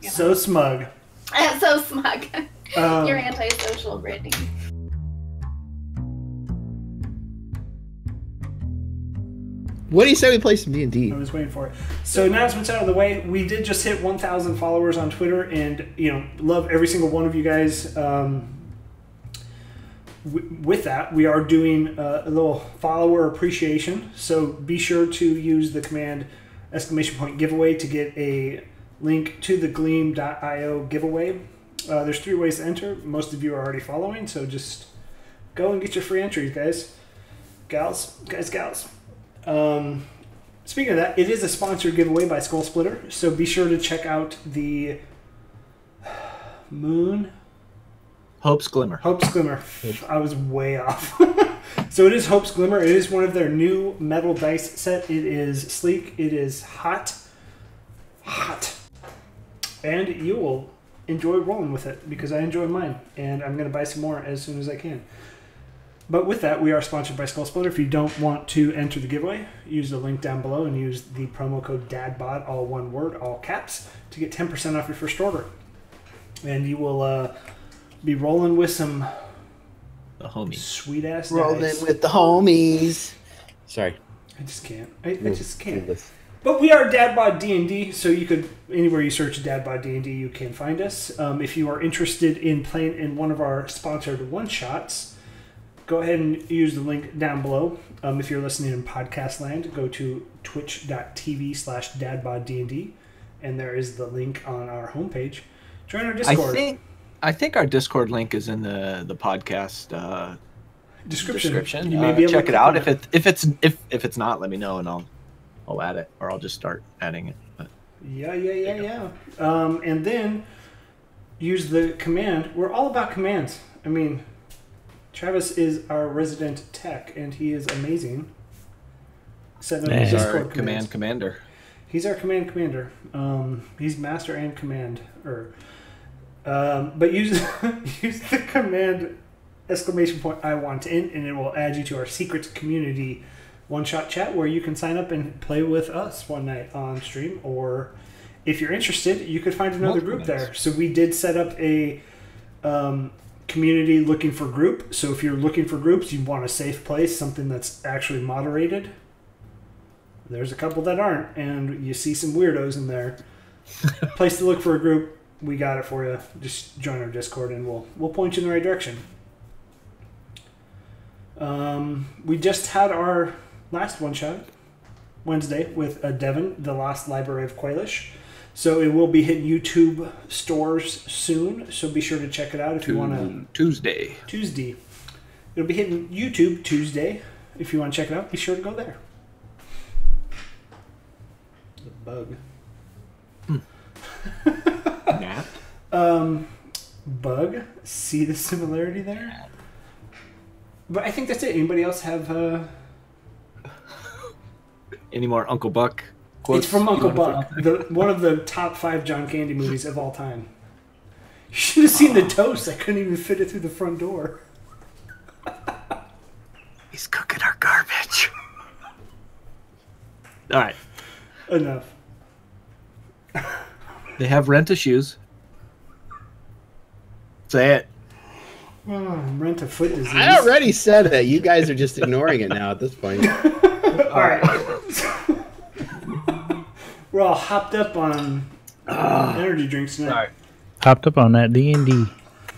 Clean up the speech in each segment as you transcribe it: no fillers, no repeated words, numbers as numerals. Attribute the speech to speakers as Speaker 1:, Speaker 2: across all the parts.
Speaker 1: You know?
Speaker 2: So smug.
Speaker 1: So smug. You're antisocial, Brittany.
Speaker 3: What do you say we play some D&D?
Speaker 2: I was waiting for it. So announcements out of the way. We did just hit 1,000 followers on Twitter, and love every single one of you guys. With that, we are doing a little follower appreciation. So be sure to use the command !giveaway to get a link to the Gleam.io giveaway. There's 3 ways to enter. Most of you are already following, so just go and get your free entries, guys. Gals. Speaking of that, it is a sponsored giveaway by Skull Splitter, so be sure to check out the
Speaker 3: Hope's Glimmer.
Speaker 2: I was way off. So it is Hope's Glimmer. It is one of their new metal dice set. It is sleek. It is hot. And you will enjoy rolling with it because I enjoy mine, and I'm going to buy some more as soon as I can. But with that, we are sponsored by Skull Splitter. If you don't want to enter the giveaway, use the link down below and use the promo code DadBod, all one word, all caps, to get 10% off your first order. And you will be rolling with some sweet ass
Speaker 3: rolling
Speaker 2: dice.
Speaker 3: with the homies. Sorry,
Speaker 2: I just can't. I just can't. But we are DadBodDnd, so you could anywhere you search DadBodDnd, you can find us. If you are interested in playing in one of our sponsored one shots, go ahead and use the link down below. If you're listening in podcast land, go to twitch.tv/DadBodDnd, and there is the link on our homepage. Join our Discord.
Speaker 3: I think our Discord link is in the podcast
Speaker 2: description.
Speaker 3: You may be able check to it out. If it's not, let me know and I'll add it, or I'll just start adding it. But,
Speaker 2: yeah. And then use the command. We're all about commands. I mean, Travis is our resident tech, and he is amazing.
Speaker 3: He's our command commander.
Speaker 2: He's our command commander. He's master and commander. But use the command !I want in, and it will add you to our secret community one-shot chat where you can sign up and play with us one night on stream. Or if you're interested, you could find another group there. So we did set up a community looking for group. So if you're looking for groups, you want a safe place, something that's actually moderated. There's a couple that aren't, and you see some weirdos in there. Place to look for a group. We got it for you. Just join our Discord, and we'll point you in the right direction. We just had our last one shot Wednesday with Devin, the Lost Library of Quailish. So it will be hitting YouTube stores soon. So be sure to check it out if you want to.
Speaker 3: Tuesday.
Speaker 2: It'll be hitting YouTube Tuesday. If you want to check it out, be sure to go there. The bug.
Speaker 3: Nap.
Speaker 2: Bug. See the similarity there? But I think that's it. Anybody else have
Speaker 3: any more Uncle Buck quotes?
Speaker 2: It's from Uncle Buck, one of the top 5 John Candy movies of all time. You should have seen the toast. I couldn't even fit it through the front door.
Speaker 3: He's cooking our garbage. All right.
Speaker 2: Enough.
Speaker 3: They have rent-a-shoes. Say it.
Speaker 2: Oh, rent-a-foot disease.
Speaker 3: I already said it. You guys are just ignoring it now at this point.
Speaker 2: All right. We're all hopped up on energy drinks tonight.
Speaker 3: Right.
Speaker 4: Hopped up on that D&D.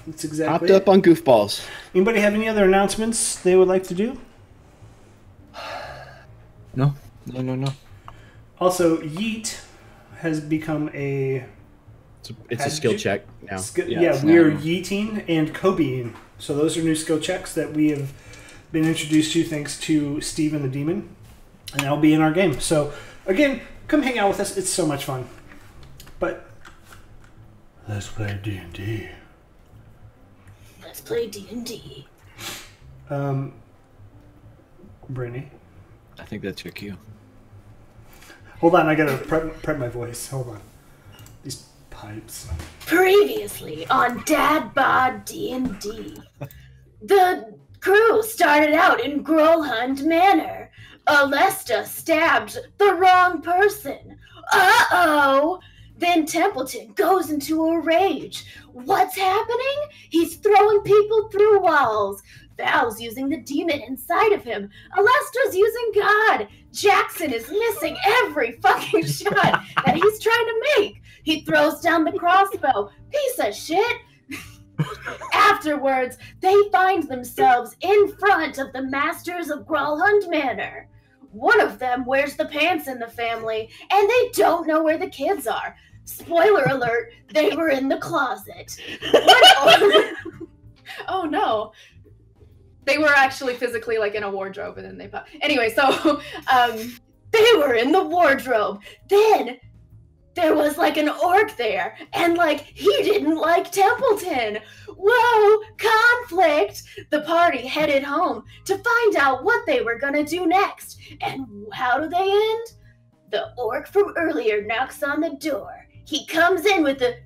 Speaker 2: That's exactly
Speaker 3: Hopped up on goofballs.
Speaker 2: Anybody have any other announcements they would like to do?
Speaker 3: No.
Speaker 2: Also, Yeet has become a...
Speaker 3: It's a skill check now.
Speaker 2: We are yeeting and Kobeing. So those are new skill checks that we have been introduced to thanks to Steve and the Demon. And that'll be in our game. So, again, come hang out with us. It's so much fun. But let's play D&D.
Speaker 1: Let's play D&D.
Speaker 2: Brittany.
Speaker 3: I think that's your cue.
Speaker 2: Hold on, I gotta prep my voice. Hold on. These pipes.
Speaker 1: Previously on DadBodDnd, the crew started out in Grolhund Manor. Alesta stabbed the wrong person. Uh-oh! Then Templeton goes into a rage. What's happening? He's throwing people through walls. Val's using the demon inside of him. Alestra's using God. Jackson is missing every fucking shot that he's trying to make. He throws down the crossbow. Piece of shit. Afterwards, they find themselves in front of the masters of Gralhund Manor. One of them wears the pants in the family, and they don't know where the kids are. Spoiler alert, they were in the closet.
Speaker 5: Oh no. They were actually physically like in a wardrobe and then they anyway, so
Speaker 1: they were in the wardrobe. Then there was like an orc there, and like he didn't like Templeton. Whoa, conflict! The party headed home to find out what they were gonna do next. And how do they end? The orc from earlier knocks on the door. He comes in with a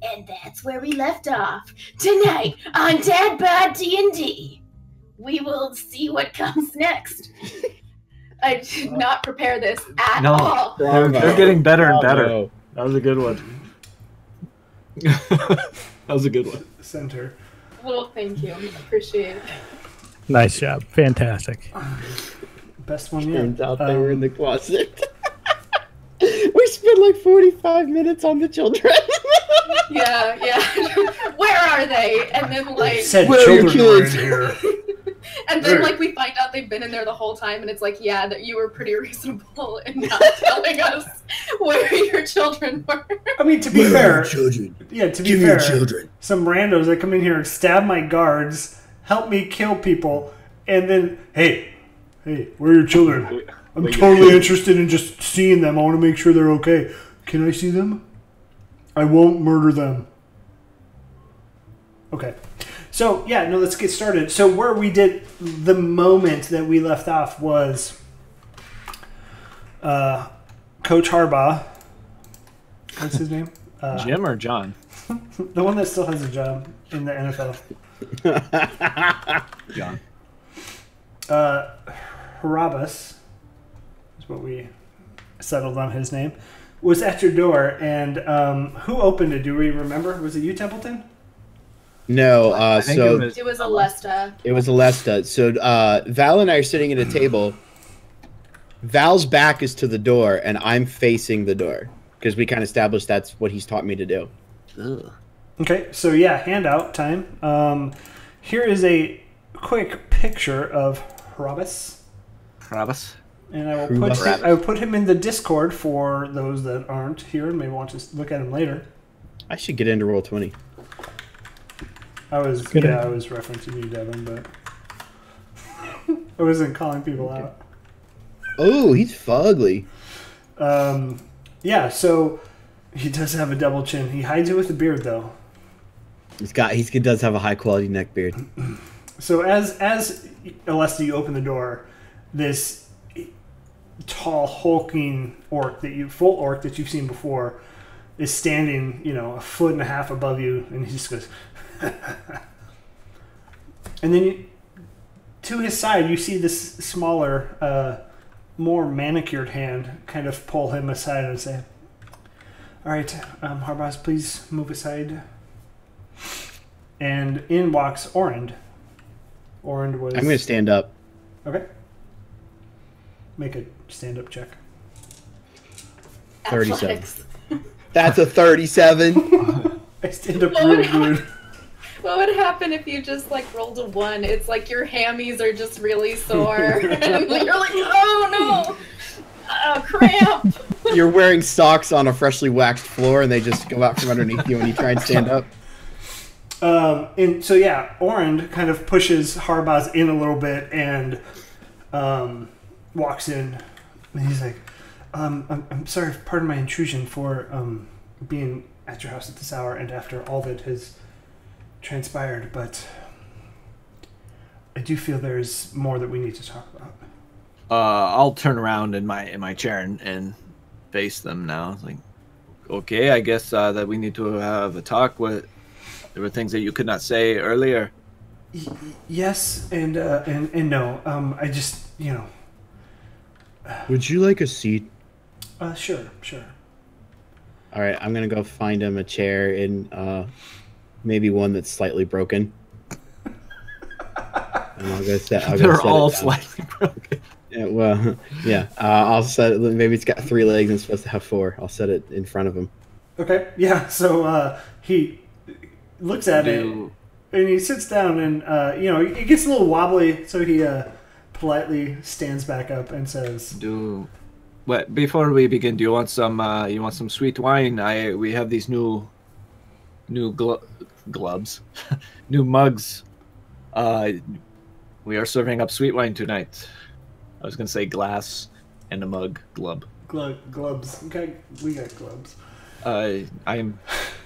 Speaker 1: and that's where we left off. Tonight on DadBodDnd, we will see what comes next.
Speaker 5: I did not prepare this at all.
Speaker 3: They're getting better and better. That was a good one. That was a good one.
Speaker 2: Center.
Speaker 5: Well, thank you. Appreciate it.
Speaker 4: Nice job. Fantastic.
Speaker 2: Best one yet.
Speaker 6: Turns out they were in the closet. We spent like 45 minutes on the children.
Speaker 5: Yeah. Where are they? And then like,
Speaker 2: Said
Speaker 6: where are your
Speaker 2: children were in
Speaker 6: kids?
Speaker 2: here.
Speaker 5: and then like we find out they've been in there the whole time, and it's like, yeah, that you were pretty reasonable in not telling us where your children were.
Speaker 2: I mean, to be fair,
Speaker 6: Children.
Speaker 2: yeah, to be
Speaker 6: Give me
Speaker 2: fair,
Speaker 6: your children.
Speaker 2: some randos that come in here and stab my guards, help me kill people, and then, hey, where are your children? I'm totally interested in just seeing them. I want to make sure they're okay. Can I see them? I won't murder them. Okay. So, yeah, no, let's get started. So where we did, the moment that we left off was Coach Harbaugh. What's his name?
Speaker 3: Jim or John?
Speaker 2: The one that still has a job in the NFL.
Speaker 3: John.
Speaker 2: Harabas is what we settled on his name, was at your door, and who opened it? Do we remember? Was it you, Templeton?
Speaker 6: No,
Speaker 3: think
Speaker 5: It was Alesta.
Speaker 6: it was Alesta. So Val and I are sitting at a table. Val's back is to the door, and I'm facing the door because we kind of established that's what he's taught me to do.
Speaker 3: Ugh.
Speaker 2: Okay, so yeah, handout time. Here is a quick picture of Harabas.
Speaker 3: Rabas.
Speaker 2: And I
Speaker 6: Harabas.
Speaker 2: will put him in the Discord for those that aren't here and may want to look at him later.
Speaker 6: I should get into Roll20.
Speaker 2: I was referencing you, Devin, but I wasn't calling people out.
Speaker 6: Oh, he's fugly.
Speaker 2: Yeah, so he does have a double chin. He hides it with a beard, though.
Speaker 6: He does have a high quality neck beard.
Speaker 2: So as Alesta, you open the door, this tall, hulking full orc that you've seen before, is standing, a foot and a half above you, and he just goes, and then to his side, you see this smaller, more manicured hand kind of pull him aside and say, "All right, Harbaz, please move aside." And in walks Orand. Orand was...
Speaker 6: I'm going to stand up.
Speaker 2: Okay. Make a stand-up check.
Speaker 6: 37.
Speaker 5: Athletics.
Speaker 6: That's a 37.
Speaker 2: I stand up real good.
Speaker 5: What would happen if you just like rolled a 1? It's like your hammies are just really sore. And you're like, oh no! Oh, cramp!
Speaker 6: You're wearing socks on a freshly waxed floor and they just go out from underneath you when you try and stand up.
Speaker 2: And so yeah, Orand kind of pushes Harbaz in a little bit and walks in. And he's like, I'm sorry, pardon my intrusion for being at your house at this hour and after all that has transpired, but I do feel there's more that we need to talk about.
Speaker 3: I'll turn around in my chair and face them now. It's like, okay, I guess that we need to have a talk. There were things that you could not say earlier.
Speaker 2: Yes, and no. I just,
Speaker 6: Would you like a seat?
Speaker 2: Sure.
Speaker 6: All right, I'm gonna go find him a chair in maybe one that's slightly broken. And I'll go set.
Speaker 3: They're all slightly broken.
Speaker 6: Yeah, well, yeah. I'll set it. Maybe it's got 3 legs and it's supposed to have 4. I'll set it in front of him.
Speaker 2: Okay, yeah. So he looks at it and he sits down and he gets a little wobbly. So he politely stands back up and says,
Speaker 3: Before we begin, do you want some sweet wine? We have these new gloves, new mugs. We are serving up sweet wine tonight. I was gonna say glass and a mug, glove.
Speaker 2: Gloves. Okay, we got gloves.
Speaker 3: I'm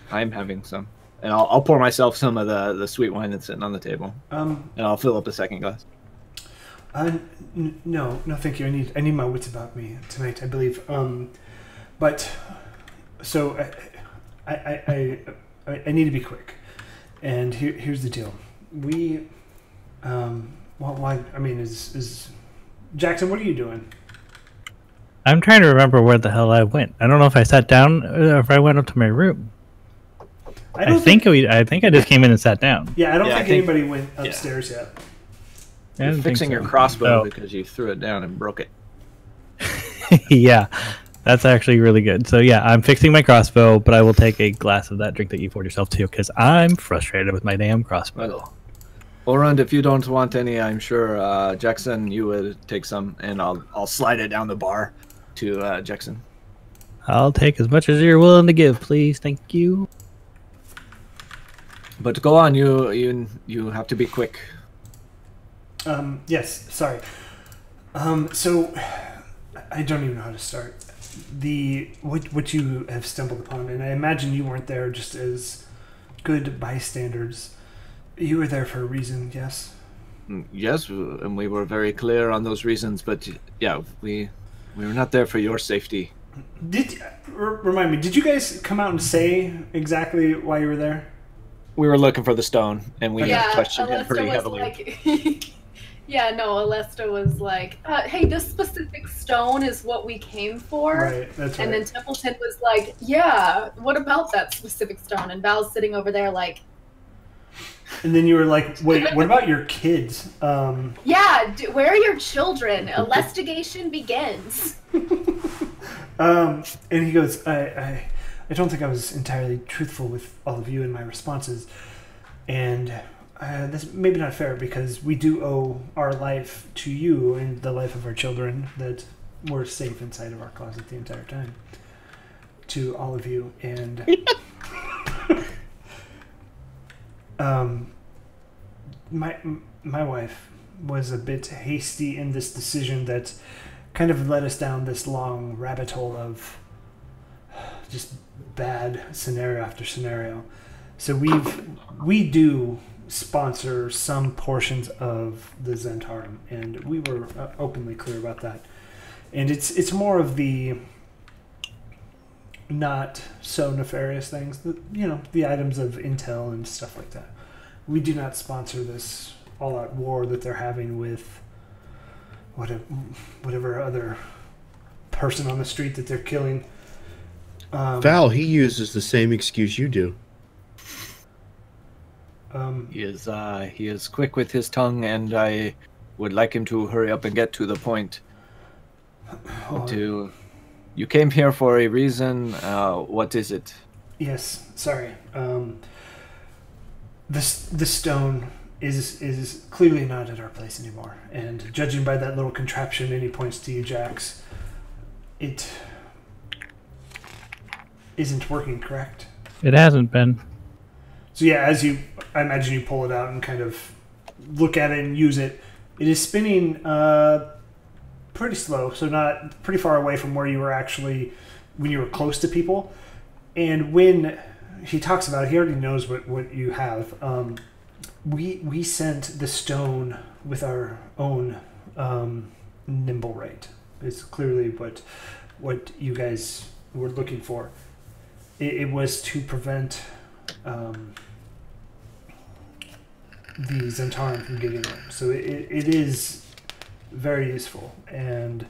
Speaker 3: having some, and I'll pour myself some of the sweet wine that's sitting on the table. And I'll fill up a second glass.
Speaker 2: No, thank you. I need my wits about me tonight, I believe. But so I need to be quick. And here's the deal. We is Jackson, what are you doing?
Speaker 4: I'm trying to remember where the hell I went. I don't know if I sat down or if I went up to my room. I think I just came in and sat down.
Speaker 2: Yeah, I don't think anybody went upstairs yet.
Speaker 3: You're fixing your crossbow because you threw it down and broke it.
Speaker 4: Yeah, that's actually really good. So yeah, I'm fixing my crossbow, but I will take a glass of that drink that you poured yourself too, because I'm frustrated with my damn crossbow.
Speaker 3: Orund, if you don't want any, I'm sure Jackson, you would take some, and I'll slide it down the bar to Jackson.
Speaker 4: I'll take as much as you're willing to give, please. Thank you.
Speaker 3: But go on, you have to be quick.
Speaker 2: Yes, sorry. So I don't even know how to start. What you have stumbled upon, and I imagine you weren't there just as good bystanders. You were there for a reason, yes?
Speaker 3: Yes, and we were very clear on those reasons, but yeah, we were not there for your safety.
Speaker 2: Remind me, did you guys come out and say exactly why you were there?
Speaker 3: We were looking for the stone, and we questioned him pretty heavily.
Speaker 5: Alesta was like, hey, this specific stone is what we came for.
Speaker 2: Right, that's right.
Speaker 5: And then Templeton was like, yeah, what about that specific stone? And Val's sitting over there like...
Speaker 2: And then you were like, wait, what about your kids?
Speaker 5: Yeah, where are your children? Investigation begins.
Speaker 2: And he goes, I don't think I was entirely truthful with all of you in my responses. And that's maybe not fair, because we do owe our life to you and the life of our children that were safe inside of our closet the entire time. To all of you. And my wife was a bit hasty in this decision that kind of led us down this long rabbit hole of just bad scenario after scenario. So we do sponsor some portions of the Zentarum, and we were openly clear about that. And it's more of the not so nefarious things, the items of intel and stuff like that. We do not sponsor this all-out war that they're having with whatever other person on the street that they're killing.
Speaker 6: Val, he uses the same excuse you do.
Speaker 3: He is quick with his tongue, and I would like him to hurry up and get to the point. You came here for a reason. What is it?
Speaker 2: Yes, sorry. The stone is clearly not at our place anymore, and judging by that little contraption, and he points to you, Jax, it isn't working, correct?
Speaker 4: It hasn't been.
Speaker 2: So yeah, I imagine you pull it out and kind of look at it and use it. It is spinning pretty slow, so not pretty far away from where you were actually when you were close to people. And when he talks about it, he already knows what you have. We sent the stone with our own nimble rate. It's clearly what you guys were looking for. It was to prevent the Zentarum from getting in. So it is very useful, and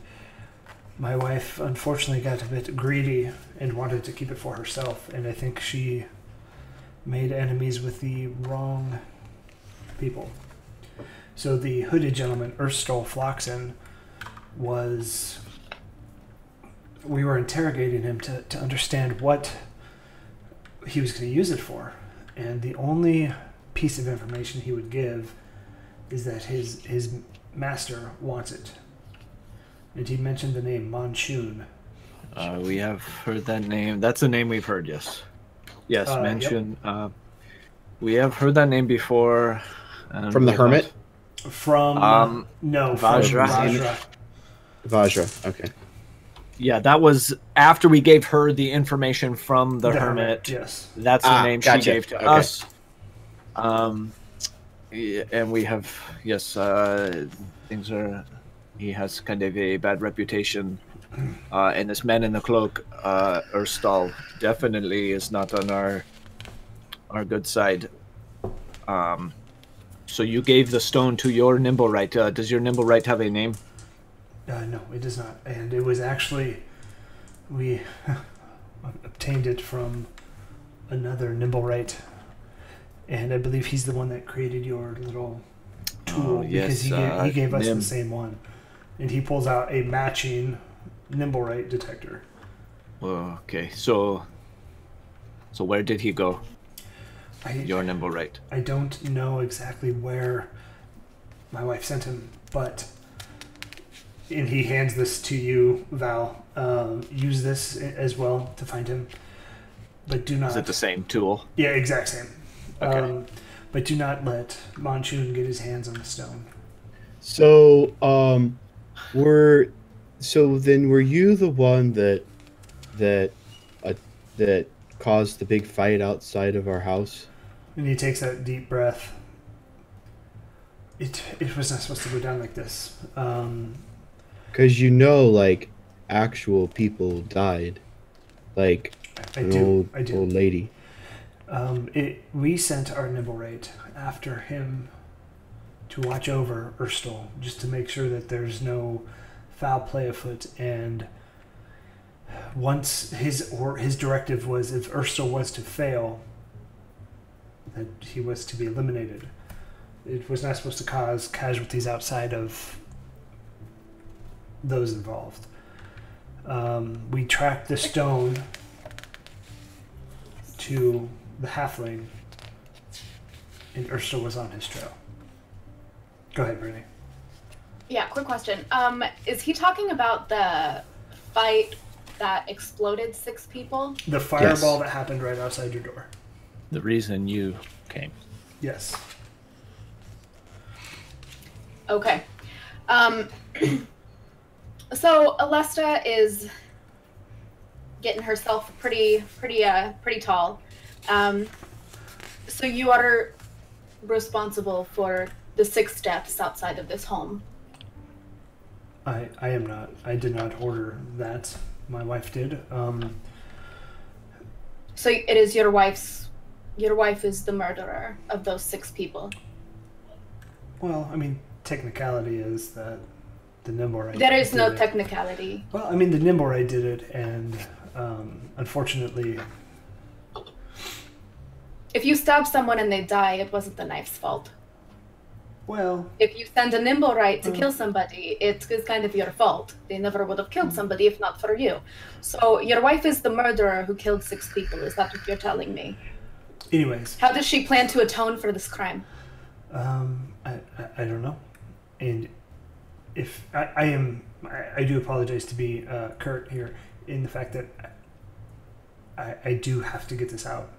Speaker 2: My wife unfortunately got a bit greedy and wanted to keep it for herself, and I think she made enemies with the wrong people. So the hooded gentleman, Erstol Floxen, we were interrogating him to understand what he was going to use it for. And the only piece of information he would give is that his master wants it. And he mentioned the name Monsoon.
Speaker 3: We have heard that name. That's a name we've heard, yes. Yes, mention. Yep. We have heard that name before.
Speaker 6: From the Hermit?
Speaker 2: From
Speaker 3: Vajra.
Speaker 6: Vajra, okay.
Speaker 3: Yeah, that was after we gave her the information from the Hermit.
Speaker 2: Yes.
Speaker 3: That's the name
Speaker 6: gotcha.
Speaker 3: she gave to us. Yeah, and we have, yes, things are... He has kind of a bad reputation. And this man in the cloak, Erstol, definitely is not on our good side. So you gave the stone to your Nimblewright. Does your Nimblewright have a name?
Speaker 2: No, it does not. And it was actually... We obtained it from another Nimblewright. And I believe he's the one that created your little tool.
Speaker 3: Yes,
Speaker 2: because he gave us the same one. And he pulls out a matching Nimblewright detector.
Speaker 3: Well, okay, so where did he go? Your Nimblewright.
Speaker 2: I don't know exactly where my wife sent him, and he hands this to you, Val. Use this as well to find him, but do not...
Speaker 3: Is it the same tool?
Speaker 2: Yeah, exact same.
Speaker 3: Okay.
Speaker 2: But do not let Monsoon get his hands on the stone.
Speaker 6: So, were you the one that caused the big fight outside of our house?
Speaker 2: And he takes that deep breath. It was not supposed to go down like this.
Speaker 6: Because like actual people died, like old lady.
Speaker 2: We sent our Nimblewright after him to watch over Erstol, just to make sure that there's no foul play afoot. And once his directive was, if Erstol was to fail, that he was to be eliminated. It was not supposed to cause casualties outside of those involved. We tracked the stone to the halfling, and Erstol was on his trail. Go ahead, Brittany.
Speaker 5: Yeah, quick question. Is he talking about the fight that exploded 6 people?
Speaker 2: The fireball that happened right outside your door.
Speaker 3: The reason you came.
Speaker 2: Yes.
Speaker 5: Okay. So Alesta is getting herself pretty tall. So you are responsible for the 6 steps outside of this home.
Speaker 2: I am not. I did not order that. My wife did.
Speaker 5: So it is your wife's. Your wife is the murderer of those 6 people.
Speaker 2: Well, I mean, technicality is that the Nimblewright.
Speaker 5: There is no technicality.
Speaker 2: Well, I mean, the Nimblewright did it, and unfortunately.
Speaker 5: If you stab someone and they die, it wasn't the knife's fault.
Speaker 2: Well.
Speaker 5: If you send a Nimblewright to kill somebody, it's kind of your fault. They never would have killed somebody if not for you. So your wife is the murderer who killed 6 people. Is that what you're telling me?
Speaker 2: Anyways.
Speaker 5: How does she plan to atone for this crime?
Speaker 2: I don't know. And if I do apologize to be curt here in the fact that I do have to get this out.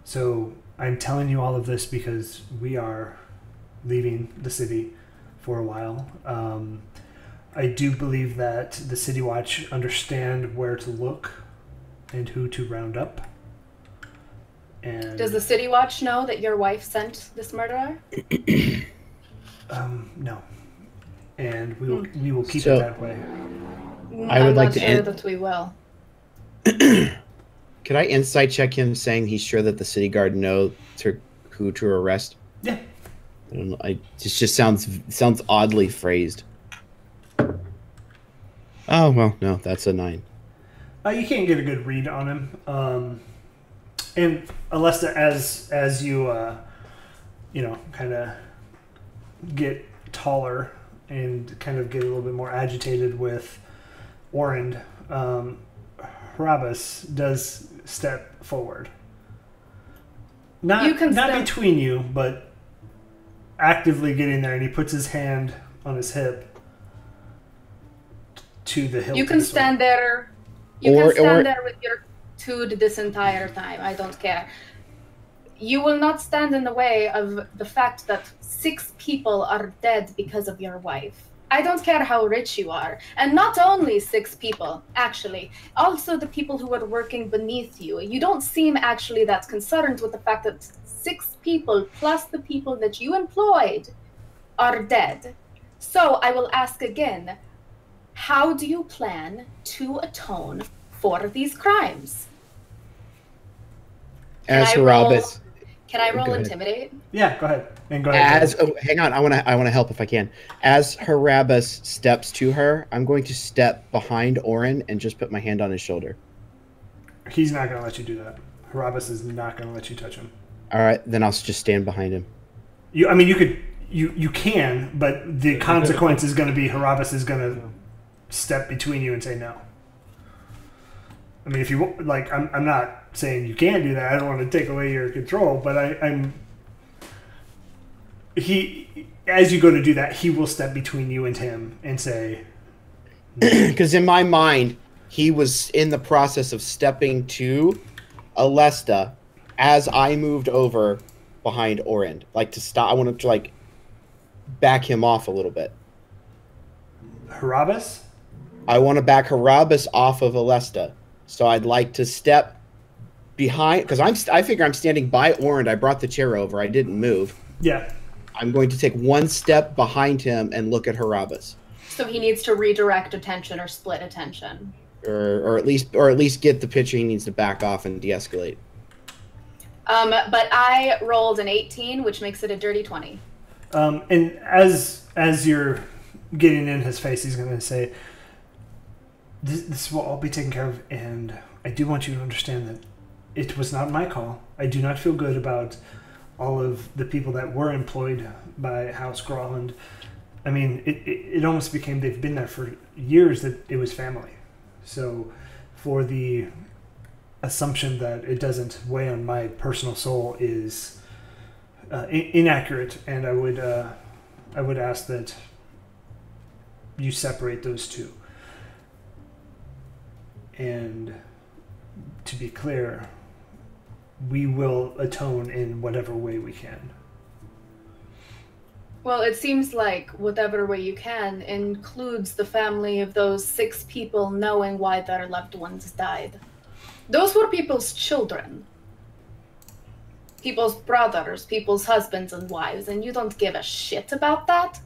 Speaker 2: So I'm telling you all of this because we are leaving the city for a while. I do believe that the City Watch understand where to look and who to round up. And
Speaker 5: does the City Watch know that your wife sent this murderer?
Speaker 2: No. And we will keep it that way.
Speaker 6: I would like to
Speaker 5: end that we will.
Speaker 6: Could I insight check him saying he's sure that the city guard know who to arrest?
Speaker 2: Yeah.
Speaker 6: I don't know. It just sounds oddly phrased. Oh well, no, that's a 9.
Speaker 2: You can't get a good read on him. And Alesta, as you kind of get taller and kind of get a little bit more agitated with Orend, Harabas does step forward. Not between you, but actively getting there, and he puts his hand on his hip to the hilt.
Speaker 5: You can stand there. You can stand there with your tood this entire time. I don't care. You will not stand in the way of the fact that 6 people are dead because of your wife. I don't care how rich you are. And not only 6 people, actually. Also the people who are working beneath you. You don't seem actually that concerned with the fact that 6 people plus the people that you employed are dead. So I will ask again, how do you plan to atone for these crimes?
Speaker 6: As Harabas...
Speaker 5: Can I roll Intimidate?
Speaker 2: Yeah, go ahead. And go ahead.
Speaker 6: Hang on, I want to help if I can. As Harabas steps to her, I'm going to step behind Oren and just put my hand on his shoulder.
Speaker 2: He's not going to let you do that. Harabas is not going to let you touch him.
Speaker 6: All right, then I'll just stand behind him.
Speaker 2: You can, but the consequence is going to be Harabas is going to step between you and say no. I mean, if you like, I'm not saying you can't do that. I don't want to take away your control, but as you go to do that, he will step between you and him and say,
Speaker 6: because in my mind, he was in the process of stepping to Alesta as I moved over behind Orend, like to stop. I wanted to like back him off a little bit.
Speaker 2: Harabas?
Speaker 6: I want to back Harabas off of Alesta. So I'd like to step behind, because I figure I'm standing by Orend. I brought the chair over. I didn't move.
Speaker 2: Yeah.
Speaker 6: I'm going to take one step behind him and look at Harabas.
Speaker 5: So he needs to redirect attention or split attention.
Speaker 6: Or at least get the picture he needs to back off and de-escalate.
Speaker 5: But I rolled an 18, which makes it a dirty 20.
Speaker 2: And as you're getting in his face, he's going to say, This will all be taken care of, and I do want you to understand that it was not my call. I do not feel good about all of the people that were employed by House Grawland. I mean, it almost became they've been there for years that it was family. So for the assumption that it doesn't weigh on my personal soul is inaccurate, and I would ask that you separate those two. And to be clear, we will atone in whatever way we can.
Speaker 5: Well, it seems like whatever way you can includes the family of those 6 people knowing why their loved ones died. Those were people's children. People's brothers, people's husbands and wives, and you don't give a shit about that?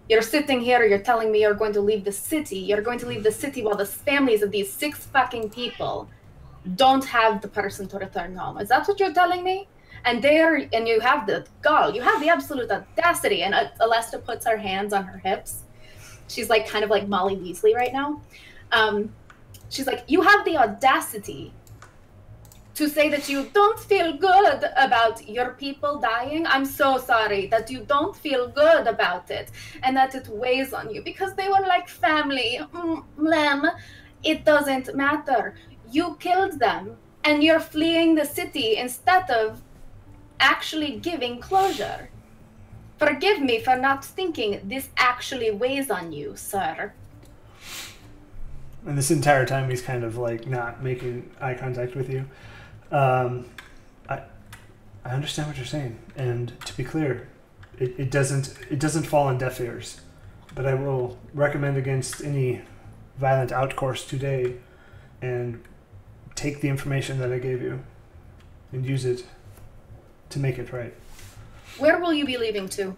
Speaker 5: You're sitting here, you're telling me you're going to leave the city. You're going to leave the city while the families of these 6 fucking people don't have the person to return home. Is that what you're telling me? And you have the gall, you have the absolute audacity. And Alesta puts her hands on her hips. She's like kind of like Molly Weasley right now. She's like, you have the audacity to say that you don't feel good about your people dying. I'm so sorry that you don't feel good about it and that it weighs on you because they were like family. Lem, it doesn't matter. You killed them and you're fleeing the city instead of actually giving closure. Forgive me for not thinking this actually weighs on you, sir.
Speaker 2: And this entire time he's kind of like not making eye contact with you. I understand what you're saying, and to be clear, it doesn't fall on deaf ears. But I will recommend against any violent outcourse today, and take the information that I gave you, and use it to make it right.
Speaker 5: Where will you be leaving to?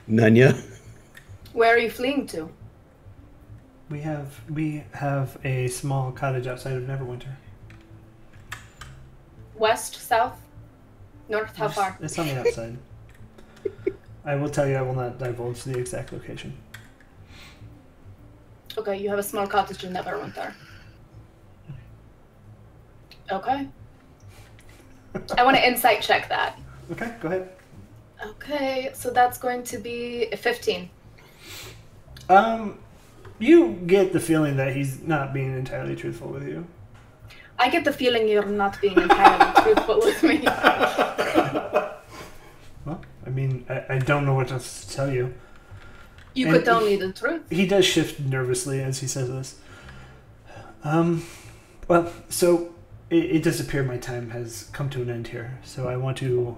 Speaker 6: Nunya.
Speaker 5: Where are you fleeing to?
Speaker 2: We have a small cottage outside of Neverwinter.
Speaker 5: West, south, north, how far?
Speaker 2: It's on the outside. I will tell you, I will not divulge the exact location.
Speaker 5: Okay, you have a small cottage in Neverwinter. Okay. I want to insight check that.
Speaker 2: Okay, go ahead.
Speaker 5: Okay, so that's going to be a 15.
Speaker 2: You get the feeling that he's not being entirely truthful with you.
Speaker 5: I get the feeling you're not being entirely truthful with me.
Speaker 2: Well, I mean, I don't know what else to tell you.
Speaker 5: You
Speaker 2: And
Speaker 5: could tell me the truth.
Speaker 2: He does shift nervously as he says this. Well, so it does appear my time has come to an end here. So I want to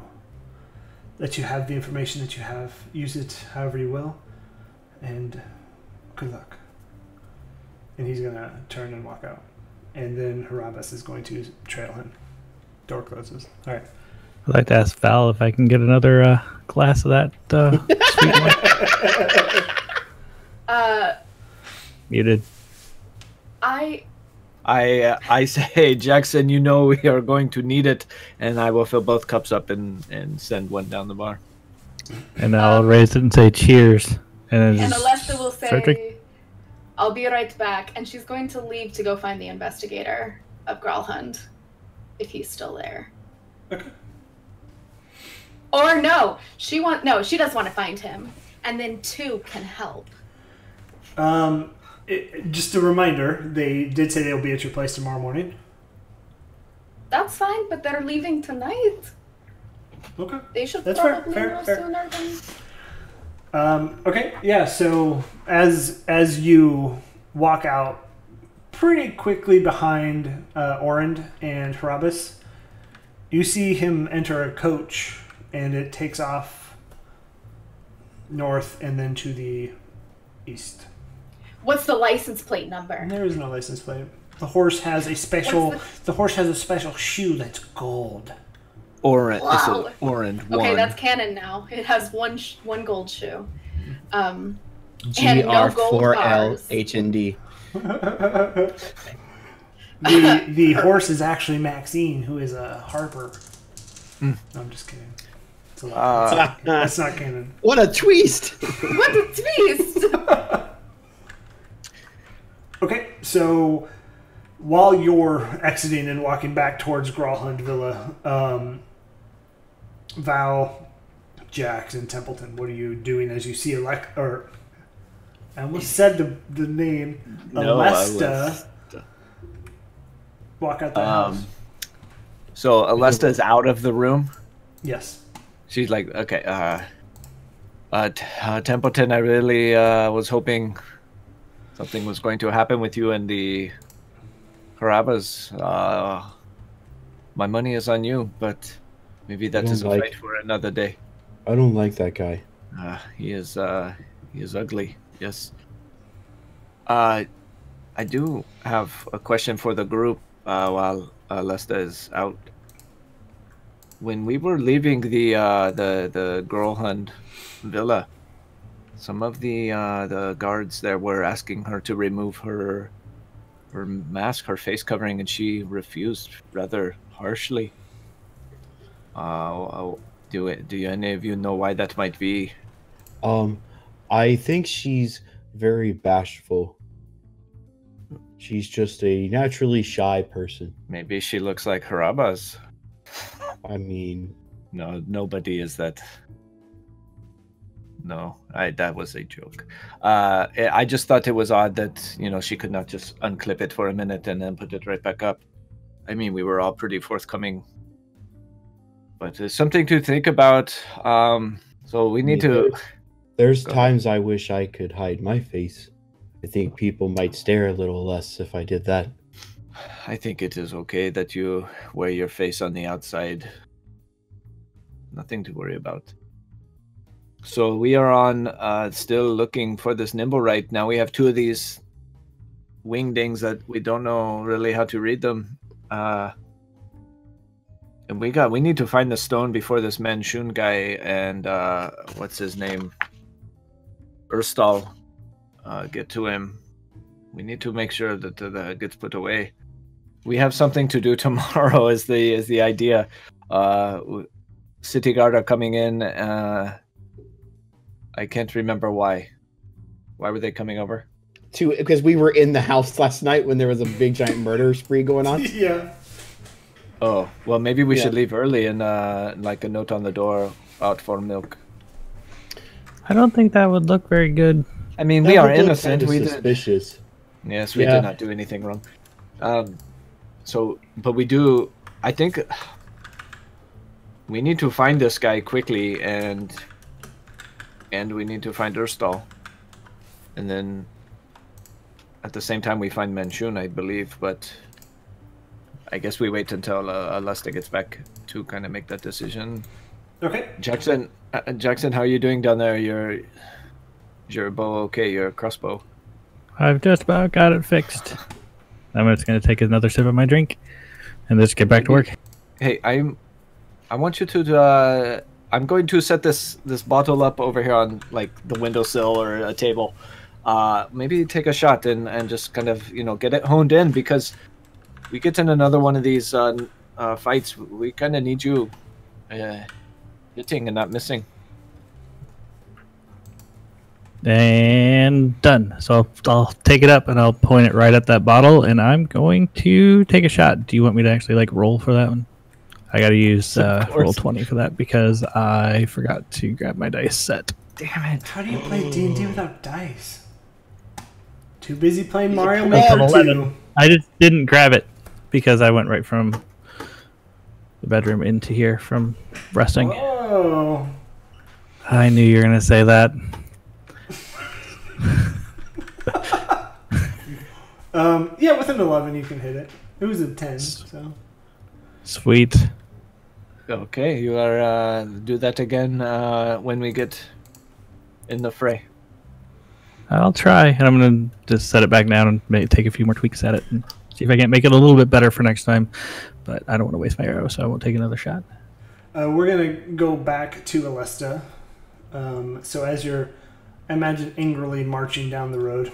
Speaker 2: let you have the information that you have. Use it however you will. And good luck. And he's going to turn and walk out. And then Harabas is going to trail him. Door closes. All right.
Speaker 4: I'd like to ask Val if I can get another glass of that sweet wine. Muted.
Speaker 3: I say, Jackson, you know we are going to need it, and I will fill both cups up and send one down the bar.
Speaker 4: And I'll raise it and say cheers. And then
Speaker 5: Alesta will
Speaker 4: start drinking.
Speaker 5: say, I'll be right back. And she's going to leave to go find the investigator of Gralhund, if he's still there.
Speaker 2: Okay.
Speaker 5: Or no, she does want to find him. And then 2 can help.
Speaker 2: Just a reminder, they did say they'll be at your place tomorrow morning.
Speaker 5: That's fine, but they're leaving tonight.
Speaker 2: Okay.
Speaker 5: They should
Speaker 2: That's
Speaker 5: probably
Speaker 2: fair,
Speaker 5: know
Speaker 2: fair.
Speaker 5: sooner than...
Speaker 2: Okay, yeah, so as you walk out pretty quickly behind Orend and Harabas, you see him enter a coach, and it takes off north and then to the east.
Speaker 5: What's the license plate number?
Speaker 2: There is no license plate. The horse has a special. The horse has a special shoe that's gold.
Speaker 3: Orange.
Speaker 5: Wow.
Speaker 3: It's an orange one.
Speaker 5: Okay, that's canon now. It has one gold shoe. And no gold bars.
Speaker 6: GR4LHND.
Speaker 2: The horse is actually Maxine, who is a harper. No, I'm just kidding. It's a lot. That's not canon.
Speaker 6: What a twist!
Speaker 5: What a twist!
Speaker 2: Okay, so while you're exiting and walking back towards Gralhund Villa, Val, Jax, and Templeton, what are you doing as you see I almost said the name, Alesta, walk out the house.
Speaker 3: So Alesta's out of the room?
Speaker 2: Yes.
Speaker 3: She's like, okay, Templeton, I really was hoping something was going to happen with you and the Harabas. My money is on you, but maybe that is a fight for another day.
Speaker 6: I don't like that guy.
Speaker 3: He is ugly. Yes. I do have a question for the group while Lesta is out. When we were leaving the Gralhund Villa, some of the guards there were asking her to remove her mask, her face covering, and she refused rather harshly. Do any of you know why that might be?
Speaker 6: I think she's very bashful. She's just a naturally shy person.
Speaker 3: Maybe she looks like Harabas.
Speaker 6: I mean...
Speaker 3: No, nobody is that. No, that was a joke. I just thought it was odd that, she could not just unclip it for a minute and then put it right back up. I mean, we were all pretty forthcoming. But it's something to think about. So we need to...
Speaker 6: There's times I wish I could hide my face. I think people might stare a little less if I did that.
Speaker 3: I think it is okay that you wear your face on the outside. Nothing to worry about. So we are on still looking for this Nimblewright. Now we have 2 of these wingdings that we don't know really how to read them. And we need to find the stone before this Manchun guy and what's his name? Urstal get to him. We need to make sure that that gets put away. We have something to do tomorrow is the idea. City Guard are coming in. I can't remember why. Why were they coming over?
Speaker 6: because we were in the house last night when there was a big giant murder spree going on.
Speaker 2: Yeah.
Speaker 3: Oh, well, maybe we
Speaker 6: Yeah.
Speaker 3: should leave early and like a note on the door out for milk.
Speaker 4: I don't think that would look very good.
Speaker 3: I mean,
Speaker 6: That
Speaker 3: we are
Speaker 6: would look
Speaker 3: innocent.
Speaker 6: kinda
Speaker 3: We did.
Speaker 6: suspicious.
Speaker 3: Yes, we
Speaker 6: Yeah.
Speaker 3: did not do anything wrong. But we do. I think we need to find this guy quickly, and we need to find Urstal, and then at the same time we find Manchun, I believe. But I guess we wait until Alesta gets back to kind of make that decision.
Speaker 2: Okay.
Speaker 3: Jackson, how are you doing down there? Your bow okay? Your crossbow.
Speaker 4: I've just about got it fixed. I'm just going to take another sip of my drink and just get back to work.
Speaker 3: Hey, I want you to. I'm going to set this bottle up over here on like the windowsill or a table. Maybe take a shot and just kind of get it honed in, because we get in another one of these fights. We kind of need you hitting and not missing.
Speaker 4: And done. So I'll take it up and I'll point it right at that bottle, and I'm going to take a shot. Do you want me to actually like roll for that one? I got to use roll 20 for that because I forgot to grab my dice set.
Speaker 3: Damn it!
Speaker 2: How do you play D&D without dice? Too busy playing Mario
Speaker 6: pro.
Speaker 2: Maker
Speaker 4: 11.
Speaker 2: 2.
Speaker 4: I just didn't grab it because I went right from the bedroom into here from resting.
Speaker 2: Oh.
Speaker 4: I knew you were going to say that.
Speaker 2: Yeah, with an 11 you can hit it. It was a 10, so.
Speaker 4: Sweet.
Speaker 3: Okay, you are do that again when we get in the fray.
Speaker 4: I'll try, and I'm going to just set it back down and take a few more tweaks at it and see if I can't make it a little bit better for next time. But I don't want to waste my arrow, so I won't take another shot.
Speaker 2: We're going to go back to Alesta. So as you're, imagine angrily marching down the road.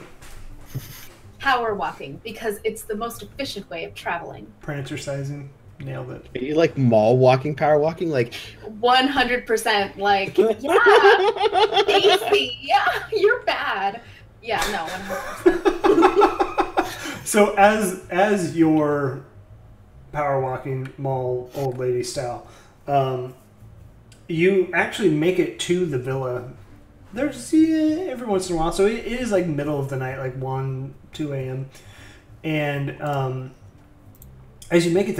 Speaker 5: Power walking, because it's the most efficient way of traveling.
Speaker 2: Prancer-sizing. Nailed it.
Speaker 6: Are you like mall walking, power walking? Like
Speaker 5: 100%, like, yeah, Daisy, yeah, you're bad. Yeah, no, 100%.
Speaker 2: So as you're power walking mall old lady style, you actually make it to the villa. There's every once in a while, so it is like middle of the night, like 1, 2 a.m. And as you make it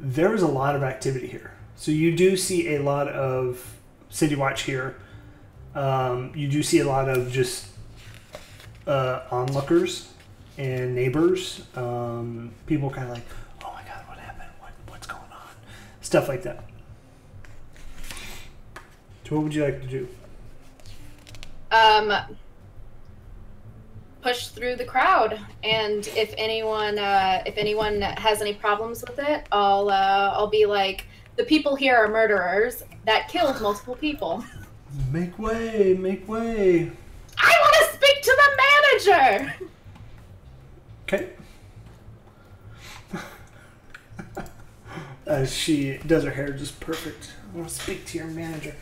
Speaker 2: there is a lot of activity here. So you do see a lot of City Watch here. You do see a lot of just onlookers and neighbors. People kind of like, oh my god, what happened? What's going on? Stuff like that. So what would you like to do?
Speaker 5: Push through the crowd, and if anyone has any problems with it, I'll be like, the people here are murderers that killed multiple people.
Speaker 2: Make way, make way.
Speaker 5: I want to speak to the manager.
Speaker 2: Okay. She does her hair just perfect. I want to speak to your manager.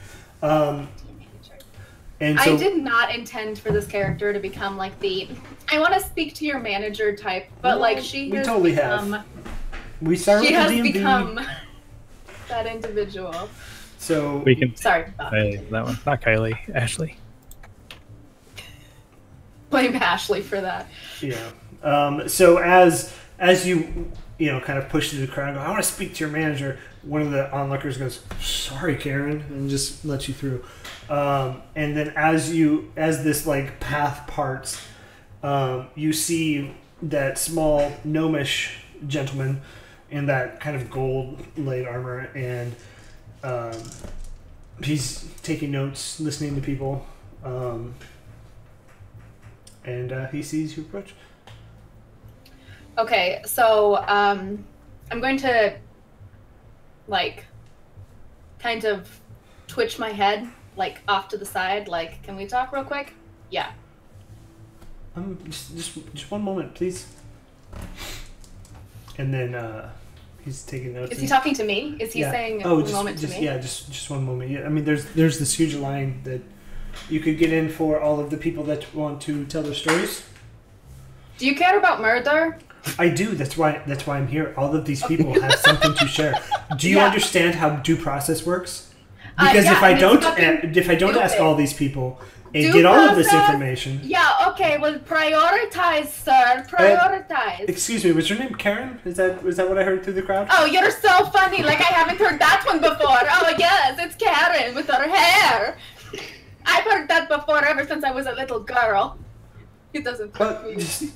Speaker 2: And so,
Speaker 5: I did not intend for this character to become like the I want to speak to your manager type, but like
Speaker 2: we totally have. We started
Speaker 5: she
Speaker 2: with
Speaker 5: has
Speaker 2: D&D.
Speaker 5: become that individual.
Speaker 2: So
Speaker 4: We can
Speaker 5: Sorry,
Speaker 4: Kylie, that one. Not Kylie, Ashley.
Speaker 5: blame Ashley for that.
Speaker 2: yeah. So as you kind of push through the crowd, and go, I want to speak to your manager. One of the onlookers goes, "Sorry, Karen," and just lets you through. And then as this like path parts, you see that small gnomish gentleman in that kind of gold laid armor, and he's taking notes, listening to people, and he sees you approach.
Speaker 5: Okay, so I'm going to like kind of twitch my head like off to the side, like, can we talk real quick? Yeah.
Speaker 2: Just one moment, please. And then he's taking notes.
Speaker 5: Is he talking to me? Is he saying one moment to me?
Speaker 2: Yeah, just one moment. Yeah, I mean, there's this huge line that you could get in for all of the people that want to tell their stories.
Speaker 5: Do you care about murder?
Speaker 2: I do. That's why I'm here. All of these people have something to share. Do you understand how due process works? Because if I don't ask all these people and get all of this information.
Speaker 5: Yeah. Okay. Well, prioritize, sir. Prioritize.
Speaker 2: Excuse me. Was your name Karen? Was that what I heard through the crowd?
Speaker 5: Oh, you're so funny. Like I haven't heard that one before. Oh yes, it's Karen with her hair. I've heard that before ever since I was a little girl. It doesn't.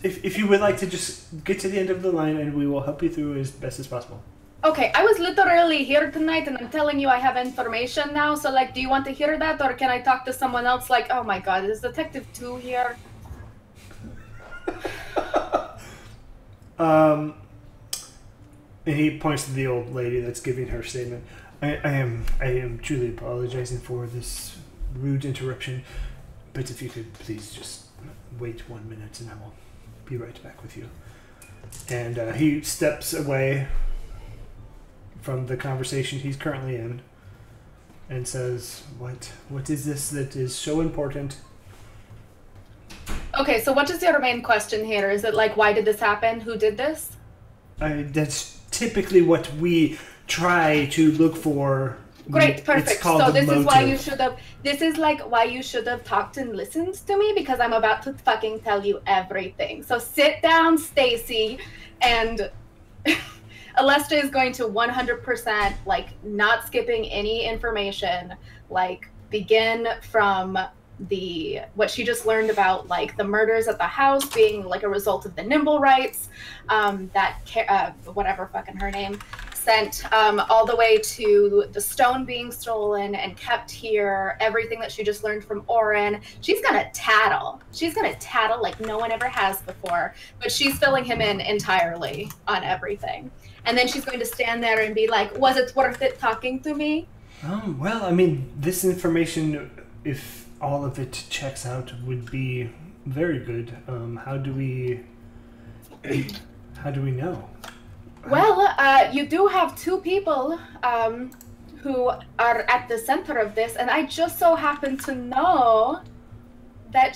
Speaker 2: If you would like to just get to the end of the line, and we will help you through as best as possible.
Speaker 5: Okay, I was literally here tonight, and I'm telling you I have information now, so, like, do you want to hear that, or can I talk to someone else? Like, oh my god, is Detective 2 here?
Speaker 2: And he points to the old lady that's giving her statement. I am truly apologizing for this rude interruption, but if you could please just wait 1 minute, and I will be right back with you. And he steps away from the conversation he's currently in and says, what is this that is so important?
Speaker 5: Okay, so what is your main question here? Is it like, why did this happen? Who did this?
Speaker 2: That's typically what we try to look for.
Speaker 5: Great, perfect. So this is why you should have, this is like why you should have talked and listened to me, because I'm about to fucking tell you everything. So sit down, Stacy, and Alesta is going to 100%, like, not skipping any information, like, begin from what she just learned about, like, the murders at the house being, like, a result of the Nimble rights, whatever fucking her name, sent all the way to the stone being stolen and kept here, everything that she just learned from Oren. She's gonna tattle. She's gonna tattle like no one ever has before, but she's filling him in entirely on everything. And then she's going to stand there and be like, was it worth it talking to me?
Speaker 2: Well, I mean, this information, if all of it checks out, would be very good. How do we know?
Speaker 5: Well, you do have two people who are at the center of this, and I just so happen to know that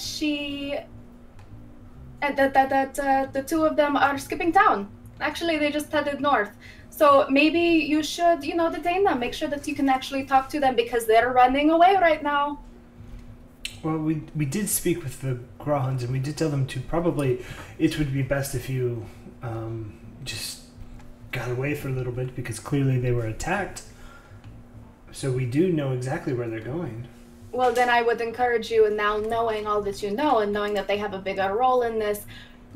Speaker 5: the two of them are skipping town. Actually, they just headed north. So maybe you should, detain them. Make sure that you can actually talk to them, because they're running away right now.
Speaker 2: Well, we did speak with the Grahans, and we did tell them to probably, it would be best if you just got away for a little bit, because clearly they were attacked. So we do know exactly where they're going.
Speaker 5: Well, then I would encourage you, and now knowing all that you know, and knowing that they have a bigger role in this,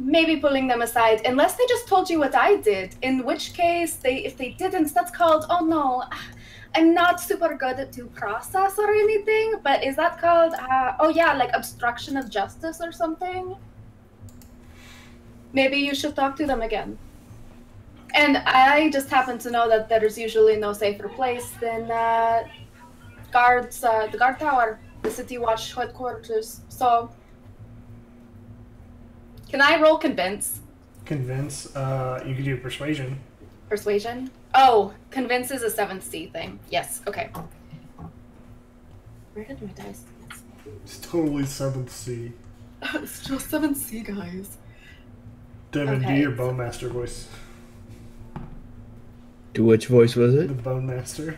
Speaker 5: maybe pulling them aside, unless they just told you what I did, in which case, if they didn't, that's called, oh no, I'm not super good at due process or anything, but is that called, oh yeah, like obstruction of justice or something? Maybe you should talk to them again. And I just happen to know that there's usually no safer place than the guard tower, the city watch headquarters. So, can I roll convince?
Speaker 2: Convince? You could do persuasion.
Speaker 5: Persuasion? Oh, convince is a 7th C thing. Yes, okay. Where did my dice?
Speaker 2: It's totally 7th C.
Speaker 5: It's just 7th C, guys.
Speaker 2: Devin, do your Bowmaster voice.
Speaker 7: To which voice was it?
Speaker 2: The Bowmaster.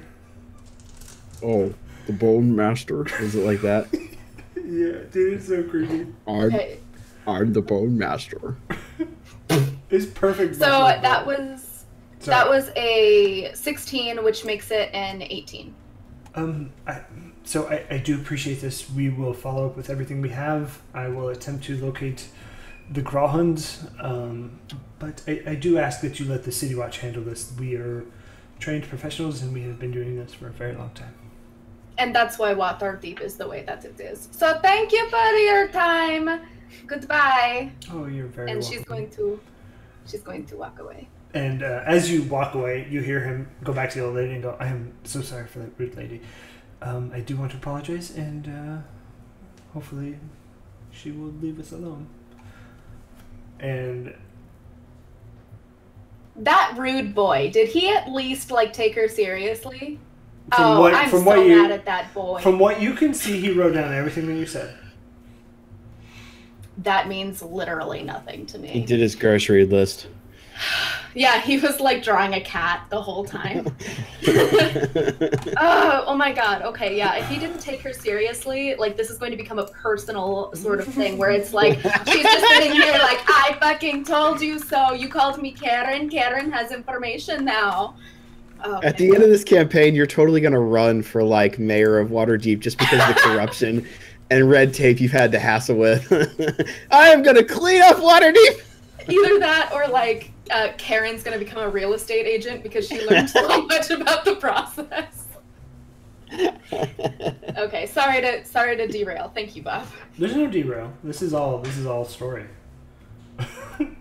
Speaker 7: Oh, the Bone Master? Is it like that?
Speaker 2: Yeah, dude, it's so creepy.
Speaker 7: I'm the Bone Master.
Speaker 2: It's perfect.
Speaker 5: So that was a 16, which makes it an 18.
Speaker 2: I do appreciate this. We will follow up with everything we have. I will attempt to locate the Grahans, but I do ask that you let the City Watch handle this. We are trained professionals, and we have been doing this for a very long time.
Speaker 5: And that's why Waterdeep is the way that it is. So thank you for your time. Goodbye.
Speaker 2: Oh, you're very welcome.
Speaker 5: And she's going to walk away.
Speaker 2: And as you walk away, you hear him go back to the old lady and go, I am so sorry for that rude lady. I do want to apologize, and hopefully she will leave us alone. And that
Speaker 5: rude boy, did he at least take her seriously?
Speaker 2: I'm so
Speaker 5: mad at that boy.
Speaker 2: From what you can see, he wrote down everything that you said.
Speaker 5: that means literally nothing to
Speaker 6: He
Speaker 5: me.
Speaker 6: did his grocery list.
Speaker 5: Yeah, he was like drawing a cat the whole time. Oh my god. Okay, yeah. If he didn't take her seriously, like this is going to become a personal sort of thing where it's like she's just sitting here like, I fucking told you so. You called me Karen. Karen has information now. Oh,
Speaker 6: At the end of this campaign, you're totally gonna run for like mayor of Waterdeep just because of the corruption and red tape you've had to hassle with. I am gonna clean up Waterdeep.
Speaker 5: Either that or like Karen's gonna become a real estate agent because she learned so much about the process. Okay, sorry to derail. Thank you, Bob.
Speaker 2: There's no derail. This is all story.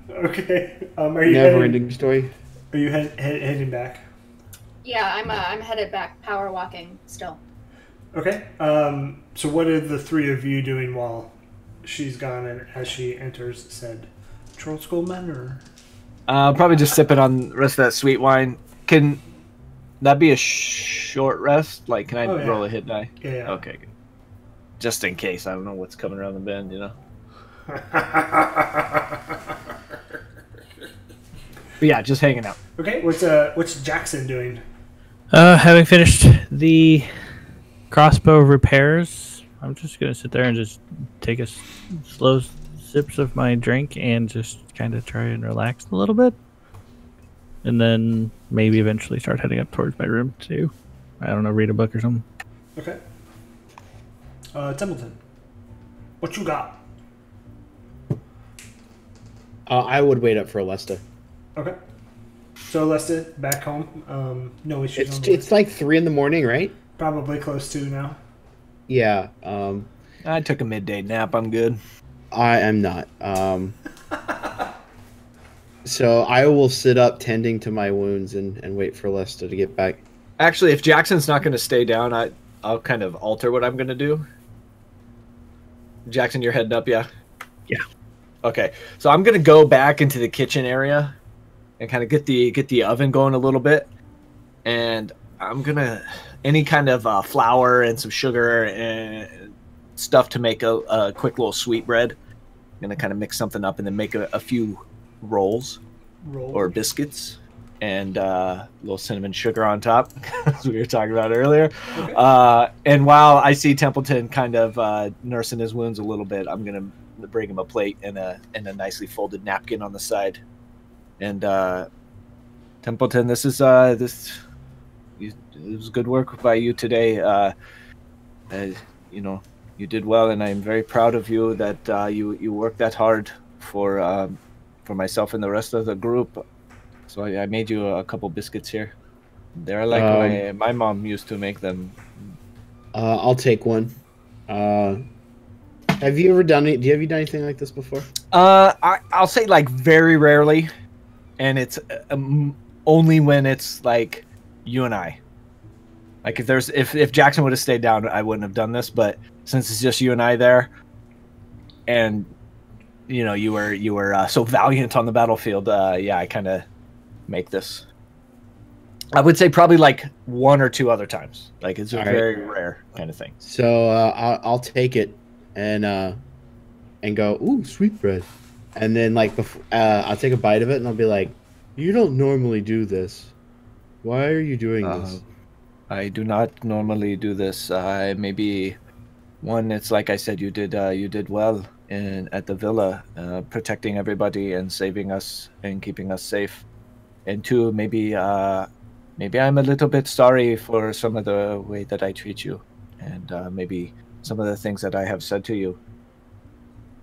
Speaker 2: Okay. Are you
Speaker 6: Never-ending story.
Speaker 2: Are you heading back?
Speaker 5: Yeah, I'm headed back, power walking still.
Speaker 2: Okay. So what are the three of you doing while she's gone and as she enters said troll school manor?
Speaker 3: Probably just sipping on the rest of that sweet wine. Can that be a short rest? Like, can I roll a hit die?
Speaker 2: Yeah.
Speaker 3: Okay, good. Just in case. I don't know what's coming around the bend, you know? But yeah, just hanging out.
Speaker 2: Okay, what's Jackson doing?
Speaker 4: Having finished the crossbow repairs, I'm just gonna sit there and just take a slow sips of my drink and just kind of try and relax a little bit, and then maybe eventually start heading up towards my room to, I don't know, read a book or something.
Speaker 2: Okay. Templeton, what you got?
Speaker 6: I would wait up for Alesta.
Speaker 2: Okay. So Alesta, back home. No issues.
Speaker 6: It's like 3 in the morning, right?
Speaker 2: Probably close to now.
Speaker 6: Yeah.
Speaker 3: I took a midday nap. I'm good.
Speaker 6: I am not. So I will sit up tending to my wounds and wait for Alesta to get back.
Speaker 3: Actually, if Jackson's not going to stay down, I'll kind of alter what I'm going to do. Jackson, you're heading up, yeah?
Speaker 4: Yeah.
Speaker 3: Okay, so I'm going to go back into the kitchen area and kind of get the oven going a little bit. And I'm going to, any kind of flour and some sugar and stuff to make a quick little sweetbread. I'm going to kind of mix something up and then make a few rolls or biscuits and a little cinnamon sugar on top, as we were talking about earlier. Okay. And while I see Templeton kind of nursing his wounds a little bit, I'm going to bring him a plate and a nicely folded napkin on the side. And Templeton, this is it was good work by you today. You know, you did well, and I'm very proud of you that you worked that hard for myself and the rest of the group. So I made you a couple biscuits here. They're like my mom used to make them.
Speaker 6: I'll take one. Have you ever done it? Have you done anything like this before?
Speaker 3: I'll say like very rarely, and it's only when it's like you and I. Like if Jackson would have stayed down, I wouldn't have done this. But since it's just you and I there, and you know you were so valiant on the battlefield, yeah, I kind of make this. I would say probably like 1 or 2 other times. Like it's a very rare kind of thing.
Speaker 6: So I'll take it and go, ooh, sweetbread, and then like I'll take a bite of it and I'll be like, you don't normally do this. Why are you doing this?
Speaker 3: I do not normally do this. Maybe one, it's like I said, you did well at the villa, protecting everybody and saving us and keeping us safe. And 2, maybe I'm a little bit sorry for some of the way that I treat you, and maybe some of the things that I have said to you.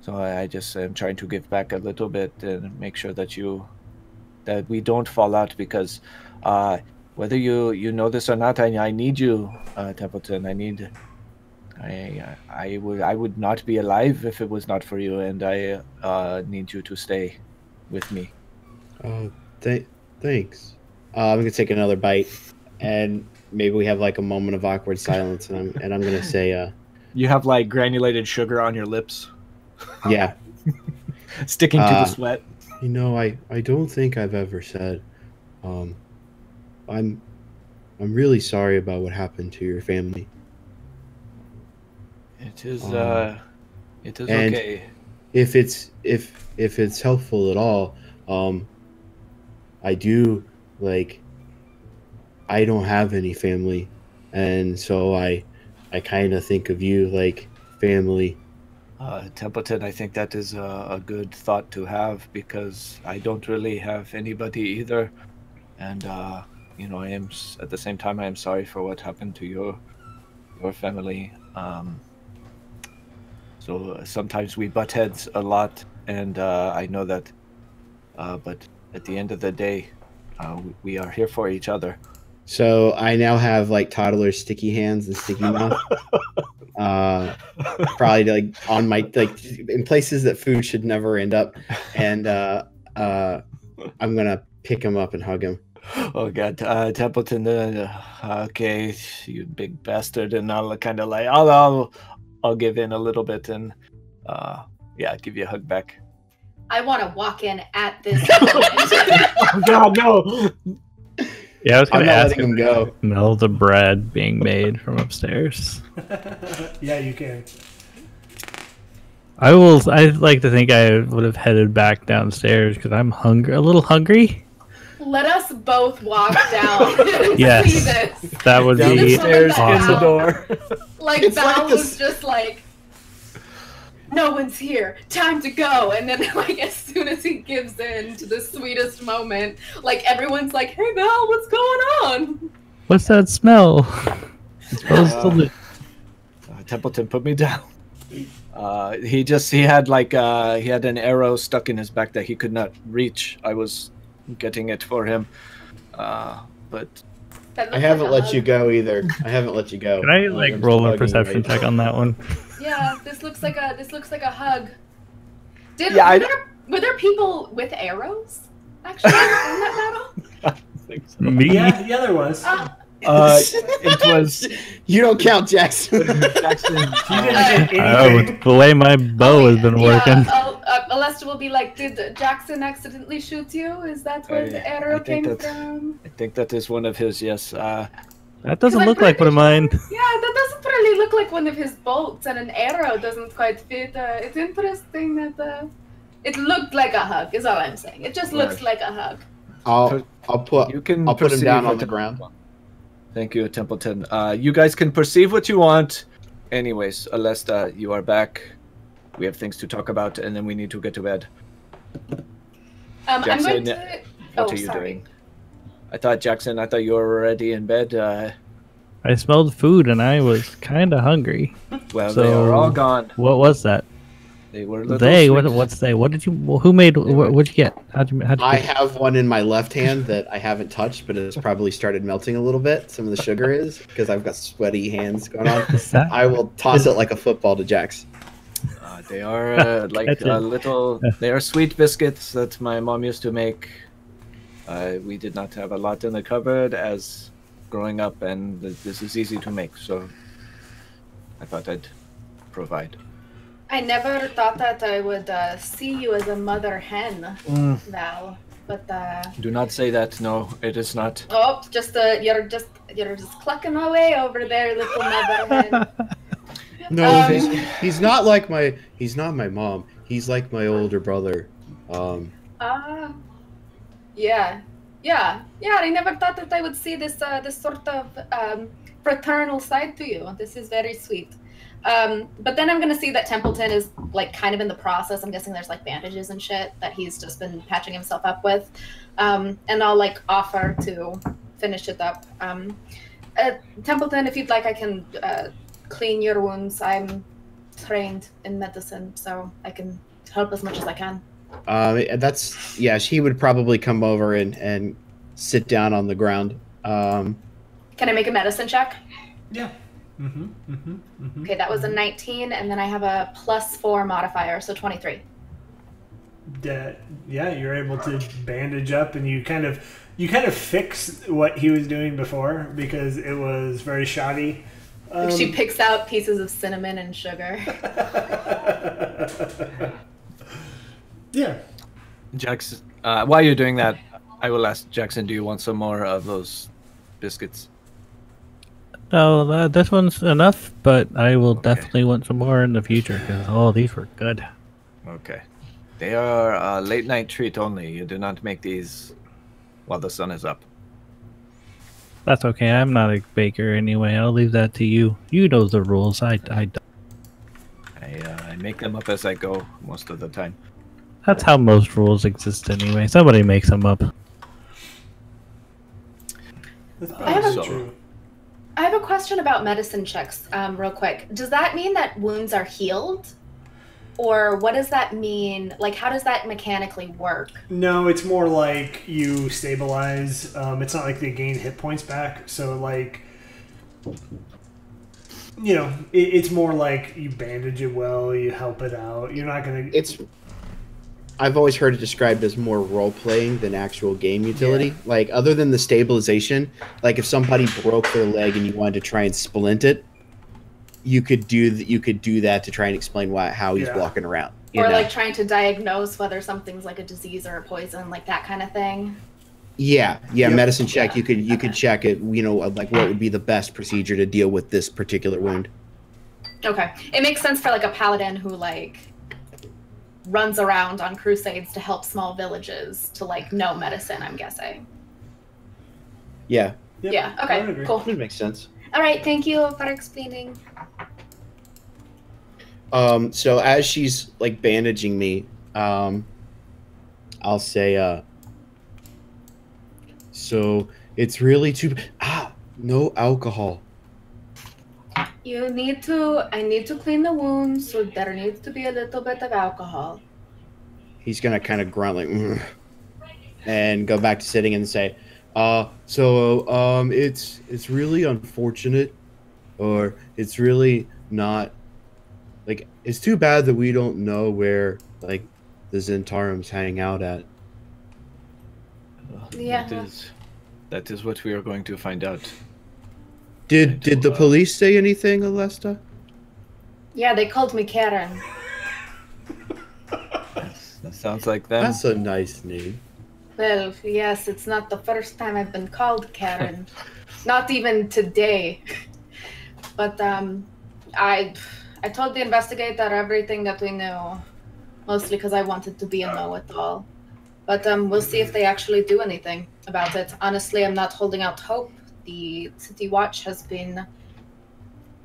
Speaker 3: So I just am trying to give back a little bit and make sure that we don't fall out, because whether you know this or not, I need you, Templeton. I would not be alive if it was not for you, and I need you to stay with me.
Speaker 6: Thanks. I'm gonna take another bite, and maybe we have like a moment of awkward silence, and I'm gonna say,
Speaker 3: you have like granulated sugar on your lips.
Speaker 6: Yeah.
Speaker 3: Sticking to the sweat.
Speaker 6: You know, I don't think I've ever said, I'm really sorry about what happened to your family.
Speaker 3: It is okay.
Speaker 6: if it's helpful at all, I do like. I don't have any family, and so I kind of think of you like family.
Speaker 3: Templeton, I think that is a good thought to have because I don't really have anybody either, and you know, I am at the same time I am sorry for what happened to your family. So sometimes we butt heads a lot, and I know that, but at the end of the day, we are here for each other.
Speaker 6: So I now have like toddler sticky hands and sticky mouth. Probably like on my like in places that food should never end up, and I'm gonna pick him up and hug him.
Speaker 3: Oh God, Templeton, okay, you big bastard, and I'll kind of like I'll give in a little bit and yeah, give you a hug back.
Speaker 5: I want to walk in at this moment.
Speaker 3: Oh God, no.
Speaker 4: Yeah, I was going to ask
Speaker 6: him go.
Speaker 4: Smell the bread being made from upstairs.
Speaker 2: Yeah, you can.
Speaker 4: I'd like to think I would have headed back downstairs because I'm a little hungry.
Speaker 5: Let us both walk down and
Speaker 4: Yes.
Speaker 5: see this.
Speaker 4: That would be
Speaker 3: Downstairs
Speaker 4: awesome.
Speaker 3: in the door.
Speaker 5: Like
Speaker 6: It's
Speaker 5: Val
Speaker 6: like
Speaker 5: was
Speaker 6: this-
Speaker 5: just like, no one's here, time to go. And then like as soon as he gives in to the sweetest moment, like everyone's like, hey Val, what's going on?
Speaker 4: What's that smell? It smells delicious.
Speaker 3: Templeton, put me down. He had an arrow stuck in his back that he could not reach. I was getting it for him, but
Speaker 5: That
Speaker 6: I
Speaker 5: looks
Speaker 6: haven't
Speaker 5: like a
Speaker 6: let you
Speaker 5: hug.
Speaker 6: go either. I haven't let you go.
Speaker 4: Can I like
Speaker 6: I'm
Speaker 4: roll
Speaker 6: just
Speaker 4: a
Speaker 6: hugging you
Speaker 4: perception
Speaker 6: right
Speaker 4: check on that one?
Speaker 5: Yeah, this looks like a hug.
Speaker 3: Yeah,
Speaker 5: Were there people with arrows actually in that battle?
Speaker 4: Me?
Speaker 2: Yeah, there was.
Speaker 3: it was
Speaker 6: You don't count, Jackson.
Speaker 3: Jackson.
Speaker 2: You didn't get
Speaker 4: Oh,
Speaker 2: anything.
Speaker 4: the way my bow has been working.
Speaker 5: Alesta will be like, did Jackson accidentally shoot you? Is that where the arrow
Speaker 3: I think
Speaker 5: came
Speaker 3: that's-
Speaker 5: from?
Speaker 3: I think that is one of his. Yes.
Speaker 4: That doesn't look like one of mine.
Speaker 5: Yeah, that doesn't really look like one of his bolts, and an arrow doesn't quite fit. It's interesting that it looked like a hug. Is all I'm saying. It just looks
Speaker 3: Right.
Speaker 5: like a hug.
Speaker 6: I'll put
Speaker 3: You can.
Speaker 6: I'll put him
Speaker 3: perceive
Speaker 6: down on
Speaker 3: what
Speaker 6: the
Speaker 3: you
Speaker 6: ground.
Speaker 3: want. Thank you, Templeton. You guys can perceive what you want. Anyways, Alesta, you are back. We have things to talk about, and then we need to get to bed.
Speaker 5: I'm
Speaker 3: Jackson,
Speaker 5: going to.
Speaker 3: What
Speaker 5: Oh,
Speaker 3: are you
Speaker 5: sorry.
Speaker 3: doing? I thought you were already in bed.
Speaker 4: I smelled food and I was kind of hungry.
Speaker 3: Well,
Speaker 4: So-
Speaker 3: they are all gone.
Speaker 4: What was that?
Speaker 3: They were little
Speaker 4: They?
Speaker 3: sweet-
Speaker 4: What's they? What did you? Who made? What'd you get? How'd you
Speaker 6: I
Speaker 4: get?
Speaker 6: have one in my left hand that I haven't touched, but it's probably started melting a little bit. Some of the sugar is because I've got sweaty hands going on.
Speaker 4: Is that?
Speaker 6: I will toss it like a football to Jax.
Speaker 3: They are like
Speaker 4: That's it.
Speaker 3: little. They are sweet biscuits that my mom used to make. We did not have a lot in the cupboard as growing up, and this is easy to make, so I thought I'd provide.
Speaker 5: I never thought that I would see you as a mother hen, Val. But
Speaker 3: Do not say that. No, it is not.
Speaker 5: oh, you're just clucking away over there, little mother hen.
Speaker 6: No,
Speaker 5: Um,
Speaker 6: he's not like my. He's not my mom. He's like my older brother.
Speaker 5: Yeah. I never thought that I would see this sort of fraternal side to you. This is very sweet. But then I'm gonna see that Templeton is like kind of in the process. I'm guessing there's like bandages and shit that he's just been patching himself up with. And I'll like offer to finish it up. Templeton, if you'd like, I can clean your wounds. I'm trained in medicine, so I can help as much as I can.
Speaker 6: That's yeah. She would probably come over and sit down on the ground.
Speaker 5: Can I make a medicine check?
Speaker 2: Yeah.
Speaker 5: Okay, that was a 19, and then I have a +4 modifier, so 23.
Speaker 2: Yeah, you're able to bandage up, and you kind of fix what he was doing before because it was very shoddy.
Speaker 5: Like she picks out pieces of cinnamon and sugar.
Speaker 2: Yeah.
Speaker 3: Jackson, while you're doing that, I will ask Jackson, do you want some more of those biscuits?
Speaker 4: No, this one's enough, but I will definitely want some more in the future. 'Cause, these were good.
Speaker 3: Okay. They are a late night treat only. You do not make these while the sun is up.
Speaker 4: That's okay. I'm not a baker anyway. I'll leave that to you. You know the rules. I don't.
Speaker 3: I make them up as I go most of the time.
Speaker 4: That's how most rules exist anyway. Somebody makes them up.
Speaker 2: That's
Speaker 5: I have
Speaker 2: probably
Speaker 3: a-
Speaker 2: true.
Speaker 5: I have a question about medicine checks, real quick. Does that mean that wounds are healed? Or what does that mean? Like, how does that mechanically work?
Speaker 2: No, it's more like you stabilize. It's not like they gain hit points back. So, like, you know, it's more like you bandage it well, you help it out. You're not going to...
Speaker 6: I've always heard it described as more role-playing than actual game utility. Like, other than the stabilization, like if somebody broke their leg and you wanted to try and splint it, you could do that to try and explain how he's walking around. You
Speaker 5: Or
Speaker 6: know?
Speaker 5: like trying to diagnose whether something's like a disease or a poison, like that kind of thing.
Speaker 6: Yeah, medicine check. You could check it. You know, like what would be the best procedure to deal with this particular wound.
Speaker 5: Okay, it makes sense for like a paladin who like runs around on crusades to help small villages to like know medicine. I'm guessing.
Speaker 6: Yeah.
Speaker 2: Yep,
Speaker 5: Yeah.
Speaker 2: I
Speaker 5: Okay.
Speaker 2: would agree.
Speaker 5: Cool.
Speaker 6: That makes sense.
Speaker 5: All right. Thank you for explaining.
Speaker 6: So as she's like bandaging me, I'll say, so it's really no alcohol.
Speaker 5: I need to clean the wounds, so there needs to be a little bit of alcohol.
Speaker 6: He's gonna kind of grunt like, "Ugh," and go back to sitting and say, it's really unfortunate, or it's really not, like, it's too bad that we don't know where, like, the Zentarim's hang out at.
Speaker 5: Yeah.
Speaker 3: That is what we are going to find out.
Speaker 6: Did the police say anything, Alesta?
Speaker 5: Yeah, they called me Karen.
Speaker 3: That sounds like them.
Speaker 6: That's a nice name.
Speaker 5: Well, yes, it's not the first time I've been called Karen. Not even today. But I told the investigator everything that we knew, mostly because I wanted to be a know-it-all. But we'll see if they actually do anything about it. Honestly, I'm not holding out hope. The City Watch has been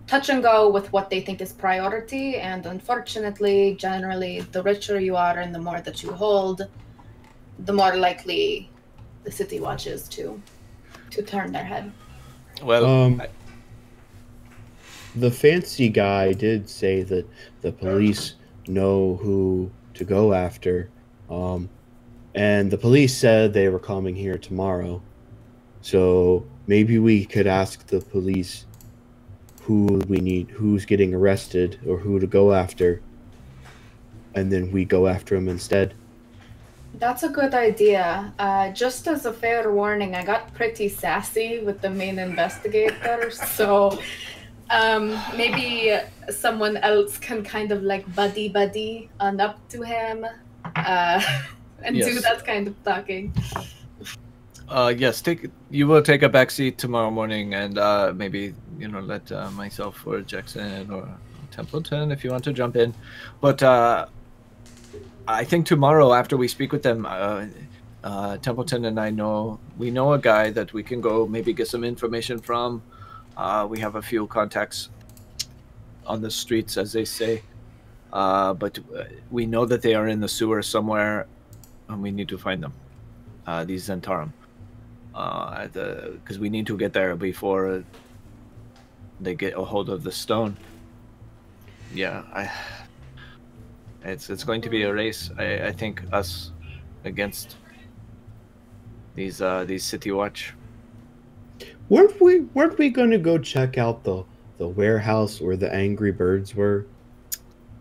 Speaker 5: touch and go with what they think is priority, and unfortunately, generally, the richer you are and the more that you hold, the more likely the City Watch is to turn their head.
Speaker 3: Well,
Speaker 6: the fancy guy did say that the police know who to go after, and the police said they were coming here tomorrow. So maybe we could ask the police who's getting arrested, or who to go after, and then we go after them instead.
Speaker 5: That's a good idea. Just as a fair warning, I got pretty sassy with the main investigator, so maybe someone else can kind of like buddy on up to him and do
Speaker 3: Yes.
Speaker 5: that kind of talking.
Speaker 3: Yes, you will take a backseat tomorrow morning, and maybe let myself or Jackson or Templeton, if you want to jump in. But I think tomorrow, after we speak with them, Templeton and I know a guy that we can go maybe get some information from. We have a few contacts on the streets, as they say, but we know that they are in the sewer somewhere, and we need to find them. These Zentarim. Because we need to get there before they get a hold of the stone. Yeah, it's going to be a race. I think us against these City Watch.
Speaker 6: Weren't we going to go check out the warehouse where the angry birds were?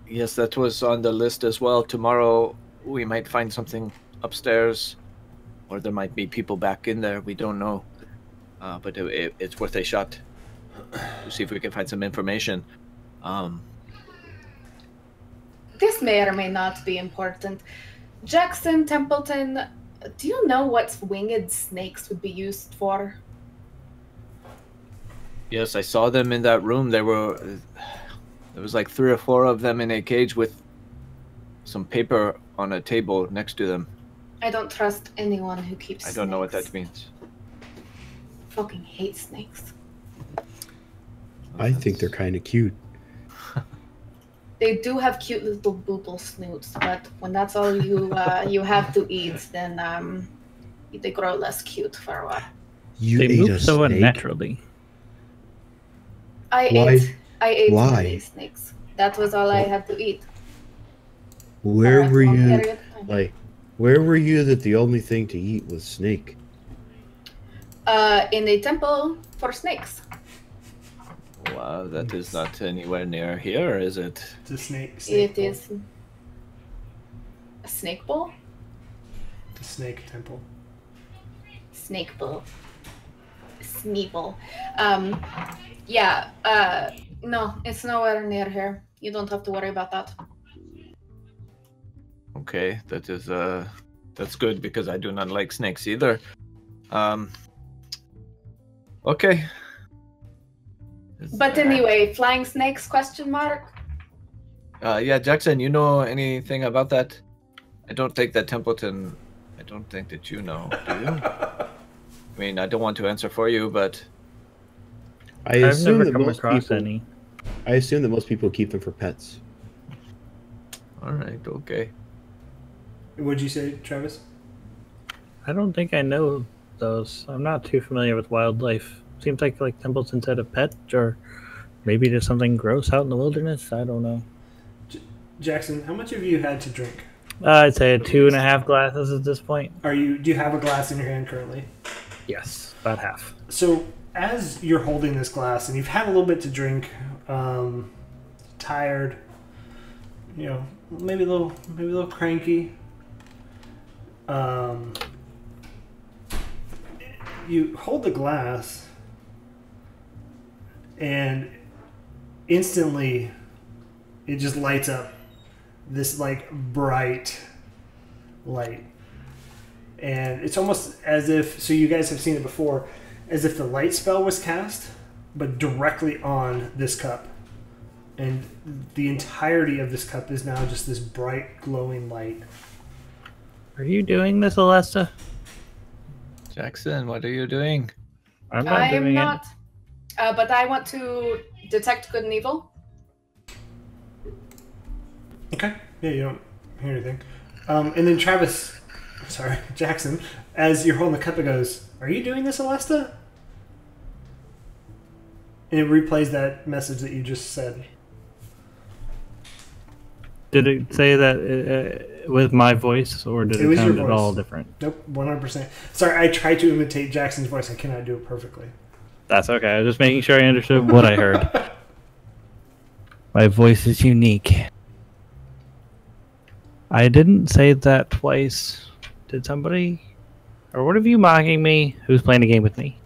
Speaker 3: Yes, that was on the list as well. Tomorrow we might find something upstairs. Or there might be people back in there. We don't know. But it's worth a shot to see if we can find some information.
Speaker 5: This may or may not be important. Jackson, Templeton, do you know what winged snakes would be used for?
Speaker 3: Yes, I saw them in that room. There was like 3 or 4 of them in a cage with some paper on a table next to them.
Speaker 5: I don't trust anyone who keeps
Speaker 3: I don't know what
Speaker 5: snakes.
Speaker 3: that means.
Speaker 5: Fucking hate snakes.
Speaker 7: I think they're kind of cute.
Speaker 5: They do have cute little booble snoots, but when that's all you you have to eat, then they grow less cute for a while.
Speaker 7: You
Speaker 4: They
Speaker 7: ate
Speaker 4: move
Speaker 7: a
Speaker 4: so
Speaker 7: snake?
Speaker 4: unnaturally.
Speaker 5: I
Speaker 7: Why?
Speaker 5: ate
Speaker 7: Why?
Speaker 5: one of these snakes. That was all I had to eat.
Speaker 7: Where
Speaker 5: for a
Speaker 7: were
Speaker 5: long
Speaker 7: you?
Speaker 5: period of time.
Speaker 7: Like, where were you that the only thing to eat was snake?
Speaker 5: In a temple for snakes.
Speaker 3: Wow, that is not anywhere near here, is it?
Speaker 2: It's a snake
Speaker 5: It
Speaker 2: bowl.
Speaker 5: is a snake bowl?
Speaker 2: The snake temple.
Speaker 5: Snake bowl. Smeeple. Yeah, no, it's nowhere near here. You don't have to worry about that.
Speaker 3: Okay, that is that's good because I do not like snakes either. Okay.
Speaker 5: But anyway, flying snakes, question mark?
Speaker 3: Yeah, Jackson, you know anything about that? I don't think that Templeton. I don't think that you know. Do you? I mean, I don't want to answer for you, but
Speaker 7: I
Speaker 4: I've
Speaker 7: assume
Speaker 4: never
Speaker 7: that
Speaker 4: come
Speaker 7: most
Speaker 4: across
Speaker 7: people.
Speaker 4: any.
Speaker 7: I assume that most people keep them for pets.
Speaker 3: all right, okay.
Speaker 2: What'd you say, Travis?
Speaker 4: I don't think I know those. I'm not too familiar with wildlife. Seems like Templeton said a pet, or maybe there's something gross out in the wilderness. I don't know.
Speaker 2: Jackson, how much have you had to drink?
Speaker 4: I'd say 2.5 glasses at this point.
Speaker 2: Do you have a glass in your hand currently?
Speaker 4: Yes, about half.
Speaker 2: So as you're holding this glass and you've had a little bit to drink, tired, you know, maybe a little cranky. You hold the glass, and instantly, it just lights up this like bright light, and it's almost as if, so you guys have seen it before, as if the light spell was cast, but directly on this cup, and the entirety of this cup is now just this bright glowing light.
Speaker 4: Are you doing this, Alesta?
Speaker 3: Jackson, what are you doing?
Speaker 4: I'm not
Speaker 5: I am
Speaker 4: doing
Speaker 5: not. But I want to detect good and evil.
Speaker 2: Okay. Yeah, you don't hear anything. And then Jackson, as you're holding the cup, it goes, "Are you doing this, Alesta?" And it replays that message that you just said.
Speaker 4: it. Did it say that with my voice, or did
Speaker 2: It
Speaker 4: it
Speaker 2: was your
Speaker 4: sound at all
Speaker 2: voice.
Speaker 4: different?
Speaker 2: Nope, 100%. Sorry, I tried to imitate Jackson's voice. I cannot do it perfectly.
Speaker 4: That's okay. I was just making sure I understood what I heard. My voice is unique. I didn't say that twice. Did somebody? Or what are you mocking me? Who's playing a game with me?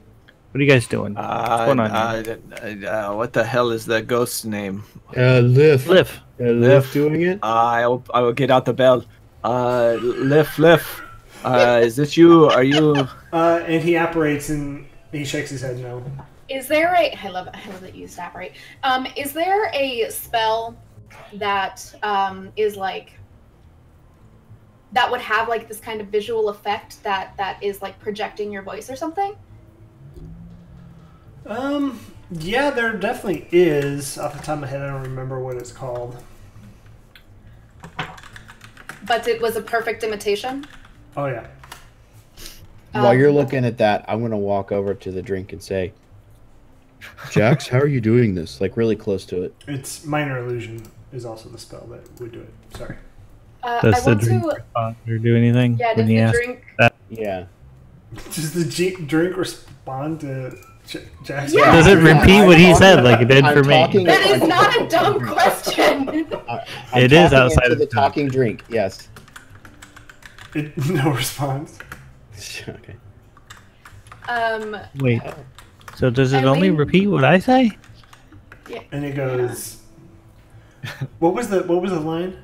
Speaker 4: What are you guys doing? What's going on here?
Speaker 3: What the hell is that ghost's name?
Speaker 7: Liv.
Speaker 4: Liv.
Speaker 7: Liv doing it?
Speaker 3: I will get out the bell. Liv. Is this you? Are you?
Speaker 2: And he apparates and he shakes his head no.
Speaker 5: Is there a? I love that you used apparate. Is there a spell that is like that would have like this kind of visual effect that is like projecting your voice or something?
Speaker 2: Yeah, there definitely is. Off the top of my head, I don't remember what it's called.
Speaker 5: But it was a perfect imitation.
Speaker 2: Oh, yeah.
Speaker 6: While you're looking at that, I'm gonna walk over to the drink and say, "Jax, how are you doing this?" Like really close to it.
Speaker 2: It's Minor Illusion is also the spell that would do it. Sorry.
Speaker 4: Does
Speaker 5: I
Speaker 4: the
Speaker 5: want
Speaker 4: drink
Speaker 5: to.
Speaker 4: respond or do anything?
Speaker 5: Yeah,
Speaker 4: when
Speaker 5: does
Speaker 4: he
Speaker 5: the
Speaker 4: asks?
Speaker 5: drink?
Speaker 6: Yeah.
Speaker 2: Does the drink respond to Jackson?
Speaker 5: Yeah.
Speaker 4: Does it repeat
Speaker 6: I'm
Speaker 4: what he
Speaker 6: talking
Speaker 4: said
Speaker 6: about-
Speaker 4: like it did
Speaker 6: I'm
Speaker 4: for me?
Speaker 6: talking-
Speaker 5: That is not a dumb question.
Speaker 6: I'm
Speaker 4: It is
Speaker 6: talking
Speaker 4: outside
Speaker 6: into
Speaker 4: of
Speaker 6: the
Speaker 4: the
Speaker 6: talking drink. Yes.
Speaker 2: No response.
Speaker 6: Okay.
Speaker 4: Wait. So does it
Speaker 5: I
Speaker 4: only
Speaker 5: mean-
Speaker 4: repeat what I say?
Speaker 2: And it goes. What was the line?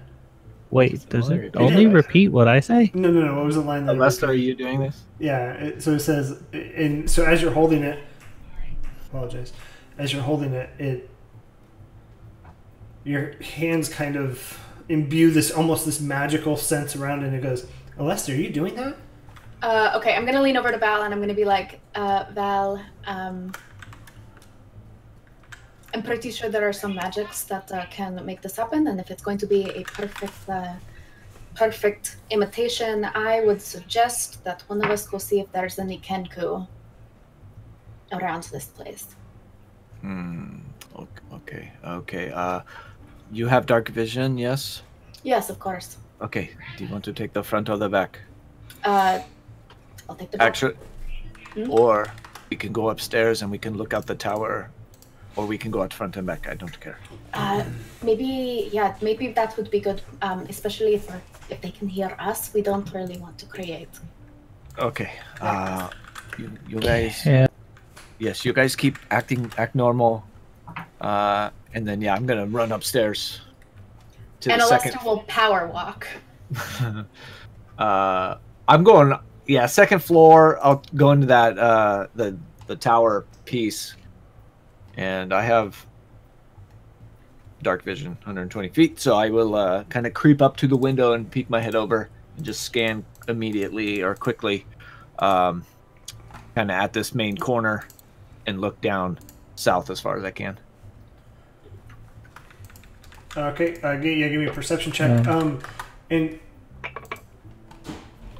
Speaker 4: Wait, does it
Speaker 3: It
Speaker 4: only
Speaker 2: did.
Speaker 4: repeat what I say?
Speaker 2: No. What was the line that? it
Speaker 3: Lester, are
Speaker 2: repeated?
Speaker 3: you doing this?
Speaker 2: Yeah. So it says, and so as you're holding it, apologize. As you're holding it, your hands kind of imbue this magical sense around it, and it goes, Alesta, are you doing that?
Speaker 5: Okay, I'm gonna lean over to Val and I'm gonna be like, Val, I'm pretty sure there are some magics that can make this happen, and if it's going to be a perfect imitation, I would suggest that one of us go see if there's any Kenku around this place.
Speaker 3: Okay. You have dark vision, yes?
Speaker 5: Yes, of course.
Speaker 3: Okay. Do you want to take the front or the back?
Speaker 5: I'll take the back.
Speaker 3: Actually, or we can go upstairs and we can look out the tower, or we can go out front and back. I don't care.
Speaker 5: Maybe that would be good, especially if they can hear us. We don't really want to create.
Speaker 3: Okay. You guys.
Speaker 4: Yeah.
Speaker 3: Yes, you guys act normal. And then I'm gonna run upstairs. To
Speaker 5: and
Speaker 3: the
Speaker 5: Alesta
Speaker 3: second.
Speaker 5: will power walk.
Speaker 3: I'm going. Yeah, second floor. I'll go into that the tower piece, and I have dark vision, 120 feet. So I will kind of creep up to the window and peek my head over and just scan immediately or quickly, kind of at this main corner, and look down south as far as I can.
Speaker 2: Okay, give me a perception check. And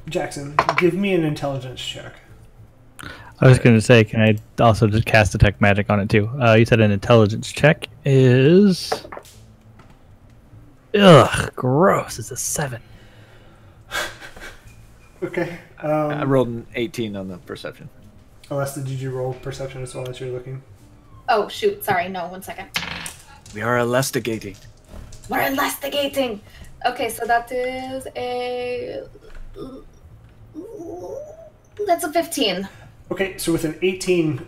Speaker 2: Jackson, give me an intelligence check.
Speaker 4: I was going to say, can I also just cast detect magic on it too? You said an intelligence check is... Ugh, gross. It's a 7.
Speaker 2: Okay.
Speaker 3: I rolled an 18 on the perception.
Speaker 2: Alesta, did you roll perception as well as you're looking?
Speaker 5: Oh, shoot. Sorry. No, 1 second.
Speaker 3: We are investigating.
Speaker 5: We're investigating. Okay, so that is that's a 15.
Speaker 2: Okay, so with an 18,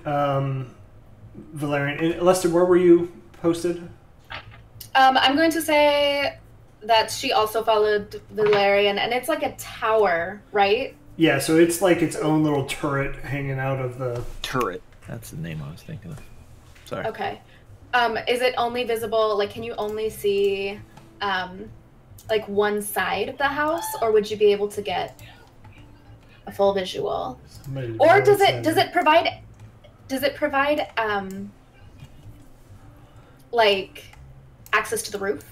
Speaker 2: Valerian, and Alesta, where were you posted?
Speaker 5: I'm going to say that she also followed Valerian, and it's like a tower, right?
Speaker 2: Yeah, so it's like its own little turret hanging out of the...
Speaker 3: Turret. That's the name I was thinking of. Sorry.
Speaker 5: Okay. Is it only visible, like, can you only see, like, one side of the house, or would you be able to get a full visual? Or does it provide, like, access to the roof?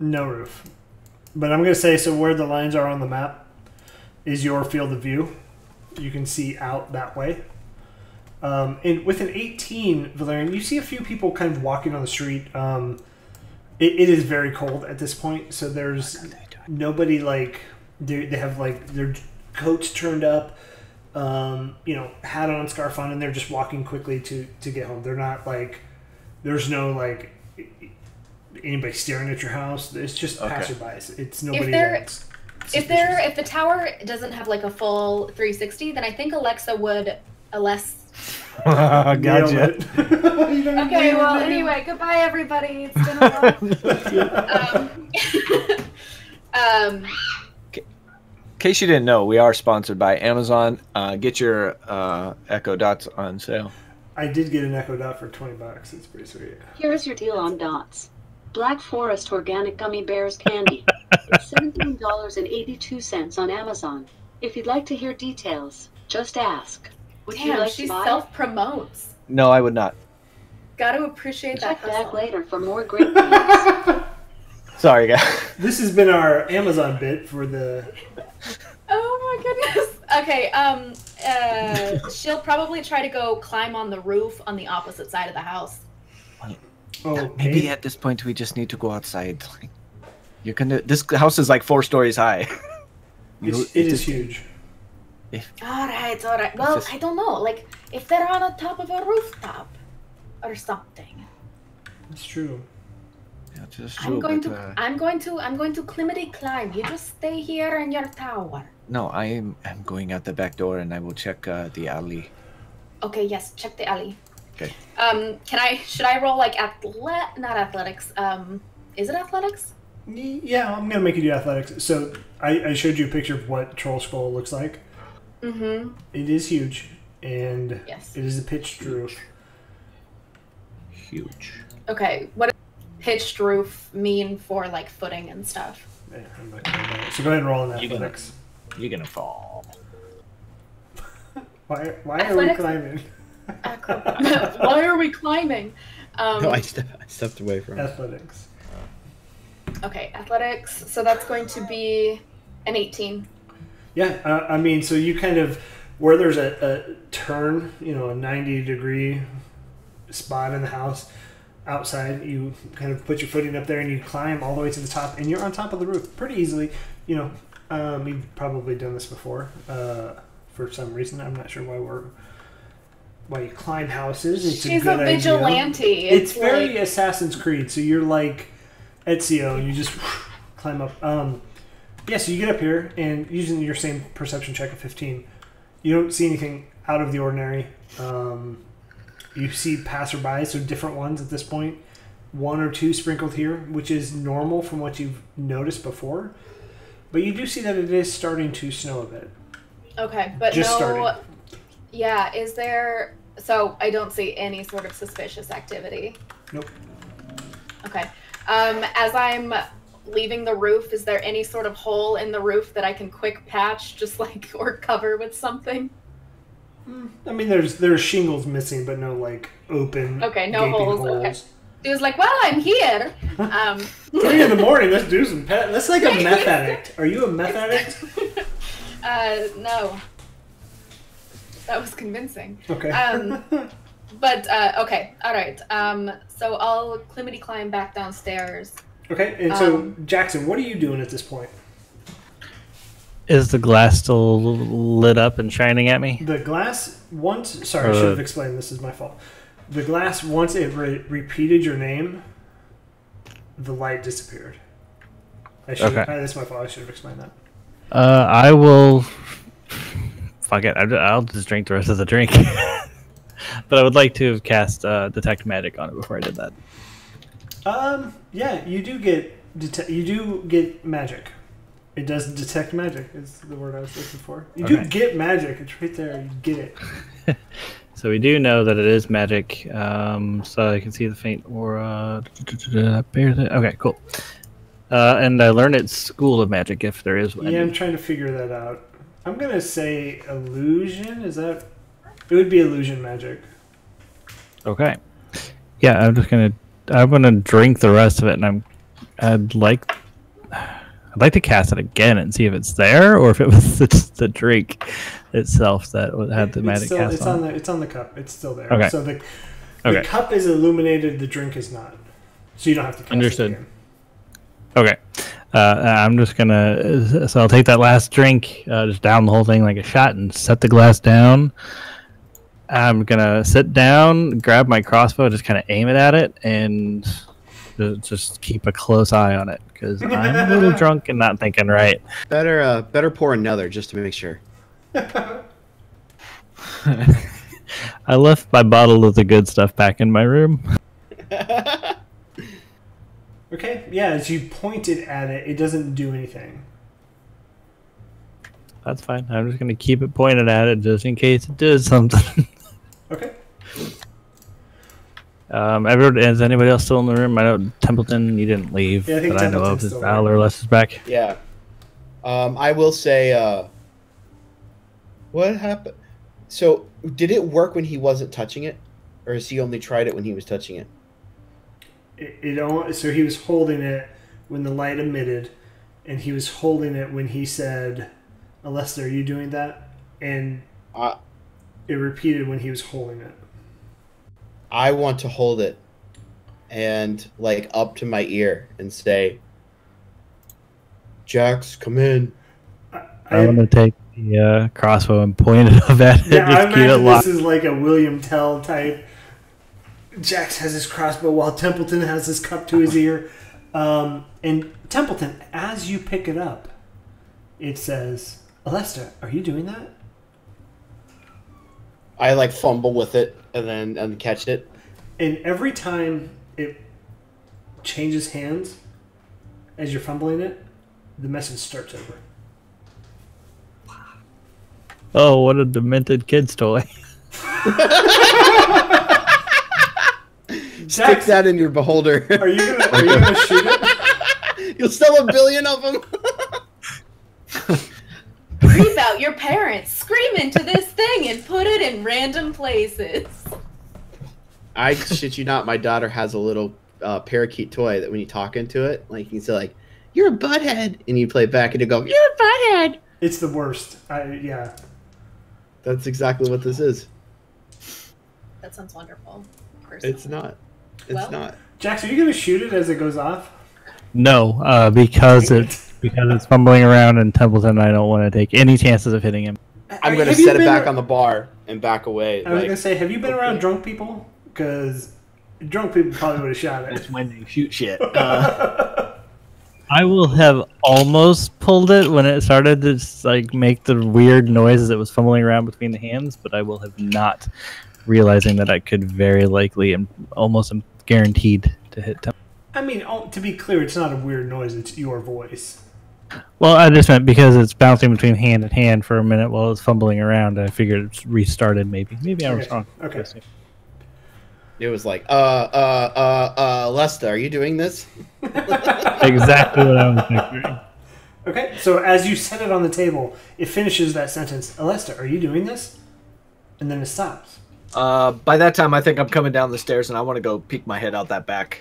Speaker 2: No roof. But I'm going to say, so where the lines are on the map is your field of view. You can see out that way. And with an 18, Valerian, you see a few people kind of walking on the street. It is very cold at this point, so there's nobody like they have like their coats turned up, hat on, scarf on, and they're just walking quickly to get home. They're not like there's no like anybody staring at your house. It's just passerbys. It's nobody else.
Speaker 5: If the tower doesn't have like a full 360, then I think Alexa would
Speaker 3: Gotcha.
Speaker 5: Okay, well, anyway, goodbye, everybody. It's been a while.
Speaker 3: In case you didn't know, we are sponsored by Amazon. Get your Echo Dots on sale.
Speaker 2: I did get an Echo Dot for $20. It's pretty sweet.
Speaker 8: Here's your deal on dots. Black Forest Organic Gummy Bears Candy. It's $17.82 on Amazon. If you'd like to hear details, just ask. Would you like
Speaker 5: she
Speaker 8: to buy?
Speaker 5: self-promotes.
Speaker 3: No, I would not.
Speaker 5: Gotta appreciate that.
Speaker 8: Check back later for more great deals.
Speaker 3: Sorry, guys.
Speaker 2: This has been our Amazon bit for the...
Speaker 5: Oh my goodness. Okay, she'll probably try to go climb on the roof on the opposite side of the house.
Speaker 2: Okay.
Speaker 3: Maybe at this point we just need to go outside. You're gonna. This house is like 4 stories high.
Speaker 2: It is huge.
Speaker 5: All right. Well, I don't know. Like, if they're on the top of a rooftop or something.
Speaker 2: That's true.
Speaker 3: Yeah, just
Speaker 5: I'm going to climbity climb. You just stay here in your tower.
Speaker 3: No, I'm going out the back door and I will check the alley.
Speaker 5: Okay. Yes. Check the alley.
Speaker 3: Okay.
Speaker 5: Should I roll like not athletics? Is it athletics?
Speaker 2: Yeah, I'm gonna make you do athletics. So I showed you a picture of what Troll Skull looks like.
Speaker 5: Mm-hmm.
Speaker 2: It is huge, and
Speaker 5: yes,
Speaker 2: it is a pitched roof.
Speaker 3: Huge.
Speaker 5: Okay. What? pitched roof mean for like footing and stuff?
Speaker 2: Yeah, I'm not gonna know. So go ahead and roll in athletics.
Speaker 3: You're gonna fall.
Speaker 2: Why are we climbing?
Speaker 5: Why are we climbing?
Speaker 6: No, I stepped away from it.
Speaker 2: Athletics.
Speaker 5: Okay, athletics. So that's going to be an 18.
Speaker 2: Yeah, I mean, so you kind of, where there's a turn, a 90-degree spot in the house, outside, you kind of put your footing up there and you climb all the way to the top, and you're on top of the roof pretty easily. You've probably done this before for some reason. I'm not sure why you climb houses. It's
Speaker 5: She's
Speaker 2: a good
Speaker 5: a vigilante.
Speaker 2: idea. It's very like Assassin's Creed. So you're like Ezio, and you just climb up. Yeah, so you get up here, and using your same perception check of 15, you don't see anything out of the ordinary. You see passerby, so different ones at this point. 1 or 2 sprinkled here, which is normal from what you've noticed before. But you do see that it is starting to snow a bit.
Speaker 5: Okay, but
Speaker 2: Just
Speaker 5: no...
Speaker 2: starting.
Speaker 5: Yeah, is there... So, I don't see any sort of suspicious activity.
Speaker 2: Nope.
Speaker 5: Okay. As I'm leaving the roof, is there any sort of hole in the roof that I can quick patch, or cover with something?
Speaker 2: I mean, there's shingles missing, but no, open,
Speaker 5: okay, no
Speaker 2: holes.
Speaker 5: Okay. He was like, well, I'm here.
Speaker 2: 3 in the morning, let's do some pet. That's like a meth addict. Are you a meth addict?
Speaker 5: No. That was convincing.
Speaker 2: Okay.
Speaker 5: But, okay, alright. So I'll Climity climb back downstairs.
Speaker 2: Okay, and so, Jackson, what are you doing at this point?
Speaker 4: Is the glass still lit up and shining at me?
Speaker 2: The glass, once... Sorry, I should have explained. This is my fault. The glass, once it repeated your name, the light disappeared. That's my fault. I should have explained that.
Speaker 4: I will... Fuck it. I'll just drink the rest of the drink. But I would like to have cast Detect Magic on it before I did that.
Speaker 2: Yeah, you do get magic. It does detect magic, is the word I was looking for. You do get magic. It's right there. You get it.
Speaker 4: So we do know that it is magic. So I can see the faint aura. Okay, cool. And I learned it's School of Magic if there is one.
Speaker 2: Yeah, I'm trying to figure that out. I'm going to say illusion. Is that... It would be illusion magic.
Speaker 4: Okay. Yeah, I'm gonna drink the rest of it, and I'd like to cast it again and see if it's there, or if it was the drink itself that had the magic cast on.
Speaker 2: It's on the cup. It's still there.
Speaker 4: Okay.
Speaker 2: So the cup is illuminated. The drink is not. So you don't have to cast it again.
Speaker 4: Okay. I'm just gonna. So I'll take that last drink, just down the whole thing like a shot, and set the glass down. I'm gonna sit down, grab my crossbow, just kind of aim it at it, and just keep a close eye on it because I'm a little drunk and not thinking right.
Speaker 6: Better pour another just to make sure.
Speaker 4: I left my bottle of the good stuff back in my room.
Speaker 2: Okay, yeah. As you pointed at it, it doesn't do anything.
Speaker 4: That's fine. I'm just gonna keep it pointed at it just in case it does something.
Speaker 2: Okay.
Speaker 4: Is anybody else still in the room? I know Templeton, you didn't leave,
Speaker 2: yeah, I think
Speaker 4: but I know of his Valor Less is back.
Speaker 6: Yeah. I will say, what happened? So, did it work when he wasn't touching it? Or has he only tried it when he was touching it?
Speaker 2: So he was holding it when the light emitted, and he was holding it when he said, Alesta, are you doing that? And it repeated when he was holding it.
Speaker 6: I want to hold it and up to my ear and say, Jax, come in.
Speaker 4: I want to take the crossbow and point it up at it.
Speaker 2: Yeah, I imagine this is like a William Tell type. Jax has his crossbow while Templeton has his cup to his ear. And Templeton, as you pick it up, it says, Alesta, are you doing that?
Speaker 6: I fumble with it and catch it.
Speaker 2: And every time it changes hands, as you're fumbling it, the message starts over.
Speaker 4: Oh, what a demented kid's toy.
Speaker 6: Stick that in your beholder.
Speaker 2: Are you gonna shoot it?
Speaker 6: You'll sell 1 billion of them.
Speaker 5: Creep out your parents, scream into this thing, and put it in random places.
Speaker 6: I shit you not, my daughter has a little parakeet toy that when you talk into it, like you can say like, "You're a butthead," and you play it back and you go, "You're a butthead."
Speaker 2: It's the worst. Yeah.
Speaker 6: That's exactly what this is.
Speaker 5: That sounds wonderful. Personally.
Speaker 6: It's not. It's not.
Speaker 2: Jax, are you gonna shoot it as it goes off?
Speaker 4: No, because it's fumbling around in Templeton. I don't want to take any chances of hitting him.
Speaker 6: I'm gonna set it back on the bar and back away.
Speaker 2: I was gonna say, have you been around drunk people? Because drunk people probably would have shot it.
Speaker 3: That's when they shoot shit.
Speaker 4: I will have almost pulled it when it started to like make the weird noise as it was fumbling around between the hands, but I will have not, realizing that I could very likely and almost am guaranteed to hit Templeton.
Speaker 2: I mean, to be clear, it's not a weird noise. It's your voice.
Speaker 4: Well, I just meant because it's bouncing between hand and hand for a minute while it's fumbling around. I figured it's restarted. Maybe I was wrong.
Speaker 2: Okay.
Speaker 6: It was like, Lesta, are you doing this?
Speaker 4: Exactly what I was thinking.
Speaker 2: Okay, so as you set it on the table, it finishes that sentence. Alesta, are you doing this? And then it stops.
Speaker 3: By that time, I think I'm coming down the stairs, and I want to go peek my head out the back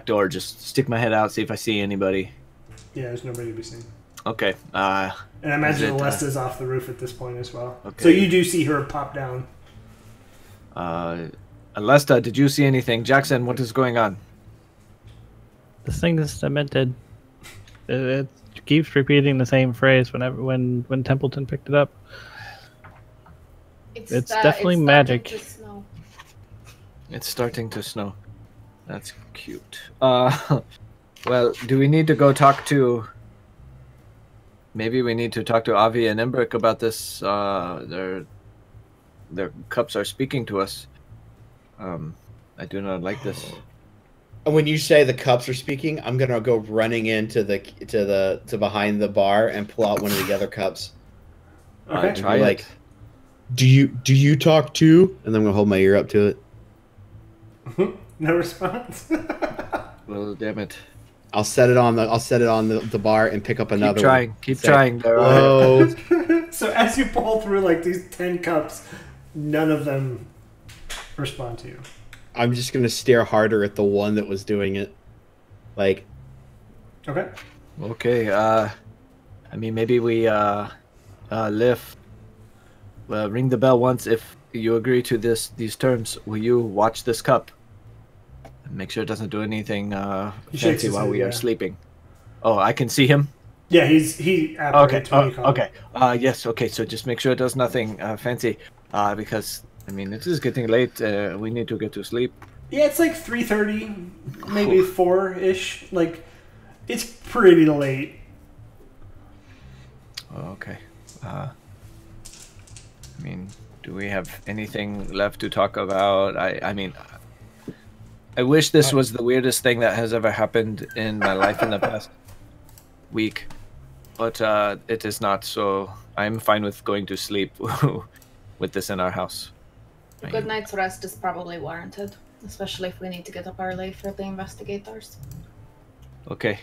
Speaker 3: door. Just stick my head out, see if I see anybody.
Speaker 2: Yeah, there's nobody to be seen.
Speaker 3: Okay.
Speaker 2: And I imagine Alesta's off the roof at this point as well.
Speaker 3: Okay.
Speaker 2: So you do see her pop down.
Speaker 3: Alesta, did you see anything? Jackson, what is going on?
Speaker 4: This thing is cemented. It keeps repeating the same phrase when Templeton picked it up. It's definitely magic.
Speaker 3: It's starting to snow. That's cute. Well, do we need to go talk to... Maybe we need to talk to Avi and Embrick about this. Their cups are speaking to us. I do not like this.
Speaker 6: And when you say the cups are speaking, I'm gonna go running into to behind the bar and pull out one of the other cups.
Speaker 2: Okay.
Speaker 3: Try
Speaker 6: like,
Speaker 3: it.
Speaker 6: do you talk too? And then I'm gonna hold my ear up to it.
Speaker 2: No response.
Speaker 3: Well, damn it.
Speaker 6: I'll set it on the bar and pick up another one.
Speaker 3: Keep trying.
Speaker 6: Whoa.
Speaker 2: So as you pull through like these 10 cups, none of them respond to you.
Speaker 6: I'm just gonna stare harder at the one that was doing it. Like.
Speaker 2: Okay.
Speaker 3: Okay. I mean, maybe we lift. Ring the bell once if you agree to these terms. Will you watch this cup? Make sure it doesn't do anything fancy while we are sleeping. Oh, I can see him?
Speaker 2: Yeah, he
Speaker 3: okay. Okay. Yes, okay, so just make sure it does nothing fancy. Because, I mean, it is getting late. We need to get to sleep.
Speaker 2: Yeah, it's like 3:30, maybe 4-ish. Like, it's pretty late.
Speaker 3: Okay. I mean, do we have anything left to talk about? I mean... I wish this was the weirdest thing that has ever happened in my life in the past week, but it is not, so I'm fine with going to sleep with this in our house.
Speaker 5: A good night's rest is probably warranted, especially if we need to get up early for the investigators.
Speaker 3: Okay.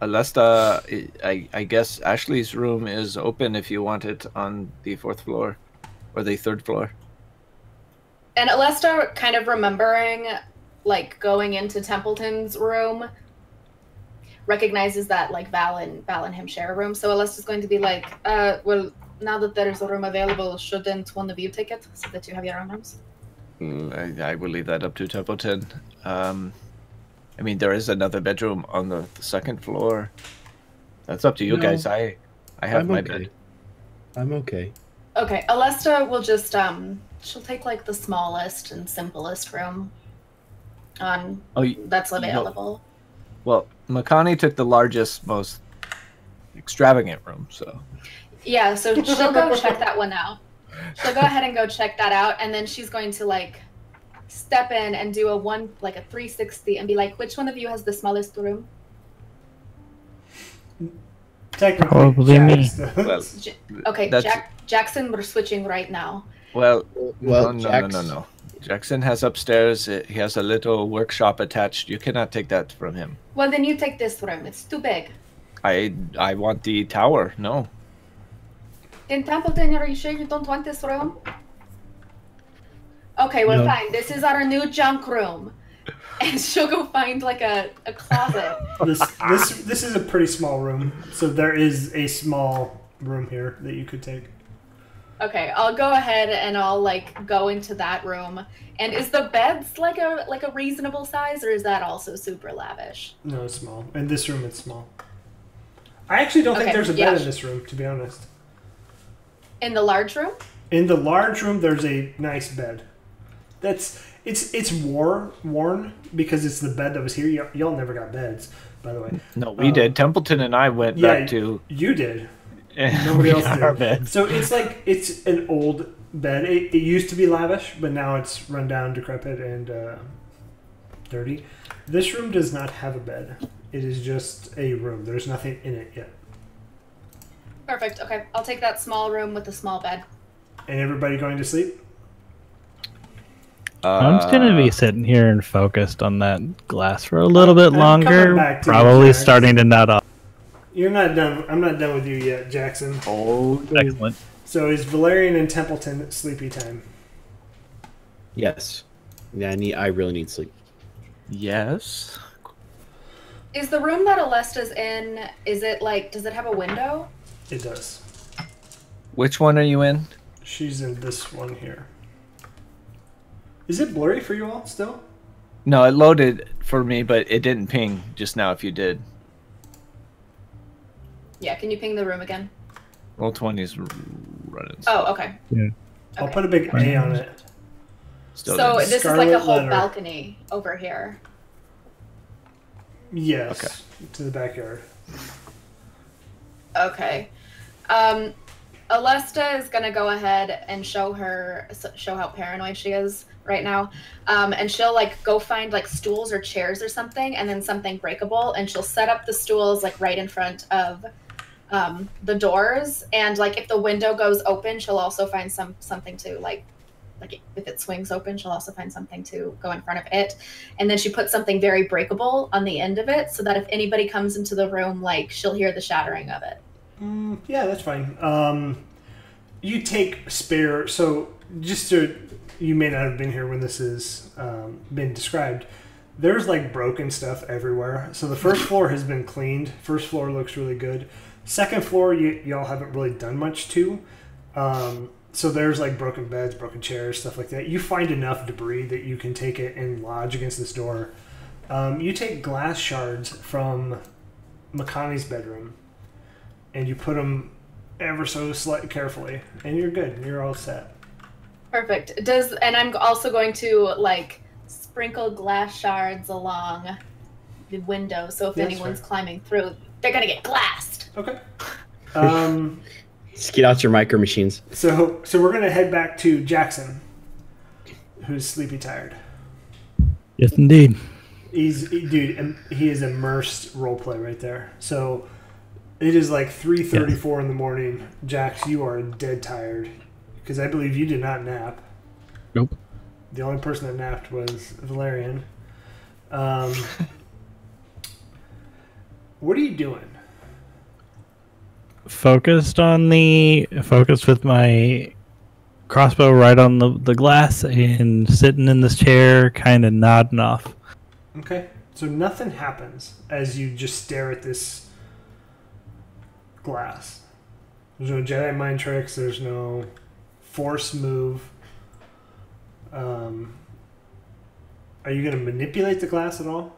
Speaker 3: Alesta, I guess Ashley's room is open if you want it on the 4th floor, or the 3rd floor.
Speaker 5: And Alesta, kind of remembering, like, going into Templeton's room, recognizes that, like, Val and him share a room. So Alesta's going to be like, well, now that there's a room available, shouldn't one of you take it so that you have your own rooms?
Speaker 3: I will leave that up to Templeton. I mean, there is another bedroom on the 2nd floor. That's up to you guys. I have my bed.
Speaker 6: I'm okay.
Speaker 5: Okay, Alesta will just, she'll take, like, the smallest and simplest room that's available.
Speaker 3: Well, Makani took the largest, most extravagant room, so... Yeah,
Speaker 5: so she'll go check that one out. She'll go ahead and go check that out, and then she's going to, like, step in and do a 360 and be like, which one of you has the smallest room?
Speaker 4: Probably me.
Speaker 3: Well,
Speaker 5: okay, Jackson, we're switching right now.
Speaker 3: Well,
Speaker 6: no.
Speaker 3: Jackson has upstairs. He has a little workshop attached. You cannot take that from him.
Speaker 5: Well, then you take this room. It's too big.
Speaker 3: I want the tower. No.
Speaker 5: In Templeton, are you sure you don't want this room? Okay, well, fine. This is our new junk room. And she'll go find, like, a closet.
Speaker 2: This is a pretty small room. So there is a small room here that you could take.
Speaker 5: Okay, I'll go ahead and I'll, like, go into that room. And is the beds, like a reasonable size, or is that also super lavish?
Speaker 2: No, it's small. In this room, it's small. I actually don't think there's a bed in this room, to be honest.
Speaker 5: In the large room?
Speaker 2: In the large room, there's a nice bed. It's worn because it's the bed that was here. Y'all never got beds, by the way.
Speaker 3: No, we did. Templeton and I went back to.
Speaker 2: You did. Nobody else did.
Speaker 3: Our bed.
Speaker 2: So it's an old bed. It used to be lavish, but now it's run down, decrepit, and dirty. This room does not have a bed. It is just a room. There's nothing in it yet.
Speaker 5: Perfect. Okay, I'll take that small room with the small bed.
Speaker 2: And everybody going to sleep?
Speaker 4: I'm just gonna be sitting here and focused on that glass for a little bit longer. Probably starting to nod off.
Speaker 2: You're not done. I'm not done with you yet, Jackson.
Speaker 4: Oh, excellent.
Speaker 2: So is Valerian and Templeton sleepy time?
Speaker 6: Yes. Yeah, I really need sleep.
Speaker 3: Yes.
Speaker 5: Is the room that Alesta's in, is it like, does it have a window?
Speaker 2: It does.
Speaker 3: Which one are you in?
Speaker 2: She's in this one here. Is it blurry for you all still?
Speaker 3: No, it loaded for me, but it didn't ping just now if you did.
Speaker 5: Yeah, can you ping the room again?
Speaker 3: Roll 20's running.
Speaker 5: Oh, okay.
Speaker 4: Yeah.
Speaker 2: I'll put a big A on it.
Speaker 3: Still
Speaker 5: So
Speaker 3: didn't.
Speaker 5: this is like a whole
Speaker 2: Scarlet letter.
Speaker 5: balcony over here.
Speaker 2: Yes.
Speaker 3: Okay.
Speaker 2: To the backyard.
Speaker 5: Okay. Alesta is gonna go ahead and show how paranoid she is right now, and she'll like go find like stools or chairs or something, and then something breakable, and she'll set up the stools like right in front of the doors, and like if the window goes open, she'll also find something to like if it swings open, she'll also find something to go in front of it, and then she puts something very breakable on the end of it, so that if anybody comes into the room, like she'll hear the shattering of it.
Speaker 2: Yeah, that's fine. You take spare. So just to, you may not have been here when this has been described. There's like broken stuff everywhere. So the first floor has been cleaned. First floor looks really good. Second floor, y'all haven't really done much to. So there's like broken beds, broken chairs, stuff like that. You find enough debris that you can take it and lodge against this door. You take glass shards from Makani's bedroom, and you put them ever so carefully, and you're good. You're all set.
Speaker 5: Perfect. And I'm also going to like sprinkle glass shards along the window, so if anyone's climbing through, they're gonna get glassed.
Speaker 2: Okay.
Speaker 6: Just get out your micro machines.
Speaker 2: So we're gonna head back to Jackson, who's sleepy tired.
Speaker 4: Yes, indeed.
Speaker 2: He is immersed roleplay right there. So it is like 3:34 in the morning. Jax, you are dead tired because I believe you did not nap.
Speaker 4: Nope.
Speaker 2: The only person that napped was Valerian. What are you doing?
Speaker 4: Focused with my crossbow right on the glass and sitting in this chair, kind of nodding off.
Speaker 2: Okay. So nothing happens as you just stare at this glass. There's no Jedi mind tricks. There's no force move. Are you going to manipulate the glass at all?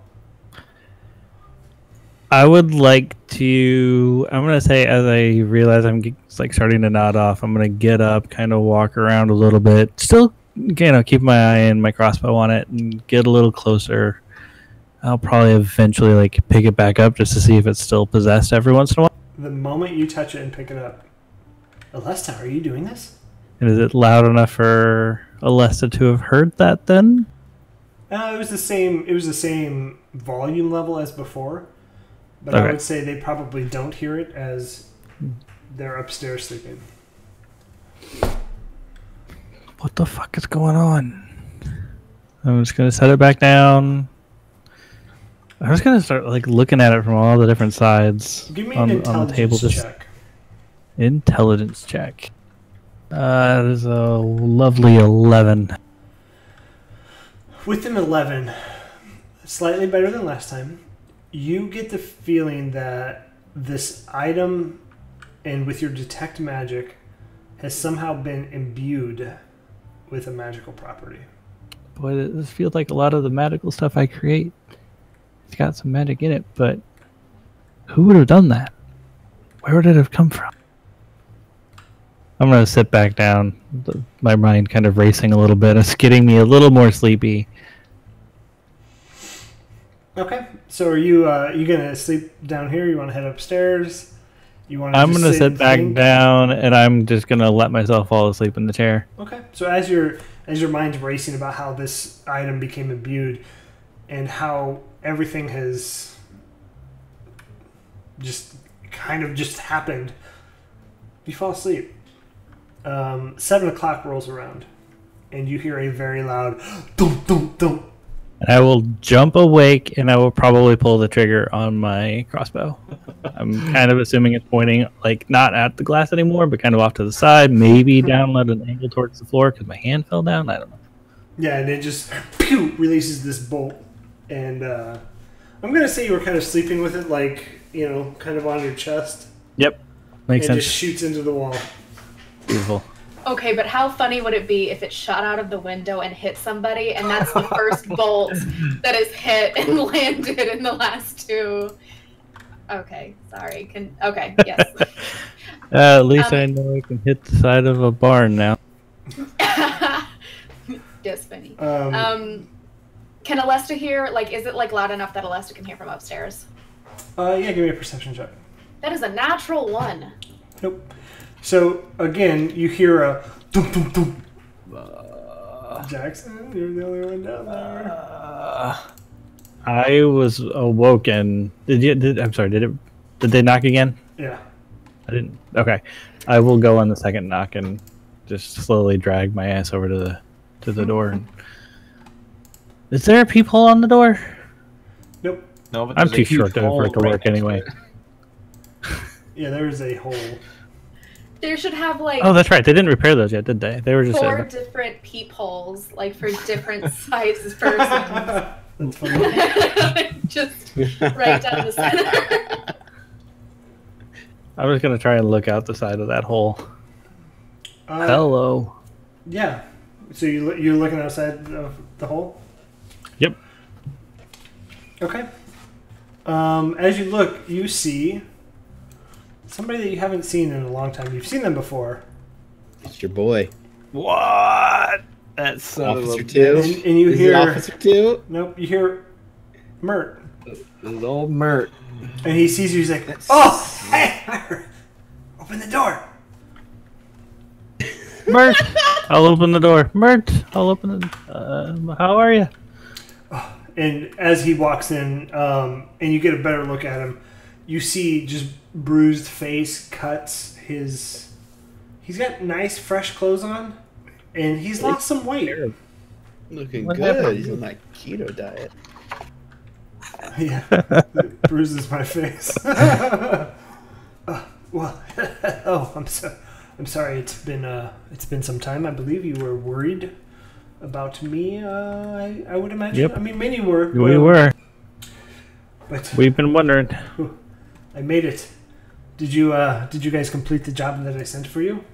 Speaker 4: I would like to. I'm gonna say, as I realize I'm like starting to nod off, I'm gonna get up, kind of walk around a little bit, still, keep my eye and my crossbow on it, and get a little closer. I'll probably eventually like pick it back up just to see if it's still possessed every once in a while.
Speaker 2: The moment you touch it and pick it up, Alesta, are you doing this?
Speaker 4: And is it loud enough for Alesta to have heard that then?
Speaker 2: It was the same. It was the same volume level as before, but
Speaker 4: Okay.
Speaker 2: I would say they probably don't hear it as they're upstairs sleeping.
Speaker 4: What the fuck is going on? I'm just gonna set it back down. I'm just gonna start like looking at it from all the different sides.
Speaker 2: Give me
Speaker 4: on,
Speaker 2: an
Speaker 4: on the table.
Speaker 2: intelligence
Speaker 4: Just
Speaker 2: check.
Speaker 4: intelligence check. That is a lovely 11.
Speaker 2: With an 11, slightly better than last time, you get the feeling that this item, and with your detect magic, has somehow been imbued with a magical property.
Speaker 4: Boy, this feels like a lot of the magical stuff I create. It's got some magic in it, but who would have done that? Where would it have come from? I'm going to sit back down, my mind kind of racing a little bit. It's getting me a little more sleepy.
Speaker 2: Okay, so are you going to sleep down here? You want to head upstairs?
Speaker 4: I'm going to sit back down, and I'm just going to let myself fall asleep in the chair.
Speaker 2: Okay, so as your mind's racing about how this item became imbued and how everything has just kind of just happened, you fall asleep. 7 o'clock rolls around, and you hear a very loud dum dum dum.
Speaker 4: And I will jump awake, and I will probably pull the trigger on my crossbow. I'm kind of assuming it's pointing, like, not at the glass anymore, but kind of off to the side, maybe down at an angle towards the floor because my hand fell down. I don't know.
Speaker 2: Yeah, and it just releases this bolt, and I'm gonna say you were kind of sleeping with it, like, kind of on your chest.
Speaker 4: Yep, makes sense.
Speaker 2: It just shoots into the wall.
Speaker 4: Beautiful.
Speaker 5: Okay, but how funny would it be if it shot out of the window and hit somebody, and that's the first bolt that is hit and landed in the last two? Okay, sorry. Okay, yes.
Speaker 4: At least I know I can hit the side of a barn now.
Speaker 5: Yes, funny. Can Alesta hear? Like, is it like loud enough that Alesta can hear from upstairs?
Speaker 2: Yeah, give me a perception check.
Speaker 5: That is a natural 1.
Speaker 2: Nope. So, again, you hear a dum dum dum. Jackson, you're the only one down there.
Speaker 4: I was awoken. I'm sorry, did they knock again?
Speaker 2: Yeah.
Speaker 4: I didn't. Okay. I will go on the second knock and just slowly drag my ass over to the door. Is there a peephole on the door?
Speaker 2: Nope.
Speaker 3: No, but
Speaker 4: I'm too short for it to work anyway.
Speaker 2: Yeah, there's a hole.
Speaker 5: There should have like.
Speaker 4: Oh, that's right. They didn't repair those yet, did they? They were just
Speaker 5: 4 different peepholes, like for different sizes persons.
Speaker 2: That's funny.
Speaker 5: Just right down the center.
Speaker 4: I was gonna try and look out the side of that hole. Hello.
Speaker 2: Yeah. So you're looking outside of the hole?
Speaker 4: Yep.
Speaker 2: Okay. As you look, you see somebody that you haven't seen in a long time. You've seen them before.
Speaker 6: It's your boy.
Speaker 3: What? That's so
Speaker 6: Officer 2.
Speaker 2: And you
Speaker 6: Is
Speaker 2: hear
Speaker 6: it Officer 2?
Speaker 2: Nope. You hear Mirt,
Speaker 3: This old Mirt.
Speaker 2: and he sees you. He's like, "Oh, hey, open the door."
Speaker 4: Mirt, I'll open the door. Mirt, I'll open it. How are you?
Speaker 2: And as he walks in, and you get a better look at him, you see just bruised face, cuts. He's got nice, fresh clothes on, and he's lost some weight.
Speaker 6: Looking
Speaker 4: What
Speaker 6: good.
Speaker 4: happened?
Speaker 6: He's on that keto diet.
Speaker 2: Yeah, it bruises my face. Well, oh, I'm sorry. It's been some time. I believe you were worried about me. I would imagine.
Speaker 4: Yep.
Speaker 2: I mean, many were.
Speaker 4: We were.
Speaker 2: But
Speaker 4: We've been wondering.
Speaker 2: I made it. Did you guys complete the job that I sent for you?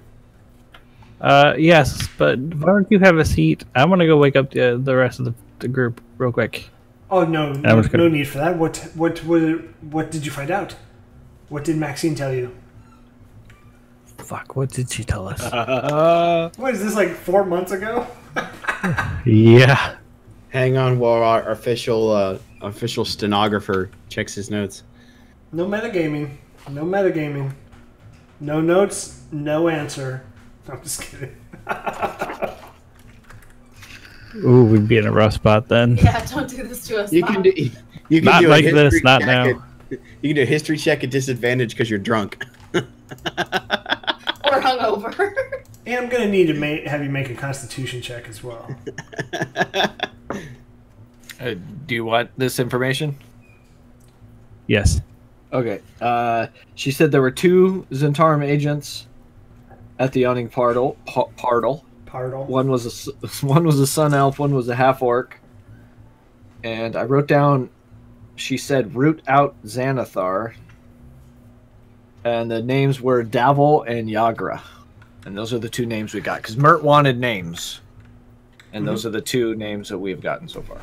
Speaker 4: Yes, but why don't you have a seat? I'm gonna go wake up the rest of the group real quick.
Speaker 2: Oh no need for that. What did you find out? What did Maxine tell you?
Speaker 4: Fuck, what did she tell us?
Speaker 2: What is this, like 4 months ago?
Speaker 4: Yeah.
Speaker 6: Hang on while our official stenographer checks his notes.
Speaker 2: No metagaming. No metagaming. No notes, no answer. I'm just kidding.
Speaker 4: Ooh, we'd be in a rough spot then.
Speaker 5: Yeah, don't do this to us.
Speaker 6: You
Speaker 5: Mom.
Speaker 6: can do. You can
Speaker 4: Not
Speaker 6: do
Speaker 4: like
Speaker 6: a
Speaker 4: this,
Speaker 6: history
Speaker 4: not
Speaker 6: check
Speaker 4: now.
Speaker 6: You can do a history check at disadvantage because you're drunk.
Speaker 5: Or hungover.
Speaker 2: And I'm gonna need to have you make a Constitution check as well.
Speaker 3: Do you want this information?
Speaker 4: Yes.
Speaker 3: Okay. She said there were 2 Zentarum agents at the Yawning Pardal. One was a Sun Elf, one was a half orc. And I wrote down. She said root out Xanathar. And the names were Davil and Yagra. And those are the 2 names we got. Because Mirt wanted names. And those are the 2 names that we've gotten so far.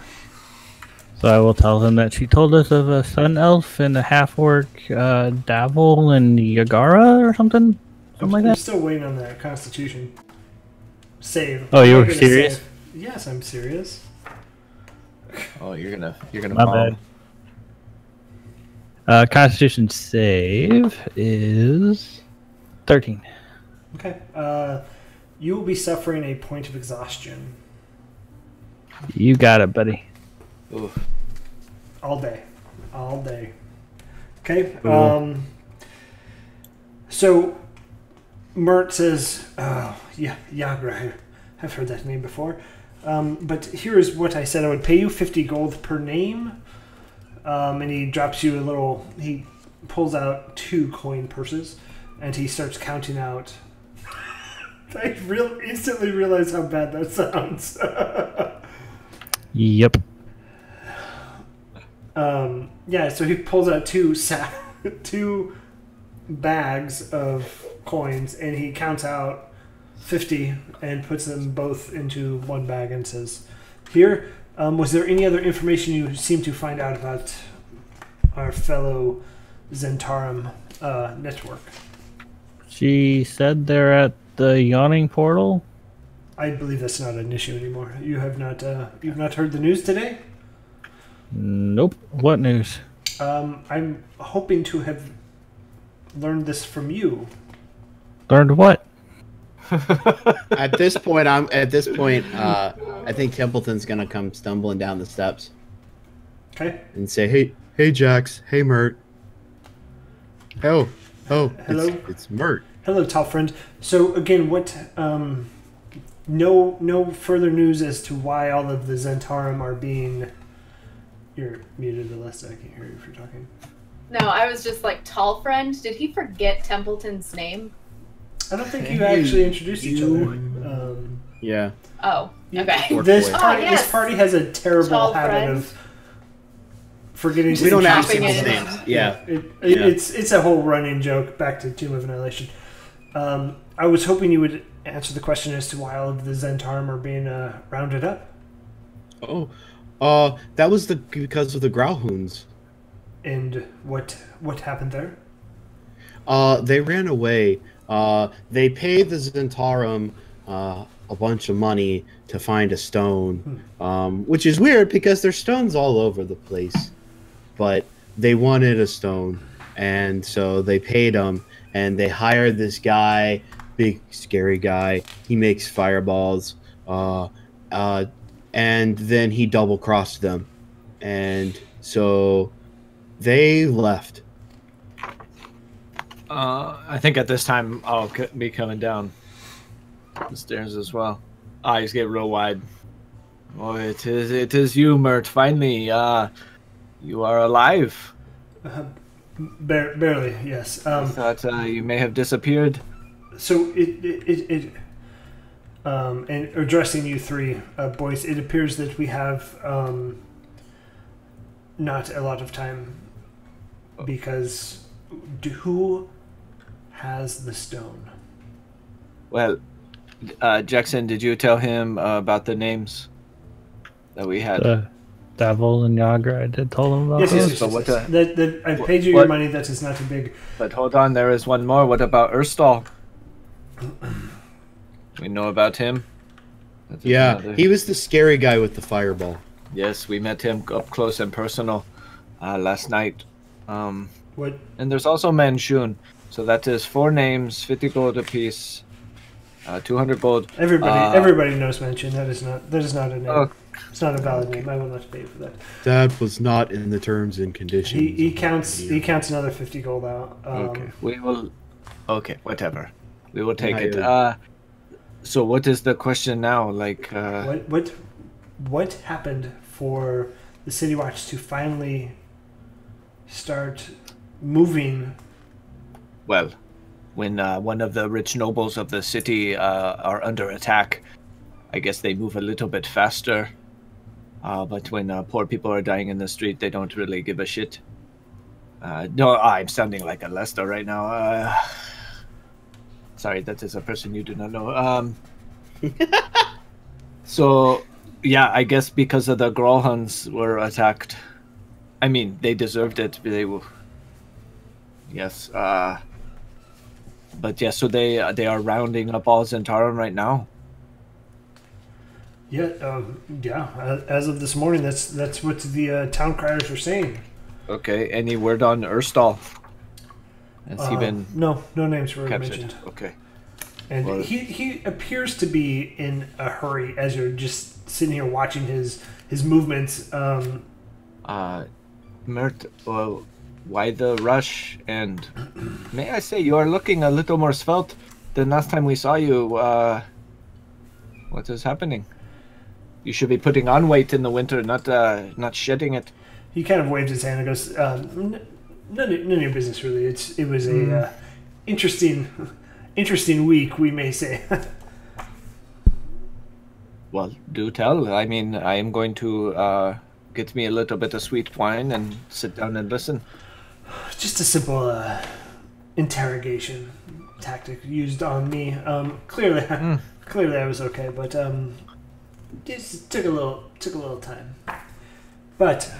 Speaker 4: So I will tell him that she told us of a sun elf and a half orc, Davil and Yagara or something? Something like
Speaker 2: I'm
Speaker 4: that?
Speaker 2: still waiting on that Constitution save.
Speaker 4: Oh, you
Speaker 2: I'm
Speaker 4: were
Speaker 2: gonna
Speaker 4: serious?
Speaker 2: save. Yes, I'm serious.
Speaker 3: Oh, you're gonna
Speaker 4: My
Speaker 3: bomb.
Speaker 4: bad. Constitution save is 13.
Speaker 2: Okay. You will be suffering a point of exhaustion
Speaker 4: You got it, buddy.
Speaker 3: Oof.
Speaker 2: all day. Okay.
Speaker 4: Cool.
Speaker 2: So Mirt says, "Oh, yeah, Yagra. I've heard that name before. But here's what I said: I would pay you 50 gold per name." And he drops you a little. He pulls out 2 coin purses, and he starts counting out. I instantly realize how bad that sounds.
Speaker 4: Yep.
Speaker 2: Yeah, so he pulls out 2 bags of coins, and he counts out 50 and puts them both into one bag and says, "Here, was there any other information you seem to find out about our fellow Zentarum network?"
Speaker 4: She said they're at the Yawning Portal.
Speaker 2: I believe that's not an issue anymore. You have not you've not heard the news today?
Speaker 4: Nope. What news?
Speaker 2: I'm hoping to have learned this from you.
Speaker 4: Learned what?
Speaker 6: At this point, I think Templeton's gonna come stumbling down the steps
Speaker 2: Okay.
Speaker 6: and say, "Hey, Jax. Hey, Mirt. Oh,
Speaker 2: Hello?
Speaker 6: It's Mirt."
Speaker 2: Hello, tall friend. So again, what? No further news as to why all of the Zentarum are being. You're muted, Alesta. I can't hear you if you're talking.
Speaker 5: No, I was just like, tall friend. Did he forget Templeton's name?
Speaker 2: I don't think you actually introduced each other.
Speaker 6: Yeah.
Speaker 5: Oh, okay.
Speaker 2: This
Speaker 6: boy.
Speaker 2: party,
Speaker 5: Oh, yes.
Speaker 2: this party has a terrible
Speaker 5: Tall
Speaker 2: habit
Speaker 5: friend.
Speaker 2: of forgetting.
Speaker 6: We don't ask
Speaker 5: Chopping
Speaker 6: people's
Speaker 5: it.
Speaker 6: names. Yeah.
Speaker 2: It's a whole running joke back to Tomb of Annihilation. I was hoping you would answer the question as to why all of the Zentarum are being rounded up.
Speaker 6: Oh, that was because of the Growlhounds.
Speaker 2: And what happened there?
Speaker 6: They ran away. They paid the Zentarum a bunch of money to find a stone, which is weird because there's stones all over the place. But they wanted a stone, and so they paid them, and they hired this guy, big scary guy. He makes fireballs, and then he double-crossed them, and so they left.
Speaker 3: I think at this time I'll be coming down the stairs as well. Eyes get real wide. Oh, it is you, Mirt. Finally, you are alive.
Speaker 2: Barely, yes.
Speaker 3: I thought you may have disappeared.
Speaker 2: So and addressing you 3 boys, it appears that we have not a lot of time because who has the stone?
Speaker 3: Well, Jackson, did you tell him about the names that we had?
Speaker 4: Davil and Yagra, I did tell him about
Speaker 2: Yes,
Speaker 4: those.
Speaker 2: yes.
Speaker 3: But what
Speaker 2: That I paid you your money. That is not a big.
Speaker 3: But hold on, there is one more. What about Urstal? We know about him. That is
Speaker 6: Yeah,
Speaker 3: another-
Speaker 6: he was the scary guy with the fireball.
Speaker 3: Yes, we met him up close and personal last night.
Speaker 2: What?
Speaker 3: And there's also Manshun. So that is 4 names, 50 gold apiece, 200 gold.
Speaker 2: Everybody knows Mention. That is not a name.
Speaker 3: Oh.
Speaker 2: It's not a valid name. I will not pay for that.
Speaker 6: That was not in the terms and conditions.
Speaker 2: He counts another 50 gold out.
Speaker 3: Okay, we will. Okay, whatever. We will take it.
Speaker 6: Hired.
Speaker 3: So what is the question now? Like,
Speaker 2: What happened for the City Watch to finally start moving.
Speaker 3: Well, when one of the rich nobles of the city are under attack, I guess they move a little bit faster. But when poor people are dying in the street, they don't really give a shit. No, I'm sounding like a Lester right now. Sorry, that is a person you do not know. So, yeah, I guess because of the Grolhuns were attacked. I mean, they deserved it. They were... Yes. But yeah, so they are rounding up all Zentarum right now.
Speaker 2: Yeah, as of this morning, that's what the town criers are saying.
Speaker 3: Okay, any word on Urstal? Has he been...
Speaker 2: No names were
Speaker 3: captured?
Speaker 2: mentioned.
Speaker 3: Okay.
Speaker 2: And
Speaker 3: Well,
Speaker 2: he appears to be in a hurry as you're just sitting here watching his movements.
Speaker 3: Mirt, well, why the rush? And may I say, you are looking a little more svelte than last time we saw you. What is happening? You should be putting on weight in the winter, not shedding it.
Speaker 2: He kind of waves his hand and goes, none of your business, really. It was a interesting week, we may say.
Speaker 3: Well, do tell. I mean, I am going to get me a little bit of sweet wine and sit down and listen.
Speaker 2: Just a simple interrogation tactic used on me. Clearly I was okay, but just took a little time. But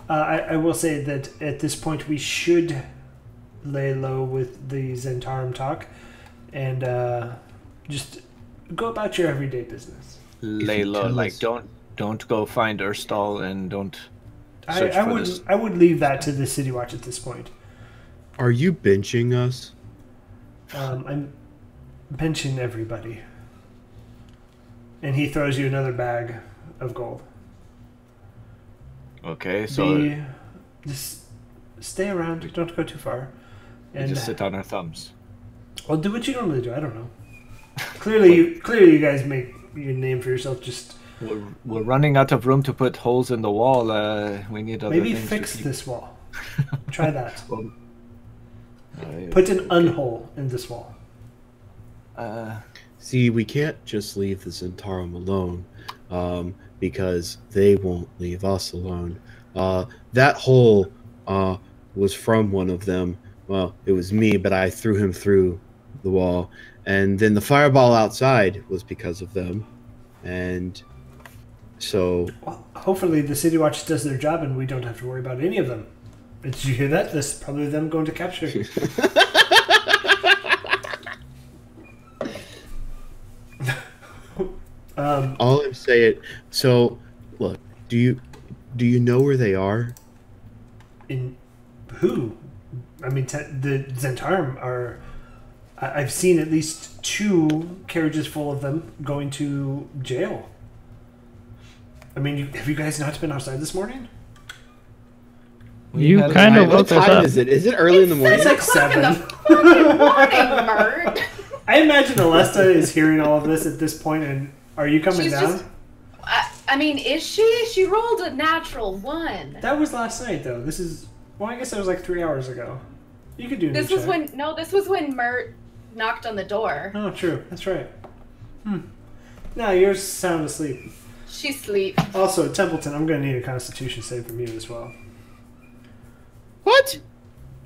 Speaker 2: I will say that at this point we should lay low with the Zentarum talk and just go about your everyday business.
Speaker 3: Lay low, like don't go find Urstal and don't search for this.
Speaker 2: I would leave that to the City Watch at this point.
Speaker 7: Are you benching us?
Speaker 2: I'm benching everybody. And he throws you another bag of gold.
Speaker 3: Okay, so
Speaker 2: just stay around. Don't go too far.
Speaker 3: we
Speaker 2: And
Speaker 3: just sit on our thumbs.
Speaker 2: well, do what you normally do. I don't know. Clearly, you guys make your name for yourself. Just
Speaker 3: We're running out of room to put holes in the wall. We need other
Speaker 2: maybe
Speaker 3: things
Speaker 2: fix
Speaker 3: to keep.
Speaker 2: this wall. Try that.
Speaker 3: Well,
Speaker 2: Put an unhole in this wall.
Speaker 7: See, we can't just leave the Zentarum alone, because they won't leave us alone. That hole was from one of them. Well, it was me, but I threw him through the wall. And then the fireball outside was because of them. And so...
Speaker 2: Well, hopefully the City Watch does their job and we don't have to worry about any of them. Did you hear that? This is probably them going to capture you.
Speaker 7: all I'm saying... So, look, do you know where they are?
Speaker 2: In who? I mean, the Zentarum are... I've seen at least 2 carriages full of them going to jail. I mean, have you guys not been outside this morning?
Speaker 4: You kind of
Speaker 7: What
Speaker 4: woke us
Speaker 7: time
Speaker 4: up.
Speaker 7: is it? Is it early in the morning?
Speaker 2: It's like
Speaker 5: 6:00 in
Speaker 2: 7.
Speaker 5: the fucking morning, Mirt.
Speaker 2: I imagine Alesta is hearing all of this at this point, and are you coming
Speaker 5: She's
Speaker 2: down?
Speaker 5: just- I mean, is she? She rolled a natural 1.
Speaker 2: That was last night, though. This is... Well, I guess that was like 3 hours ago. You could do
Speaker 5: This was when... No, this was when Mirt knocked on the door.
Speaker 2: Oh, true. That's right. No, you're sound asleep.
Speaker 5: She sleep.
Speaker 2: Also, Templeton, I'm going to need a Constitution save from you as well.
Speaker 7: What?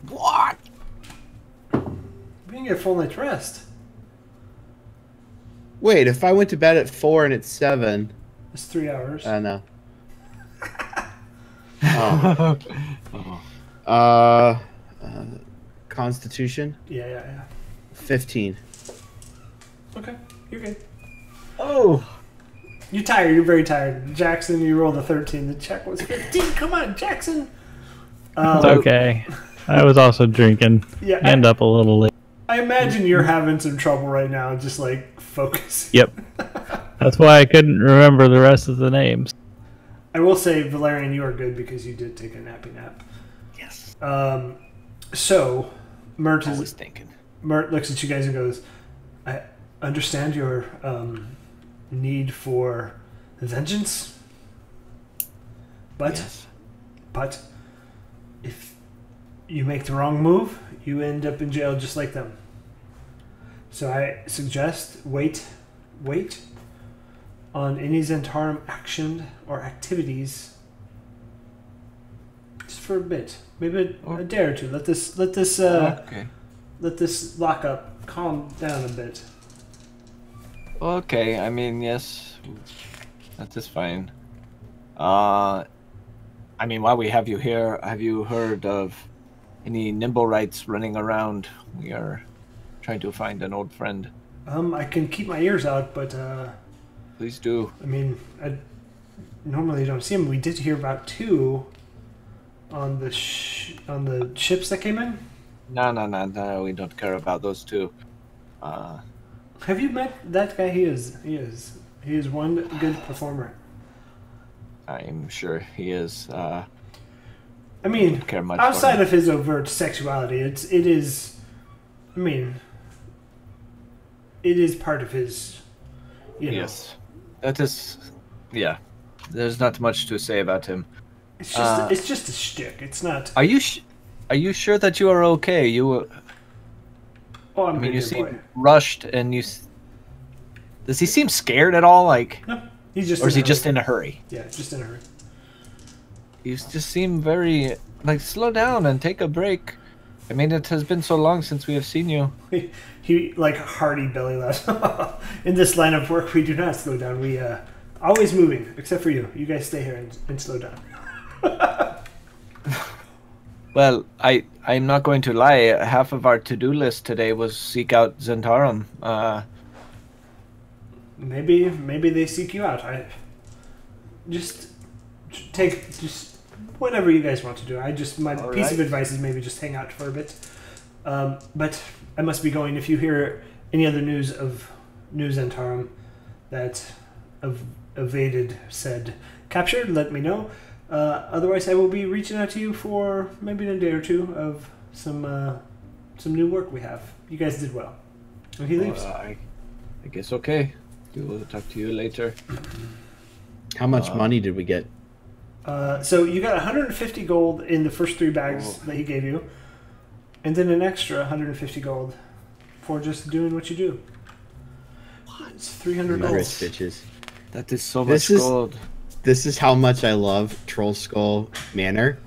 Speaker 3: What?
Speaker 2: We didn't get a full night's rest.
Speaker 6: Wait, if I went to bed at 4 and it's 7...
Speaker 2: It's 3 hours.
Speaker 6: no. Constitution?
Speaker 2: Yeah.
Speaker 6: 15.
Speaker 2: Okay, you're good.
Speaker 3: Oh,
Speaker 2: You're tired. You're very tired. Jackson, you rolled a 13. The check was 15. Come on, Jackson.
Speaker 4: It's okay. I was also drinking.
Speaker 2: Yeah,
Speaker 4: End up a little late.
Speaker 2: I imagine you're having some trouble right now, just like focus.
Speaker 4: Yep. That's why I couldn't remember the rest of the names.
Speaker 2: I will say, Valerian, you are good because you did take a nappy nap.
Speaker 3: yes.
Speaker 2: So, Mirt
Speaker 3: Always thinking.
Speaker 2: looks at you guys and goes, I understand your need for vengeance, but
Speaker 3: Yes.
Speaker 2: But if you make the wrong move, you end up in jail just like them. So I suggest wait on any Zentarum action or activities just for a bit, maybe a day or two. Let this lockup calm down a bit.
Speaker 3: Okay, I mean, yes, that is fine. I mean, while we have you here, have you heard of any Nimblewrights running around? We are trying to find an old friend.
Speaker 2: I can keep my ears out, but
Speaker 3: Please do.
Speaker 2: I mean, I normally don't see them. We did hear about 2 on the ships that came in.
Speaker 3: No, we don't care about those 2.
Speaker 2: Have you met that guy? He is one good performer.
Speaker 3: I'm sure he is.
Speaker 2: I mean,
Speaker 3: Don't care much
Speaker 2: outside
Speaker 3: for
Speaker 2: of his overt sexuality, it is. I mean, it is part of his. You know,
Speaker 3: Yes, that is. Yeah, there's not much to say about him.
Speaker 2: it's just a shtick. It's not.
Speaker 3: Are you sure that you are okay? You.
Speaker 2: Oh, I'm
Speaker 3: I mean,
Speaker 2: a
Speaker 3: you
Speaker 2: good
Speaker 3: seem
Speaker 2: boy.
Speaker 3: rushed, and does he seem scared at all? Like,
Speaker 2: No, he's just.
Speaker 3: or is
Speaker 2: in
Speaker 3: he
Speaker 2: a
Speaker 3: just
Speaker 2: hurry.
Speaker 3: in a hurry?
Speaker 2: Yeah, just in a hurry.
Speaker 3: You just seem very like slow down and take a break. I mean, it has been so long since we have seen you.
Speaker 2: He like hearty belly laughs. In this line of work, we do not slow down. We always moving, except for you. You guys stay here and slow down.
Speaker 3: Well, I'm not going to lie. Half of our to-do list today was seek out Zentarum.
Speaker 2: Maybe they seek you out. I just whatever you guys want to do. My
Speaker 3: All
Speaker 2: piece of
Speaker 3: right.
Speaker 2: advice is maybe just hang out for a bit. But I must be going. If you hear any other news of New Zentarum that evaded said captured, let me know. Otherwise, I will be reaching out to you for maybe in a day or 2 of some new work we have. You guys did well. And he leaves.
Speaker 3: I guess okay. We will talk to you later.
Speaker 7: How much money did we get?
Speaker 2: So you got 150 gold in the first 3 bags that he gave you, and then an extra 150 gold for just doing what you do. It's 300 gold.
Speaker 7: Rich bitches.
Speaker 3: That is so
Speaker 7: This
Speaker 3: much
Speaker 7: is-
Speaker 3: gold.
Speaker 7: This is how much I love Troll Skull Manor.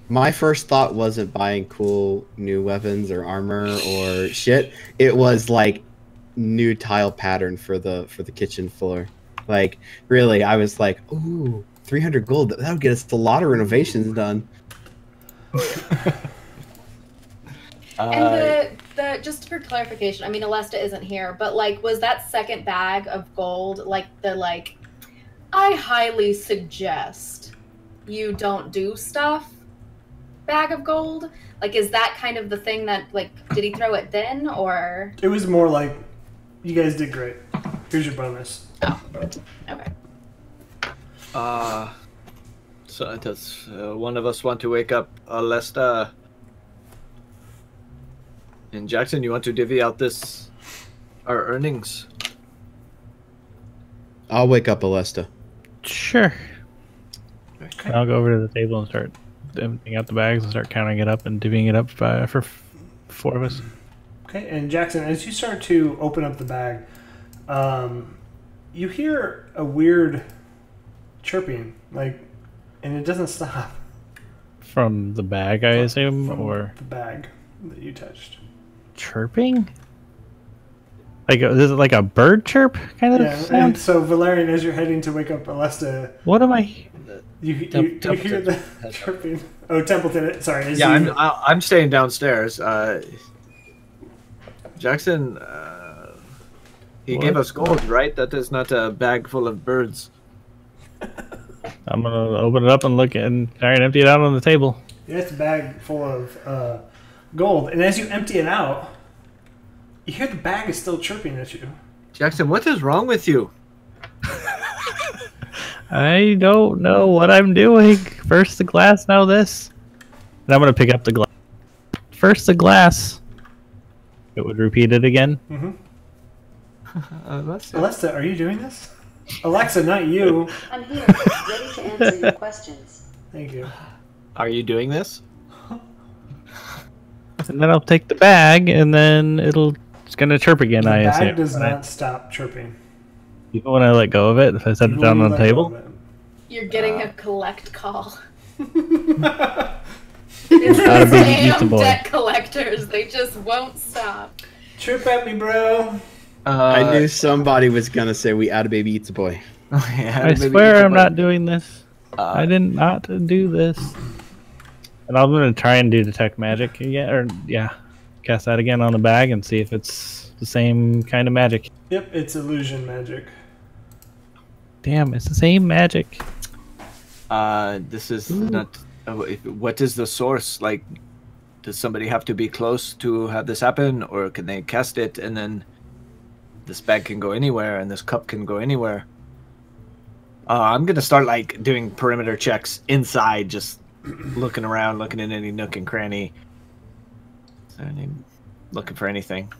Speaker 7: My first thought wasn't buying cool new weapons or armor or shit. It was like new tile pattern for the kitchen floor. Like really, I was like, ooh, 300 gold. That would get us a lot of renovations done.
Speaker 5: And the just for clarification, I mean, Alesta isn't here, but like, was that second bag of gold like the like? I highly suggest you don't do stuff. Bag of gold, like, is that kind of the thing that like? Did he throw it then, or?
Speaker 2: It was more like, you guys did great. Here's your bonus.
Speaker 5: Oh, okay.
Speaker 3: So does one of us want to wake up Alesta? And Jackson, you want to divvy out our earnings?
Speaker 7: I'll wake up Alesta.
Speaker 4: Sure.
Speaker 2: Okay.
Speaker 4: I'll go over to the table and start emptying out the bags and start counting it up and divvying it up for 4 of us.
Speaker 2: Okay, and Jackson, as you start to open up the bag, you hear a weird chirping, like, and it doesn't stop.
Speaker 4: From the bag, I assume,
Speaker 2: From
Speaker 4: or
Speaker 2: the bag that you touched.
Speaker 4: chirping? Like, is it like a bird chirp kind of
Speaker 2: Yeah, and
Speaker 4: sound?
Speaker 2: so Valerian, as you're heading to wake up Alesta,
Speaker 4: What am I?
Speaker 2: you hear
Speaker 3: Templeton.
Speaker 2: the chirping. Oh, Templeton, sorry. as
Speaker 3: Yeah,
Speaker 2: you-
Speaker 3: I'm staying downstairs. Jackson, he gave
Speaker 4: What?
Speaker 3: us gold, right? That is not a bag full of birds.
Speaker 4: I'm gonna open it up and look and try and empty it out on the table.
Speaker 2: Yeah, it's a bag full of gold, and as you empty it out, you hear the bag is still chirping at you.
Speaker 3: Jackson, what is wrong with you?
Speaker 4: I don't know what I'm doing. First the glass, now this. And I'm gonna pick up the glass. First the glass. It would repeat it again.
Speaker 2: Mm-hmm.
Speaker 3: That's
Speaker 2: Alesta, are you doing this? Alexa, not you.
Speaker 8: I'm here, ready to answer your questions.
Speaker 2: Thank you.
Speaker 3: Are you doing this?
Speaker 4: And then I'll take the bag, and then it's gonna chirp again.
Speaker 2: The
Speaker 4: I
Speaker 2: bag
Speaker 4: assume.
Speaker 2: does not stop chirping.
Speaker 4: Even when I let go of it, if I set it
Speaker 2: Even
Speaker 4: down
Speaker 2: when
Speaker 4: on
Speaker 2: you
Speaker 4: the
Speaker 2: let go
Speaker 4: table.
Speaker 2: of it.
Speaker 5: You're getting a collect call.
Speaker 4: Not
Speaker 5: It's
Speaker 4: a
Speaker 5: the
Speaker 4: big pizza
Speaker 5: damn
Speaker 4: boy.
Speaker 5: debt collectors. They just won't stop.
Speaker 2: Chirp at me, bro.
Speaker 6: I knew somebody was gonna say we add a baby eats a boy.
Speaker 3: Yeah,
Speaker 4: I
Speaker 3: maybe
Speaker 4: swear
Speaker 3: it's
Speaker 4: I'm
Speaker 3: a-
Speaker 4: not doing this. I didn't not do this. And I'm gonna try and do detect magic again, cast that again on the bag and see if it's the same kind of magic.
Speaker 2: Yep, it's illusion magic.
Speaker 4: Damn, it's the same magic.
Speaker 3: This is not. What is the source? Like, does somebody have to be close to have this happen, or can they cast it and then this bag can go anywhere and this cup can go anywhere? I'm gonna start like doing perimeter checks inside, just looking around, looking in any nook and cranny. Looking for anything.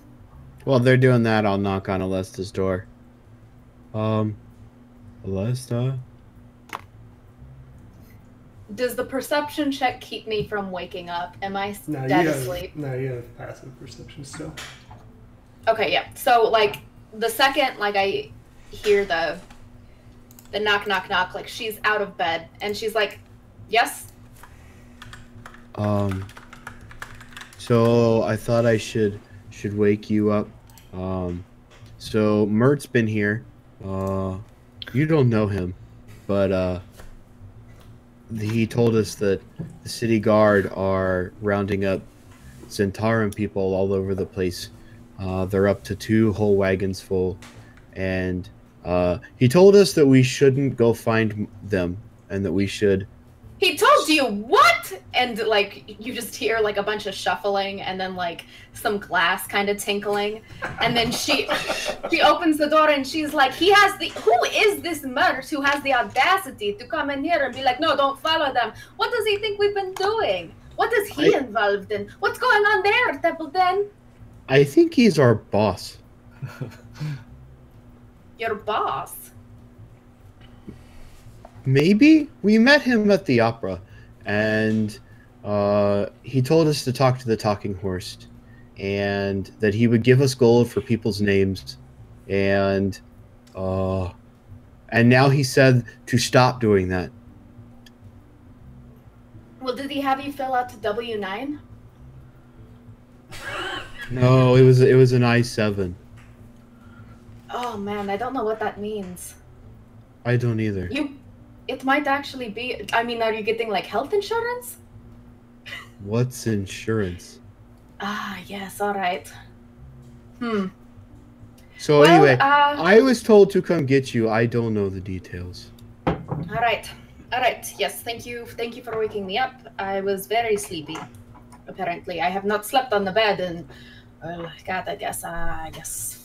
Speaker 6: While they're doing that, I'll knock on Alesta's door. Alesta?
Speaker 5: Does the perception check keep me from waking up? Am I
Speaker 2: No,
Speaker 5: dead
Speaker 2: you
Speaker 5: asleep?
Speaker 2: have, no, you have passive perception still.
Speaker 5: Okay, yeah. So like the second like I hear the knock knock knock, like she's out of bed and she's like, yes?
Speaker 6: So I thought I should wake you up. So Mirt's been here. You don't know him, but he told us that the city guard are rounding up Zentaran people all over the place. They're up to 2 whole wagons full, and he told us that we shouldn't go find them, and that we should.
Speaker 5: He told you what? And like you just hear like a bunch of shuffling and then like some glass kind of tinkling, and then she opens the door and she's like, who is this Mirt who has the audacity to come in here and be like, no, don't follow them? What does he think we've been doing? What is he involved in? What's going on there, DadBodDnd?
Speaker 6: I think he's our boss.
Speaker 5: Your boss.
Speaker 6: Maybe we met him at the opera, and he told us to talk to the talking horse, and that he would give us gold for people's names, and now he said to stop doing that.
Speaker 5: Well, did he have you fill out the W-9?
Speaker 6: No, it was an I-7.
Speaker 5: Oh man, I don't know what that means.
Speaker 6: I don't either.
Speaker 5: It might actually be. I mean, are you getting like health insurance?
Speaker 6: What's insurance?
Speaker 5: Ah, yes. All right.
Speaker 6: So
Speaker 5: Well,
Speaker 6: anyway, I was told to come get you. I don't know the details.
Speaker 5: All right. Yes. Thank you. Thank you for waking me up. I was very sleepy. Apparently, I have not slept on the bed in. God, I guess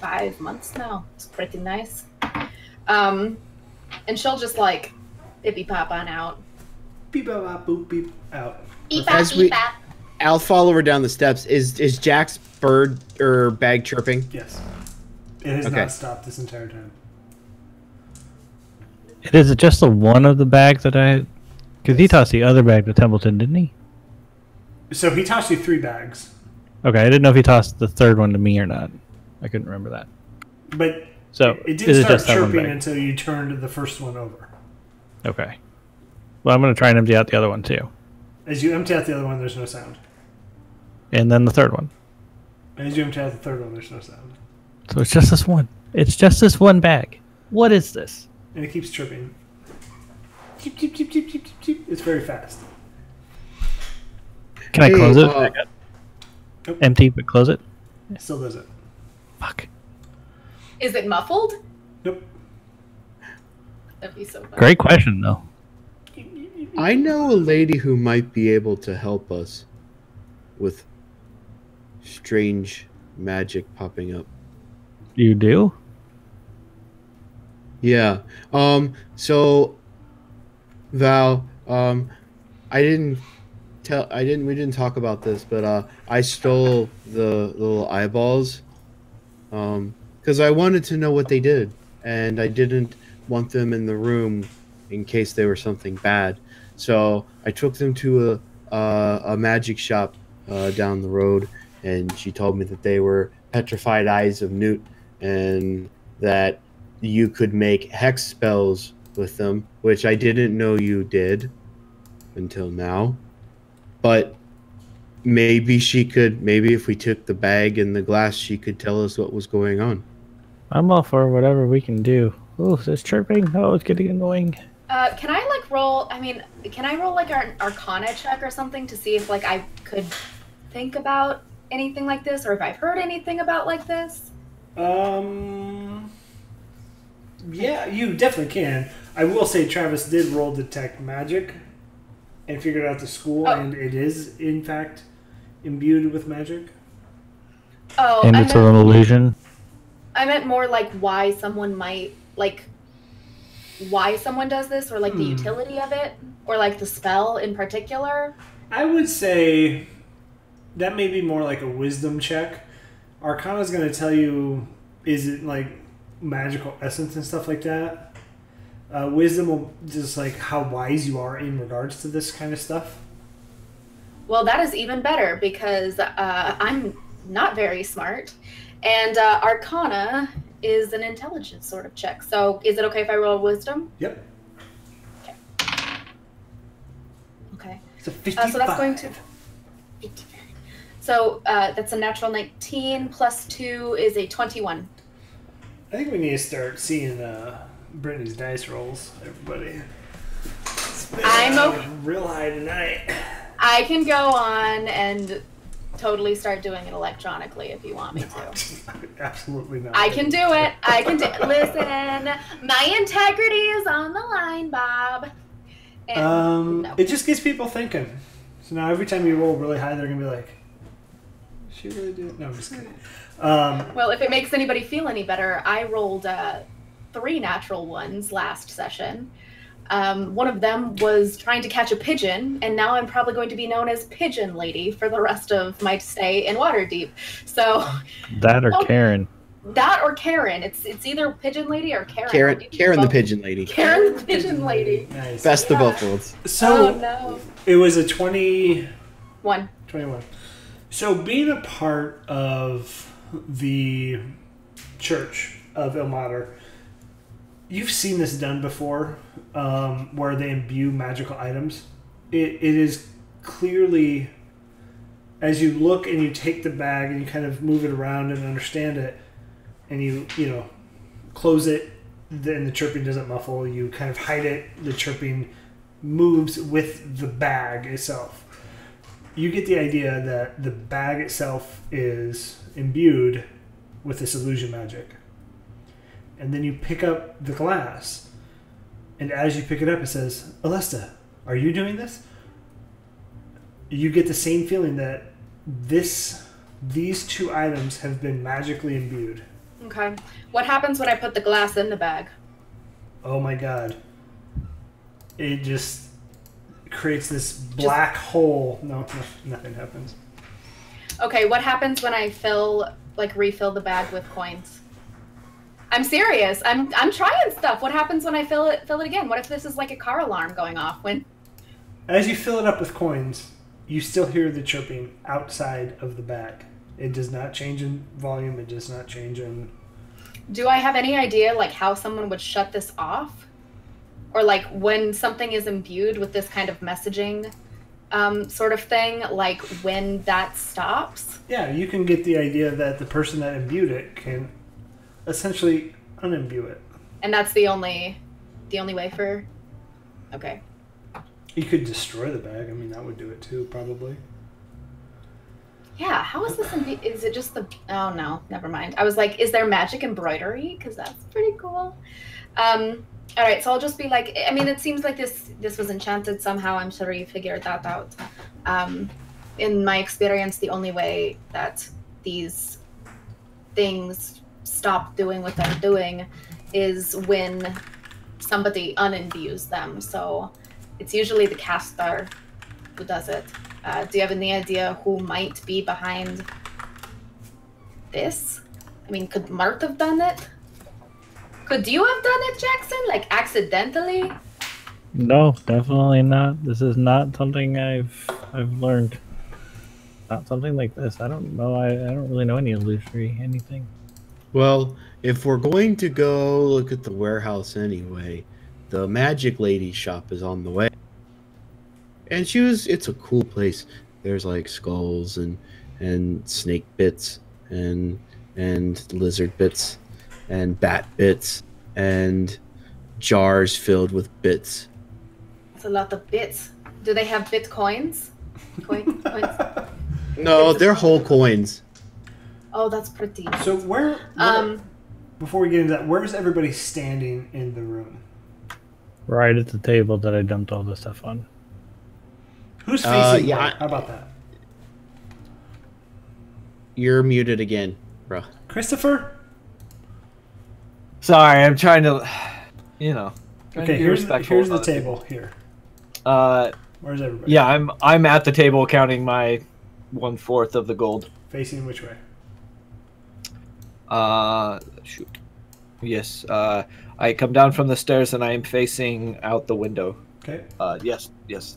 Speaker 5: 5 months now. It's pretty nice. And she'll just like bippy pop on out.
Speaker 2: Beep, bop, bop, boop, beep, out.
Speaker 5: Beep
Speaker 6: As
Speaker 5: bop,
Speaker 6: we-
Speaker 5: beep bop.
Speaker 6: I'll follow her down the steps. Is Jack's bird or bag chirping?
Speaker 2: Yes. It has
Speaker 6: Okay.
Speaker 2: not stopped this entire time.
Speaker 4: Is it just the one of the bags that I? Because he tossed the other bag to Templeton, didn't he?
Speaker 2: So he tossed you 3 bags,
Speaker 4: Okay, I didn't know if he tossed the third one to me or not. I couldn't remember that.
Speaker 2: but
Speaker 4: So
Speaker 2: it
Speaker 4: is
Speaker 2: didn't
Speaker 4: it
Speaker 2: start
Speaker 4: just that one
Speaker 2: chirping
Speaker 4: bag?
Speaker 2: until you turned the first one over.
Speaker 4: Okay. Well, I'm gonna try and empty out the other one too,
Speaker 2: As you empty out the other one, there's no sound.
Speaker 4: and then the third one.
Speaker 2: As you empty out the third one, there's no sound.
Speaker 4: So it's just this one. It's just this one bag. What is this?
Speaker 2: And it keeps chirping. Cheep, cheep, cheep, cheep, cheep, cheep, cheep. It's very fast.
Speaker 4: Can I
Speaker 6: Hey,
Speaker 4: close it?
Speaker 2: Nope.
Speaker 4: Empty, but close it.
Speaker 2: It still does it.
Speaker 4: Fuck.
Speaker 5: Is it muffled?
Speaker 2: Nope.
Speaker 5: That'd be so funny.
Speaker 4: Great question though.
Speaker 6: I know a lady who might be able to help us with strange magic popping up.
Speaker 4: You do?
Speaker 6: Yeah. So Val, we didn't talk about this, but I stole the little eyeballs because I wanted to know what they did, and I didn't want them in the room in case they were something bad.
Speaker 7: So I took them to a magic shop down the road, and she told me that they were petrified eyes of Newt, and that you could make hex spells with them, which I didn't know you did until now. But maybe if we took the bag and the glass, she could tell us what was going on.
Speaker 4: I'm all for whatever we can do. Oh, this chirping. Oh, it's getting annoying.
Speaker 5: Can I like roll? I mean, can I roll like an Arcana check or something to see if like I could think about anything like this, or if I've heard anything about like this?
Speaker 2: Yeah, you definitely can. I will say Travis did roll detect magic and figured out the school, and it is in fact imbued with magic.
Speaker 5: Oh,
Speaker 4: and it's an illusion.
Speaker 5: I meant more like why someone might like why someone does this, or like the utility of it, or like the spell in particular.
Speaker 2: I would say that may be more like a wisdom check. Arcana's going to tell you, is it like magical essence and stuff like that? Wisdom will just like how wise you are in regards to this kind of stuff.
Speaker 5: Well, that is even better because I'm not very smart, and Arcana is an intelligence sort of check. So is it okay if I roll wisdom?
Speaker 2: Yep.
Speaker 5: Okay.
Speaker 2: So 55.
Speaker 5: So that's going to... 55. So that's a natural 19 plus 2 is a 21.
Speaker 2: I think we need to start seeing Brittany's dice rolls, everybody.
Speaker 5: I'm
Speaker 2: real high tonight.
Speaker 5: I can go on and totally start doing it electronically if you want me to.
Speaker 2: Absolutely not.
Speaker 5: I can do it. I can do it. Listen, my integrity is on the line, Bob. And no.
Speaker 2: It just gets people thinking. So now every time you roll really high, they're going to be like, she really did? No, I'm just kidding.
Speaker 5: Well, if it makes anybody feel any better, I rolled 3 natural ones last session. One of them was trying to catch a pigeon, and now I'm probably going to be known as Pigeon Lady for the rest of my stay in Waterdeep. So
Speaker 4: that or Karen.
Speaker 5: That or Karen. It's either Pigeon Lady or Karen.
Speaker 6: Karen the Pigeon Lady.
Speaker 5: Karen the Pigeon Lady.
Speaker 2: Nice.
Speaker 6: Best of both worlds.
Speaker 2: So
Speaker 5: no.
Speaker 2: It was a 21.
Speaker 5: 21.
Speaker 2: So being a part of the Church of Ilmater, you've seen this done before, where they imbue magical items. It is clearly, as you look and you take the bag and you kind of move it around and understand it, and you close it, then the chirping doesn't muffle. You kind of hide it. The chirping moves with the bag itself. You get the idea that the bag itself is imbued with this illusion magic. And then you pick up the glass, and as you pick it up, it says, Alesta, are you doing this? You get the same feeling that these 2 items have been magically imbued.
Speaker 5: Okay. What happens when I put the glass in the bag?
Speaker 2: Oh my god. It just creates this black hole. No, nothing happens.
Speaker 5: Okay, what happens when I refill the bag with coins? I'm serious. I'm trying stuff. What happens when I fill it again? What if this is like a car alarm going off when...
Speaker 2: As you fill it up with coins, you still hear the chirping outside of the bag. It does not change in volume. It does not change in...
Speaker 5: Do I have any idea like how someone would shut this off? Or like when something is imbued with this kind of messaging sort of thing, like when that stops?
Speaker 2: Yeah, you can get the idea that the person that imbued it can essentially unimbue it.
Speaker 5: And that's the only way for... Okay.
Speaker 2: You could destroy the bag. I mean, that would do it too, probably.
Speaker 5: Yeah, how is this is it just the... Oh, no, never mind. I was like, is there magic embroidery? Because that's pretty cool. All right, so I'll just be like... I mean, it seems like this was enchanted somehow. I'm sure you figured that out. In my experience, the only way that these things stop doing what they're doing is when somebody unimbues them. So it's usually the caster who does it. Do you have any idea who might be behind this? I mean, could Mirt have done it? Could you have done it, Jackson? Like, accidentally?
Speaker 4: No, definitely not. This is not something I've learned. Not something like this. I don't know. I don't really know any illusory anything.
Speaker 7: Well, if we're going to go look at the warehouse anyway, the magic lady shop is on the way. And it's a cool place. There's like skulls and snake bits and lizard bits and bat bits and jars filled with bits.
Speaker 5: It's a lot of bits. Do they have bitcoins? Coins?
Speaker 7: No, they're whole coins.
Speaker 5: Oh, that's pretty.
Speaker 2: So where before we get into that, where's everybody standing in the room?
Speaker 4: Right at the table that I dumped all the stuff on.
Speaker 2: Who's facing
Speaker 7: yeah,
Speaker 2: where? How about that?
Speaker 7: You're muted again, bro.
Speaker 2: Christopher?
Speaker 3: Sorry, I'm trying to, trying
Speaker 2: Okay,
Speaker 3: to be
Speaker 2: here's
Speaker 3: respectful
Speaker 2: the
Speaker 3: of other
Speaker 2: table here.
Speaker 3: people.
Speaker 2: Where's everybody?
Speaker 3: Yeah, I'm at the table counting my 1/4 of the gold.
Speaker 2: Facing which way?
Speaker 3: Shoot. Yes. I come down from the stairs and I am facing out the window.
Speaker 2: Okay.
Speaker 3: Yes,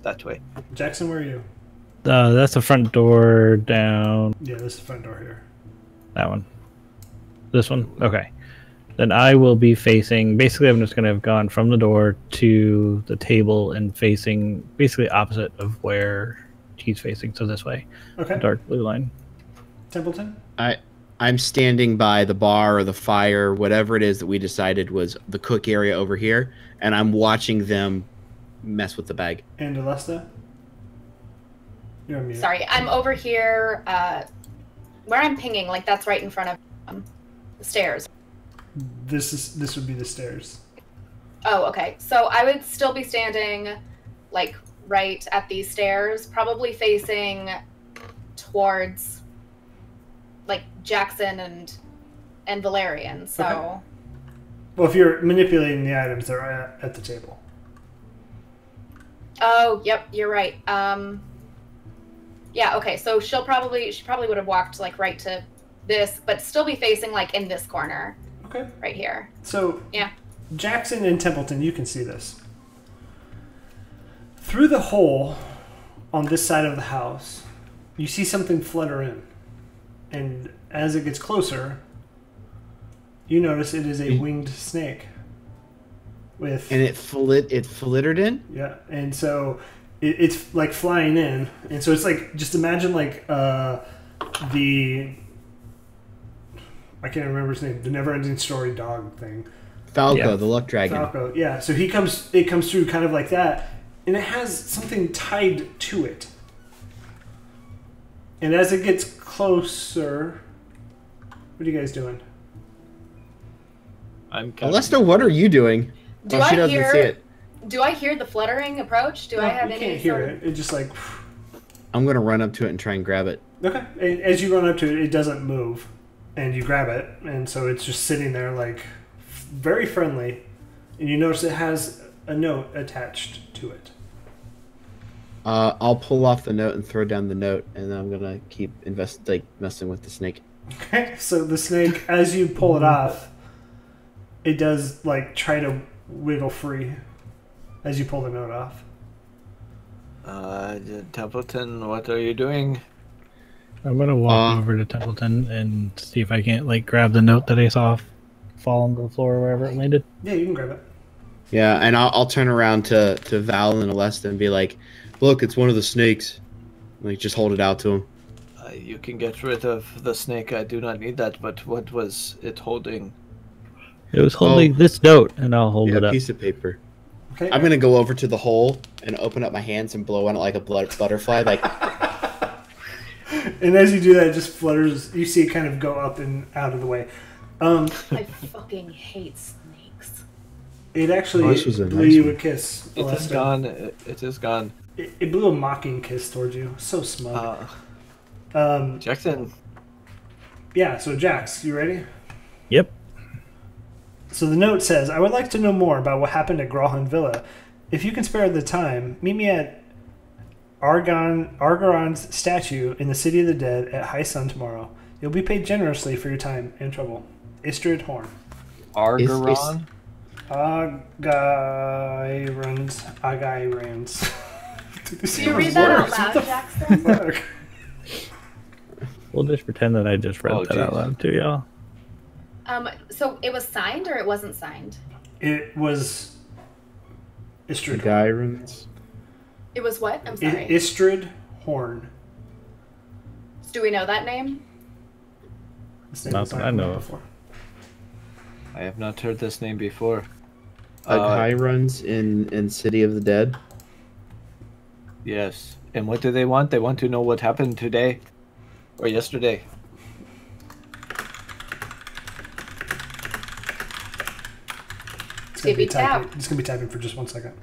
Speaker 3: that way.
Speaker 2: Jackson, where are you?
Speaker 4: That's the front door down.
Speaker 2: Yeah, this is the front door here.
Speaker 4: That one. This one? Okay. Then I will be facing... Basically, I'm just going to have gone from the door to the table and facing basically opposite of where he's facing. So this way.
Speaker 2: Okay.
Speaker 4: Dark blue line.
Speaker 2: Templeton?
Speaker 7: I'm standing by the bar or the fire, whatever it is that we decided was the cook area over here, and I'm watching them mess with the bag.
Speaker 2: And Alesta? You're on mute.
Speaker 5: Sorry, I'm over here where I'm pinging. Like, that's right in front of the stairs.
Speaker 2: This would be the stairs.
Speaker 5: Oh, okay. So I would still be standing, like, right at these stairs, probably facing towards, like, Jackson and Valerian. So.
Speaker 2: Okay. Well, if you're manipulating the items, they're at the table.
Speaker 5: Oh, yep, you're right. Yeah, okay. So she probably would have walked like right to this, but still be facing like in this corner.
Speaker 2: Okay.
Speaker 5: Right here.
Speaker 2: So
Speaker 5: yeah.
Speaker 2: Jackson and Templeton, you can see this. Through the hole on this side of the house, you see something flutter in. And as it gets closer, you notice it is a winged snake. And
Speaker 7: it flittered in?
Speaker 2: Yeah, and so it's like flying in. And so it's like, just imagine like I can't remember his name, the never-ending story dog thing.
Speaker 7: Falco, the luck dragon.
Speaker 2: Falco, yeah. So it comes through kind of like that, and it has something tied to it. And as it gets closer, what are you guys doing?
Speaker 7: Alesta, what are you doing?
Speaker 5: Do I hear the fluttering approach? I have any?
Speaker 2: You can't hear it. It just like.
Speaker 7: I'm gonna run up to it and try and grab it.
Speaker 2: Okay. And as you run up to it, it doesn't move, and you grab it, and so it's just sitting there like very friendly, and you notice it has a note attached to it.
Speaker 7: I'll pull off the note and throw down the note, and then I'm gonna keep messing with the snake.
Speaker 2: Okay. So the snake, as you pull it off, it does like try to wiggle free as you pull the note off.
Speaker 3: Templeton, what are you doing?
Speaker 4: I'm gonna walk over to Templeton and see if I can't like grab the note that I saw fall onto the floor or wherever it landed.
Speaker 2: Yeah, you can grab it.
Speaker 7: Yeah, and I'll turn around to Val and Alesta and be like, "Look, it's one of the snakes." Like, just hold it out to him.
Speaker 3: You can get rid of the snake. I do not need that. But what was it holding?
Speaker 4: It was holding this note, and I'll hold it up.
Speaker 7: A piece of paper.
Speaker 2: Okay.
Speaker 7: I'm gonna go over to the hole and open up my hands and blow on it like a butterfly, like.
Speaker 2: And as you do that, it just flutters. You see it kind of go up and out of the way.
Speaker 5: I fucking hate snakes.
Speaker 2: It actually blew you a kiss.
Speaker 3: It is gone. It is gone.
Speaker 2: It blew a mocking kiss towards you. So smug.
Speaker 3: Jackson.
Speaker 2: Yeah, so Jax, you ready?
Speaker 4: Yep.
Speaker 2: So the note says, I would like to know more about what happened at Gralhan Villa. If you can spare the time, meet me at Argoron's statue in the City of the Dead at high sun tomorrow. You'll be paid generously for your time and trouble. Istrid Horn.
Speaker 3: Argoron?
Speaker 2: A guy runs.
Speaker 5: Do you read that out loud, Jackson?
Speaker 2: Fuck.
Speaker 4: We'll just pretend that I just read that out loud to y'all.
Speaker 5: So it was signed or it wasn't signed?
Speaker 2: It was Istrid.
Speaker 7: Guy runs.
Speaker 5: It was what? I'm sorry.
Speaker 2: Istrid Horn.
Speaker 5: Do we know that name?
Speaker 4: Not that I know of.
Speaker 2: Before.
Speaker 3: I have not heard this name before.
Speaker 7: A guy runs in City of the Dead.
Speaker 3: Yes. And what do they want? They want to know what happened today or yesterday.
Speaker 2: It's gonna be typing for just 1 second.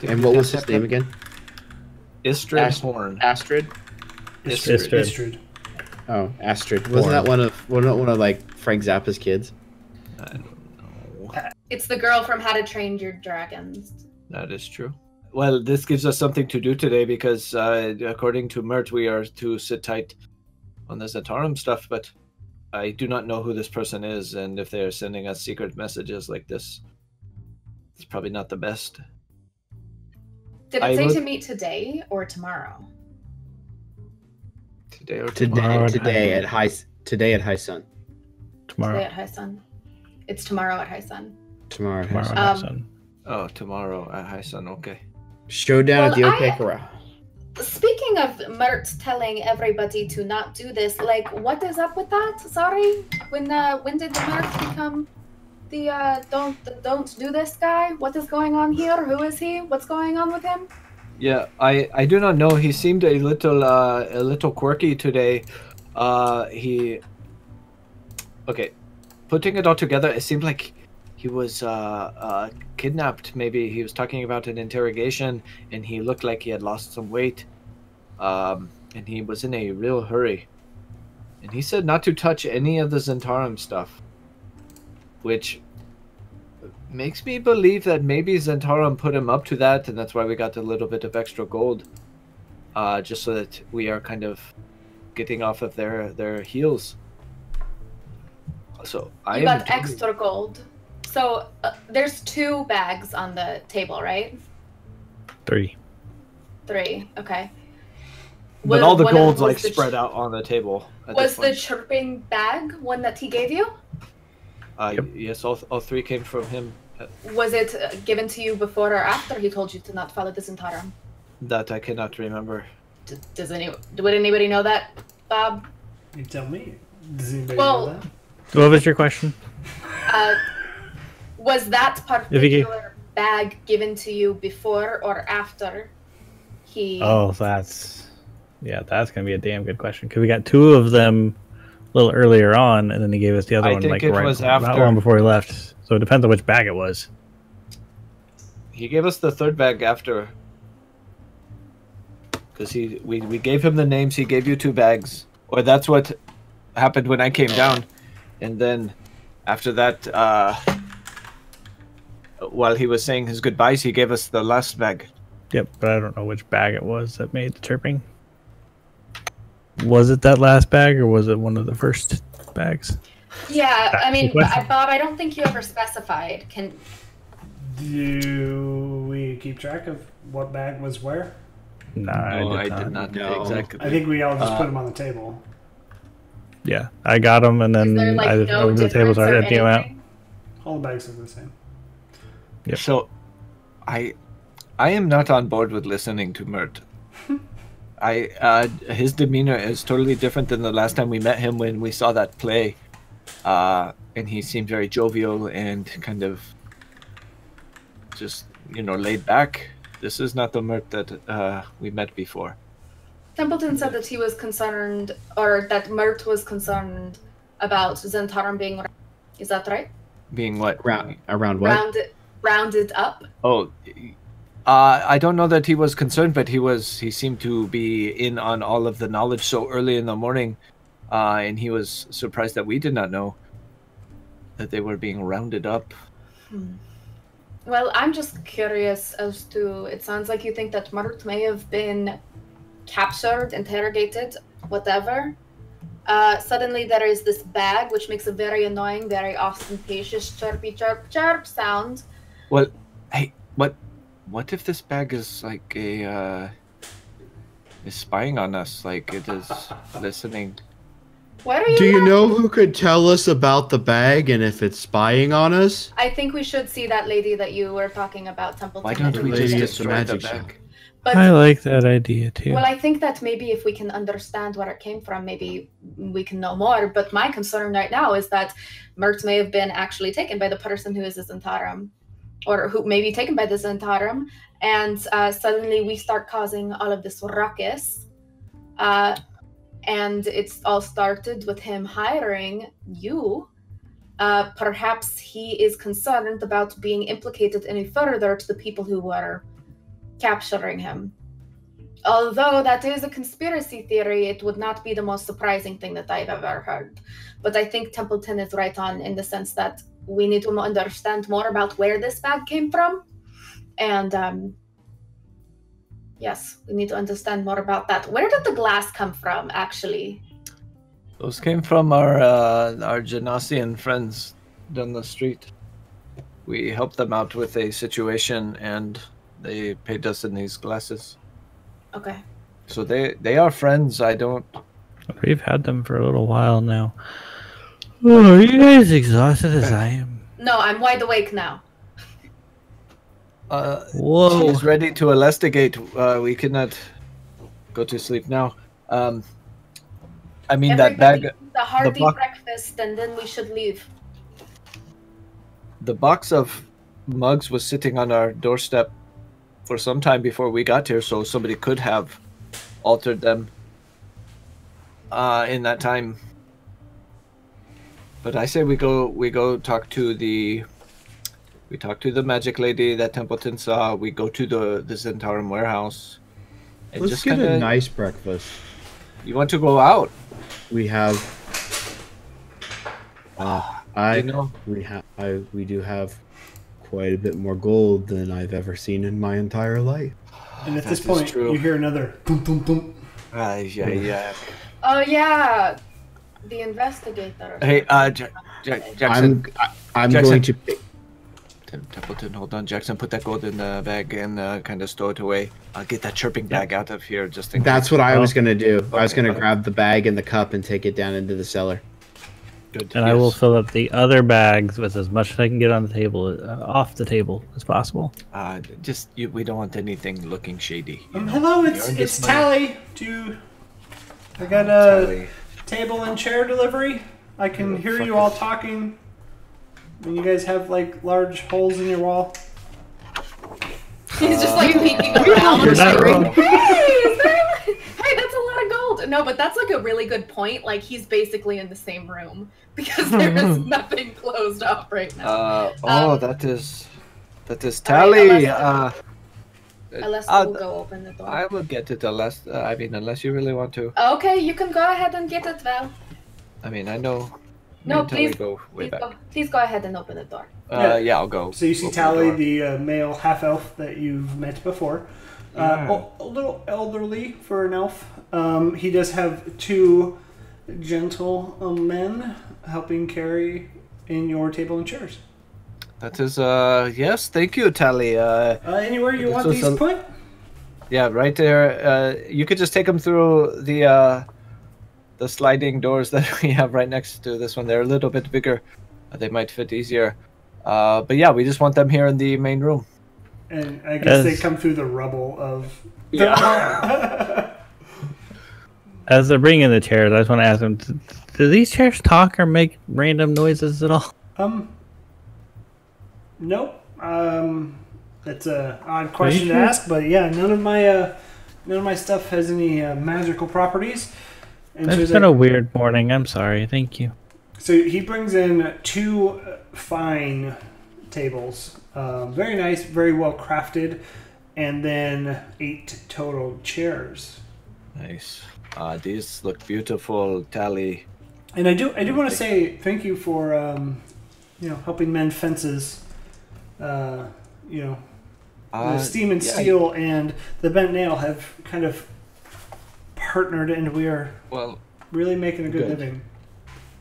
Speaker 7: And what was his name again?
Speaker 3: Istrid Horn.
Speaker 7: Astrid.
Speaker 2: Istrid.
Speaker 7: Oh, Astrid. Wasn't that one of like Frank Zappa's kids?
Speaker 3: I don't know.
Speaker 5: It's the girl from How to Train Your Dragons.
Speaker 3: That is true. Well, this gives us something to do today because according to Mirt, we are to sit tight on the Zentarum stuff, but I do not know who this person is, and if they're sending us secret messages like this, it's probably not the best.
Speaker 5: Did it say to meet today or tomorrow?
Speaker 3: Today or tomorrow?
Speaker 7: Today at High Sun.
Speaker 4: Tomorrow.
Speaker 5: Today at High Sun. It's tomorrow at High Sun.
Speaker 7: Tomorrow at
Speaker 4: High Sun.
Speaker 3: Oh, tomorrow at High Sun, okay.
Speaker 7: Showdown at the Opekara.
Speaker 5: Speaking of Mirt telling everybody to not do this, like, what is up with that? Sorry? When did the Mirt become the don't do this guy? What is going on here? Who is he? What's going on with him?
Speaker 3: Yeah, I do not know. He seemed a little quirky today. Okay, putting it all together, it seemed like he was kidnapped. Maybe he was talking about an interrogation, and he looked like he had lost some weight, and he was in a real hurry. And he said not to touch any of the Zentarum stuff, which makes me believe that maybe Zentarum put him up to that, and that's why we got a little bit of extra gold, just so that we are kind of getting off of their heels. So
Speaker 5: you got extra gold. So there's 2 bags on the table, right?
Speaker 4: 3.
Speaker 5: 3. Okay.
Speaker 3: But all the gold's like spread out on the table.
Speaker 5: Was the chirping bag one that he gave you?
Speaker 3: Yep. Yes, all 3 came from him.
Speaker 5: Was it given to you before or after he told you to not follow the Zentarum?
Speaker 3: That I cannot remember.
Speaker 5: Would anybody know that, Bob?
Speaker 2: You tell me. Does anybody know that?
Speaker 4: What was your question?
Speaker 5: Was that particular bag given to you before or after he...
Speaker 4: Oh, that's gonna be a damn good question, because we got 2 of them a little earlier on, and then he gave us the other one like not long before he left. So it depends on which bag it was.
Speaker 3: He gave us the 3rd bag after, because we gave him the names. He gave you 2 bags, or that's what happened when I came down, and then after that, while he was saying his goodbyes, he gave us the last bag.
Speaker 4: Yep, but I don't know which bag it was that made the chirping. Was it that last bag, or was it one of the first bags?
Speaker 5: Yeah, I mean, Bob, I don't think you ever specified.
Speaker 2: Do we keep track of what bag was where?
Speaker 4: No,
Speaker 3: I did not know exactly.
Speaker 2: I think we all just put them on the table.
Speaker 4: Yeah, I got them, and then I just opened the table, started emptying them out.
Speaker 2: All the bags look the same.
Speaker 4: Yep.
Speaker 3: So, I am not on board with listening to Mirt. His demeanor is totally different than the last time we met him when we saw that play, and he seemed very jovial and kind of just laid back. This is not the Mirt that we met before.
Speaker 5: Templeton said that he was concerned, or that Mirt was concerned about Zentarum being. Is that right?
Speaker 3: Being what?
Speaker 7: Around what?
Speaker 5: Rounded up.
Speaker 3: Oh. I don't know that he was concerned, but he seemed to be in on all of the knowledge so early in the morning, and he was surprised that we did not know that they were being rounded up.
Speaker 5: Well, I'm just curious as to, it sounds like you think that Mirt may have been captured, interrogated, whatever. Suddenly there is this bag, which makes a very annoying, very ostentatious chirpy chirp chirp sound.
Speaker 3: Well, hey, what if this bag is like is spying on us? Like it is listening.
Speaker 5: What are you?
Speaker 7: Do you know who could tell us about the bag and if it's spying on us?
Speaker 5: I think we should see that lady that you were talking about, Templeton.
Speaker 3: Why don't we
Speaker 7: Lady
Speaker 3: just
Speaker 7: at the
Speaker 3: destroy the
Speaker 7: magic shop.
Speaker 3: bag?
Speaker 5: But,
Speaker 4: I like that idea too.
Speaker 5: well, I think that maybe if we can understand where it came from, maybe we can know more. But my concern right now is that Mirt may have been actually taken by the person who is the Zentarum, or who may be taken by the Zentarum, and suddenly we start causing all of this ruckus. And it's all started with him hiring you. Perhaps he is concerned about being implicated any further to the people who were capturing him. Although that is a conspiracy theory, it would not be the most surprising thing that I've ever heard. But I think Templeton is right on in the sense that we need to understand more about where this bag came from. And yes, we need to understand more about that. Where did the glass come from, actually?
Speaker 3: Those came from our Genasian friends down the street. We helped them out with a situation, and they paid us in these glasses.
Speaker 5: Okay.
Speaker 3: So they are friends. I don't.
Speaker 4: We've had them for a little while now. Oh, are you guys exhausted as I am?
Speaker 5: No, I'm wide awake now.
Speaker 4: Whoa.
Speaker 3: She's ready to investigate. We cannot go to sleep now. I mean, that
Speaker 5: Everybody
Speaker 3: bag.
Speaker 5: eat a hearty
Speaker 3: box-
Speaker 5: breakfast, and then we should leave.
Speaker 3: The box of mugs was sitting on our doorstep for some time before we got here, so somebody could have altered them in that time. But I say we go talk to the magic lady that Templeton saw. We go to the Zentarum warehouse. And
Speaker 7: Let's
Speaker 3: just
Speaker 7: get
Speaker 3: kinda,
Speaker 7: a nice breakfast.
Speaker 3: You want to go out?
Speaker 7: We have. We do have quite a bit more gold than I've ever seen in my entire life.
Speaker 2: And at
Speaker 3: That
Speaker 2: this
Speaker 3: is
Speaker 2: point,
Speaker 3: true.
Speaker 2: you hear another boom, boom, boom.
Speaker 3: Yeah.
Speaker 5: Oh yeah, the investigator.
Speaker 3: Hey, Jackson.
Speaker 7: I'm
Speaker 3: Jackson.
Speaker 7: going to pick.
Speaker 3: Templeton, hold on. Jackson, put that gold in the bag and kind of stow it away. I'll get that chirping bag out of here just in
Speaker 7: That's
Speaker 3: case.
Speaker 7: what I was going to do. I was
Speaker 3: Okay.
Speaker 7: going to grab the bag and the cup and take it down into the cellar.
Speaker 3: Good.
Speaker 4: And I will fill up the other bags with as much as I can get on the table, off the table as possible.
Speaker 3: We don't want anything looking shady.
Speaker 2: Hello,
Speaker 3: You earned
Speaker 2: it's
Speaker 3: this money.
Speaker 2: Tally. I got a
Speaker 3: Tally.
Speaker 2: table and chair delivery. I can hear you all talking. And you guys have like large holes in your wall.
Speaker 5: He's just like peeking around.
Speaker 4: You're not wrong.
Speaker 5: Hey, that's a lot of gold. No, but that's like a really good point. Like he's basically in the same room because there is nothing closed off right now.
Speaker 3: That is Tally.
Speaker 5: Unless we'll go open the door.
Speaker 3: I will get it unless you really want to.
Speaker 5: Okay, you can go ahead and get it, Val.
Speaker 3: I mean, I know. me
Speaker 5: No,
Speaker 3: and Tally
Speaker 5: please.
Speaker 3: go way back.
Speaker 5: Please go ahead and open the door.
Speaker 3: Yeah, I'll go.
Speaker 2: So you see
Speaker 3: open the
Speaker 2: Tally,
Speaker 3: door.
Speaker 2: the male half elf that you've met before. A little elderly for an elf. He does have two gentle men helping carry in your table and chairs.
Speaker 3: That is, yes, thank you, Tally.
Speaker 2: Anywhere you
Speaker 3: this
Speaker 2: want
Speaker 3: was
Speaker 2: these
Speaker 3: a-
Speaker 2: put?
Speaker 3: Yeah, right there. You could just take them through the sliding doors that we have right next to this one. They're a little bit bigger. They might fit easier. But yeah, we just want them here in the main room.
Speaker 2: And I guess they
Speaker 4: As-
Speaker 2: come through the rubble of...
Speaker 4: As they're bringing the chairs, I just want to ask them: do these chairs talk or make random noises at all?
Speaker 2: Nope. That's a odd question to ask, but yeah, none of my stuff has any magical properties. And
Speaker 4: It's been a weird morning. I'm sorry. Thank you.
Speaker 2: So he brings in two fine tables, very nice, very well crafted, and then 8 total chairs.
Speaker 3: Nice. These look beautiful, Tally.
Speaker 2: And I do want to say thank you for helping mend fences. The Steam and Steel and the Bent Nail have kind of partnered, and we are really making a good living.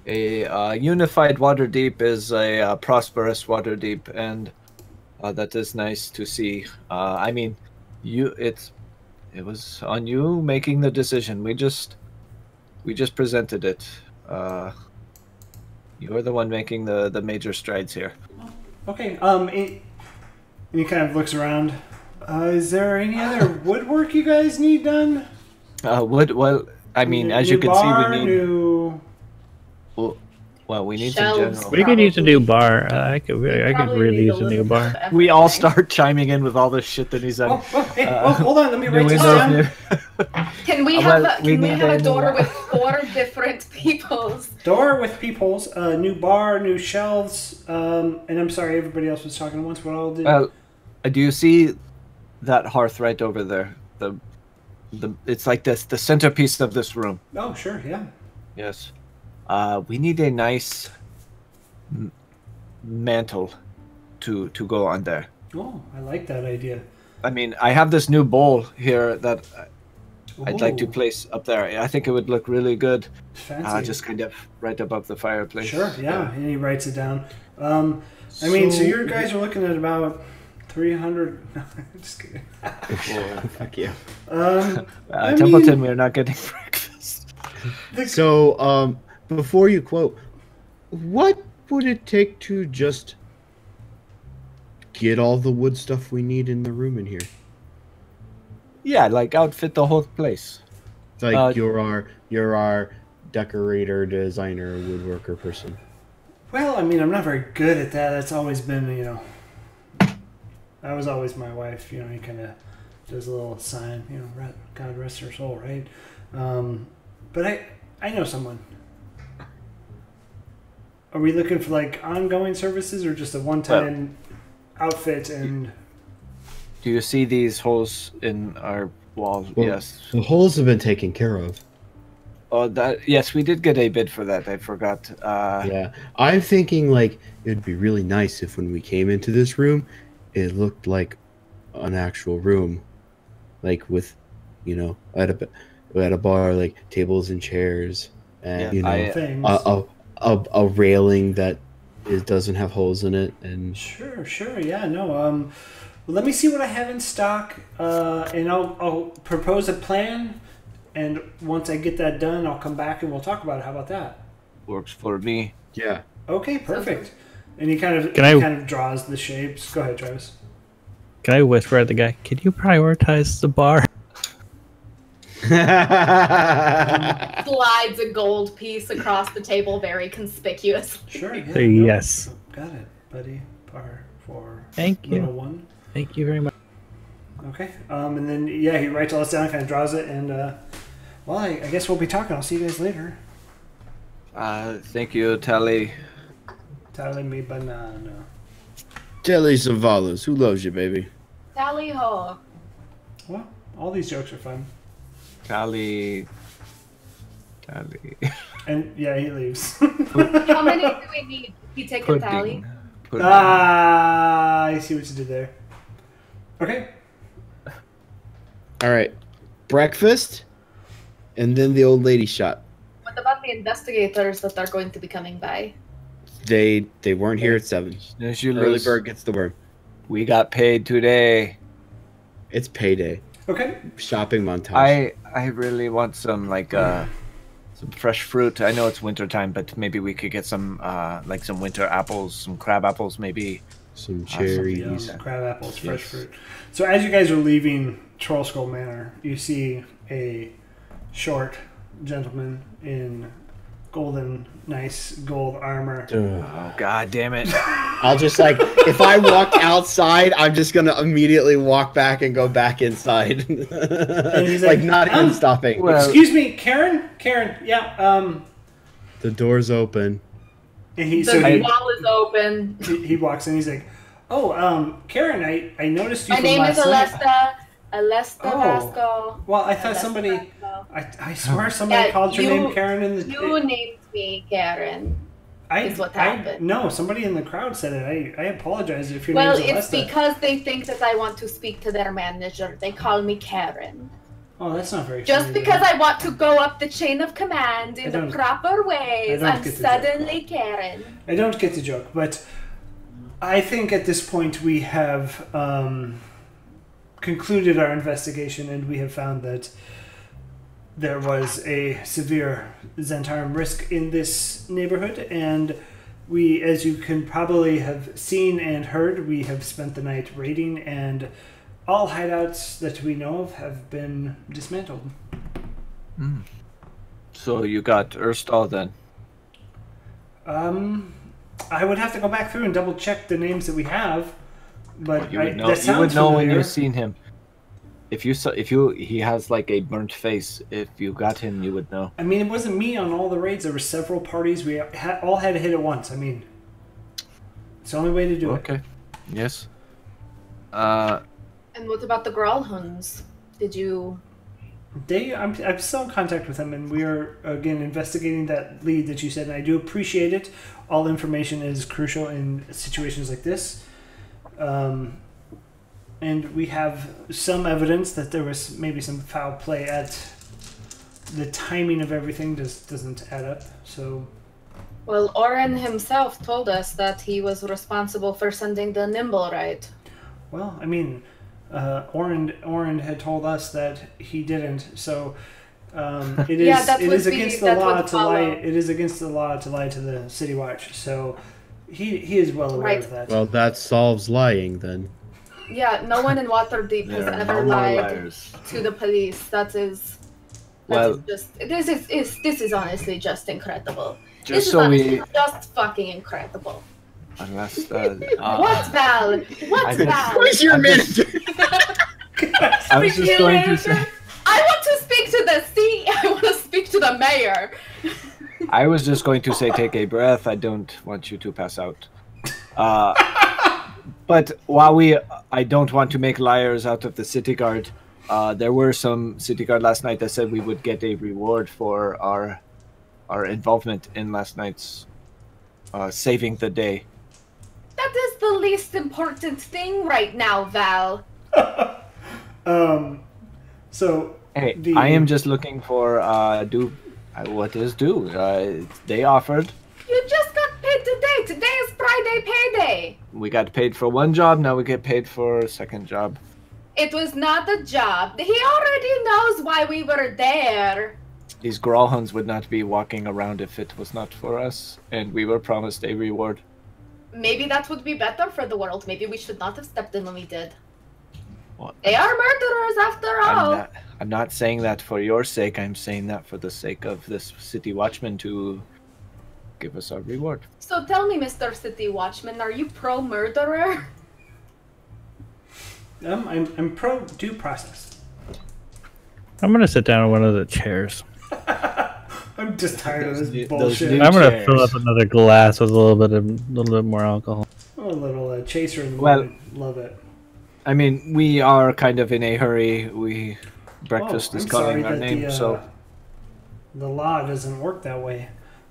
Speaker 3: A unified Waterdeep is a prosperous Waterdeep, and That is nice to see. I mean, it was on you making the decision. We just presented it. You're the one making the major strides here.
Speaker 2: Okay. And he kind of looks around. Is there any other woodwork you guys need done?
Speaker 3: Wood. Well, I mean, as you can see, we need
Speaker 2: new.
Speaker 3: Well, we need
Speaker 5: Shelves.
Speaker 3: some general.
Speaker 4: We could use a new bar. I could really use a new bar.
Speaker 3: We all start chiming in with all this shit that he's done.
Speaker 2: Hey, hold on. Let me write this down.
Speaker 5: Can we have a door with 4 different peoples?
Speaker 2: Door with peepholes. New bar, new shelves. And I'm sorry, everybody else was talking at once. What I'll do.
Speaker 3: Do you see that hearth right over there? It's like this, the centerpiece of this room.
Speaker 2: Oh, sure, yeah.
Speaker 3: Yes. We need a nice mantle to go on there.
Speaker 2: Oh, I like that idea.
Speaker 3: I mean, I have this new bowl here that I'd like to place up there. I think it would look really good.
Speaker 2: Fancy.
Speaker 3: Just kind of right above the fireplace.
Speaker 2: Sure, yeah. And he writes it down. I mean, so you guys are looking at about 300. No, just kidding.
Speaker 7: Fuck you.
Speaker 3: Templeton, we're not getting breakfast.
Speaker 7: So, before you quote, what would it take to just get all the wood stuff we need in the room in here?
Speaker 3: Yeah, like outfit the whole place.
Speaker 7: It's like you're our decorator, designer, woodworker person.
Speaker 2: Well, I mean, I'm not very good at that. That's always been, that was always my wife. He kind of does a little sign, God rest her soul, right? But I know someone. Are we looking for like ongoing services or just a one-time outfit? And
Speaker 3: do you see these holes in our walls?
Speaker 7: Well,
Speaker 3: yes.
Speaker 7: The holes have been taken care of.
Speaker 3: Oh, yes, we did get a bid for that. I forgot.
Speaker 7: Yeah, I'm thinking like it'd be really nice if when we came into this room, it looked like an actual room, like with, at a bar, like tables and chairs, and a railing that doesn't have holes in it. And
Speaker 2: sure, yeah, no. Let me see what I have in stock, and I'll propose a plan. And once I get that done, I'll come back and we'll talk about it. How about that?
Speaker 3: Works for me.
Speaker 7: Yeah.
Speaker 2: Okay, perfect. And he kind of draws the shapes. Go ahead, Travis.
Speaker 4: Can I whisper at the guy? Can you prioritize the bar?
Speaker 5: Slides a gold piece across the table, very conspicuous.
Speaker 2: Sure. Yeah,
Speaker 4: Say yes.
Speaker 2: Got it, buddy. Bar for
Speaker 4: Thank you.
Speaker 2: little one.
Speaker 4: Thank you very much.
Speaker 2: Okay. And then he writes all this down, kind of draws it, and I guess we'll be talking. I'll see you guys later.
Speaker 3: Thank you, Tally.
Speaker 2: Tally me banana.
Speaker 7: Telly Savalas, who loves you, baby?
Speaker 5: Tally ho.
Speaker 2: Well, all these jokes are fun.
Speaker 3: Tally.
Speaker 2: And yeah, he leaves.
Speaker 5: How many do we need? You take a tally.
Speaker 2: I see what you did there. Okay.
Speaker 7: All right, breakfast, and then the old lady shot.
Speaker 5: What about the investigators that are going to be coming by?
Speaker 7: They weren't here at 7. Early bird gets the worm.
Speaker 3: We got paid today.
Speaker 7: It's payday.
Speaker 2: Okay.
Speaker 7: Shopping montage.
Speaker 3: I really want some some fresh fruit. I know it's winter time, but maybe we could get some some winter apples, some crab apples, maybe.
Speaker 7: Some cherries.
Speaker 2: Crab apples, fresh fruit. So as you guys are leaving Troll Skull Manor, you see a short gentleman in nice gold armor.
Speaker 3: Oh, God damn it.
Speaker 6: I'll just if I walk outside, I'm just going to immediately walk back and go back inside.
Speaker 2: And he's
Speaker 6: not even stopping.
Speaker 3: Well,
Speaker 2: excuse me, Karen, yeah,
Speaker 7: The door's open.
Speaker 2: and
Speaker 5: The wall is open.
Speaker 2: he walks in, he's like, oh, Karen, I noticed you
Speaker 5: My
Speaker 2: from
Speaker 5: name is
Speaker 2: last night.
Speaker 5: Alesta Vasco.
Speaker 2: Well, I thought somebody, I swear somebody called your name Karen in the...
Speaker 5: You named me Karen. Is what happened.
Speaker 2: No, somebody in the crowd said it. I apologize if your
Speaker 5: Well,
Speaker 2: name's
Speaker 5: it's
Speaker 2: Alesta.
Speaker 5: because they think that I want to speak to their manager. They call me Karen.
Speaker 2: Oh, that's not very
Speaker 5: Just
Speaker 2: funny,
Speaker 5: because
Speaker 2: then.
Speaker 5: I want to go up the chain of command in the proper ways, I'm
Speaker 2: get the
Speaker 5: suddenly Karen.
Speaker 2: I don't get the joke, but I think at this point we have concluded our investigation, and we have found that there was a severe Zentarum risk in this neighborhood, and we, as you can probably have seen and heard, we have spent the night raiding, and all hideouts that we know of have been dismantled.
Speaker 3: Mm. So you got Urstal then?
Speaker 2: I would have to go back through and double check the names that we have, but
Speaker 3: You would know.
Speaker 2: that
Speaker 3: You would
Speaker 2: sounds
Speaker 3: know when
Speaker 2: familiar.
Speaker 3: you've seen him. If you saw, he has like a burnt face. If you got him, you would know.
Speaker 2: I mean, it wasn't me on all the raids. There were several parties. We all had to hit it once. I mean, it's the only way to do it.
Speaker 3: Okay. Yes.
Speaker 5: And what about the Growlhunds? Did you...
Speaker 2: I'm still in contact with them, and we are, again, investigating that lead that you said, and I do appreciate it. All information is crucial in situations like this. And we have some evidence that there was maybe some foul play at the timing of everything doesn't add up, so...
Speaker 5: Well, Oren himself told us that he was responsible for sending the Nimble right.
Speaker 2: Well, I mean, Oren had told us that he didn't, so it is against the law to lie. It is against the law to lie to the City Watch, so he is well aware of that.
Speaker 7: Well, that solves lying then.
Speaker 5: Yeah, no one in Waterdeep has
Speaker 3: There are
Speaker 5: ever
Speaker 3: no more
Speaker 5: lied
Speaker 3: liars.
Speaker 5: to the police. This is honestly just incredible.
Speaker 3: Just so we,
Speaker 5: Just fucking incredible.
Speaker 3: unless
Speaker 5: What, Val? What, Val?
Speaker 6: Where's your manager?
Speaker 3: I was just going to say.
Speaker 5: I want to speak to the I want to speak to the mayor.
Speaker 3: I was just going to say, take a breath. I don't want you to pass out. But while I don't want to make liars out of the city guard. There were some city guard last night that said we would get a reward for our involvement in last night's saving the day.
Speaker 5: That is the least important thing right now, Val.
Speaker 2: So
Speaker 3: Hey, I am just looking for what is due. They offered.
Speaker 5: You just got paid today. Today is Friday payday.
Speaker 3: We got paid for one job. Now we get paid for a second job.
Speaker 5: It was not a job. He already knows why we were there.
Speaker 3: These Growlhunds would not be walking around if it was not for us, and we were promised a reward.
Speaker 5: Maybe that would be better for the world. Maybe we should not have stepped in when we did.
Speaker 3: Well,
Speaker 5: They are murderers after all.
Speaker 3: I'm not saying that for your sake. I'm saying that for the sake of this city watchman to give us our reward.
Speaker 5: So tell me, Mr. City Watchman, are you pro-murderer?
Speaker 2: I'm pro due process.
Speaker 4: I'm gonna sit down on one of the chairs.
Speaker 2: I'm just tired of this
Speaker 3: Those
Speaker 2: bullshit.
Speaker 3: new
Speaker 4: I'm gonna
Speaker 3: chairs.
Speaker 4: fill up another glass with a little bit more alcohol.
Speaker 2: Oh, a little chaser in the
Speaker 3: Well-
Speaker 2: moment. Love it.
Speaker 3: I mean, we are kind of in a hurry. Breakfast is
Speaker 2: I'm
Speaker 3: calling
Speaker 2: sorry
Speaker 3: our
Speaker 2: that
Speaker 3: name, so
Speaker 2: the law doesn't work that way.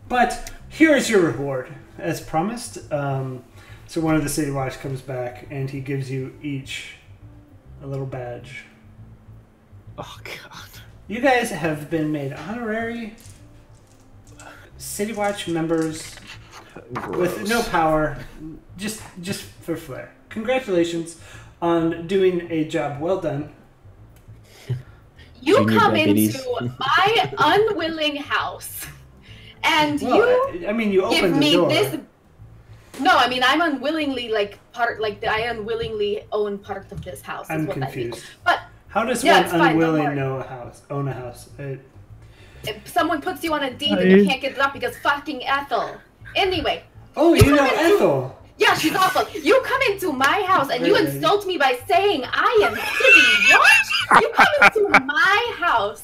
Speaker 2: But here's your reward, as promised. So one of the City Watch comes back, and he gives you each a little badge.
Speaker 3: oh god.
Speaker 2: You guys have been made honorary City Watch members with no
Speaker 3: Gross.
Speaker 2: power, just for flair. Congratulations on doing a job well done.
Speaker 5: You
Speaker 7: Junior
Speaker 5: come
Speaker 7: deputies.
Speaker 5: into my unwilling house, and
Speaker 2: Well,
Speaker 5: you
Speaker 2: I mean, you
Speaker 5: give
Speaker 2: opened the
Speaker 5: me
Speaker 2: door.
Speaker 5: this. No, I mean I'm unwillingly I unwillingly own part of this house. Is
Speaker 2: I'm
Speaker 5: what
Speaker 2: confused.
Speaker 5: That means. But
Speaker 2: How does
Speaker 5: Yeah,
Speaker 2: one
Speaker 5: it's fine, don't
Speaker 2: unwilling
Speaker 5: worry.
Speaker 2: own a house?
Speaker 5: if someone puts you on a deed and you can't get it up because fucking Ethel. Anyway,
Speaker 2: Oh, you know
Speaker 5: come into-
Speaker 2: Ethel.
Speaker 5: yeah, she's awful. You come into my house and you
Speaker 2: Really?
Speaker 5: insult me by saying I am City Watch. You come into my house,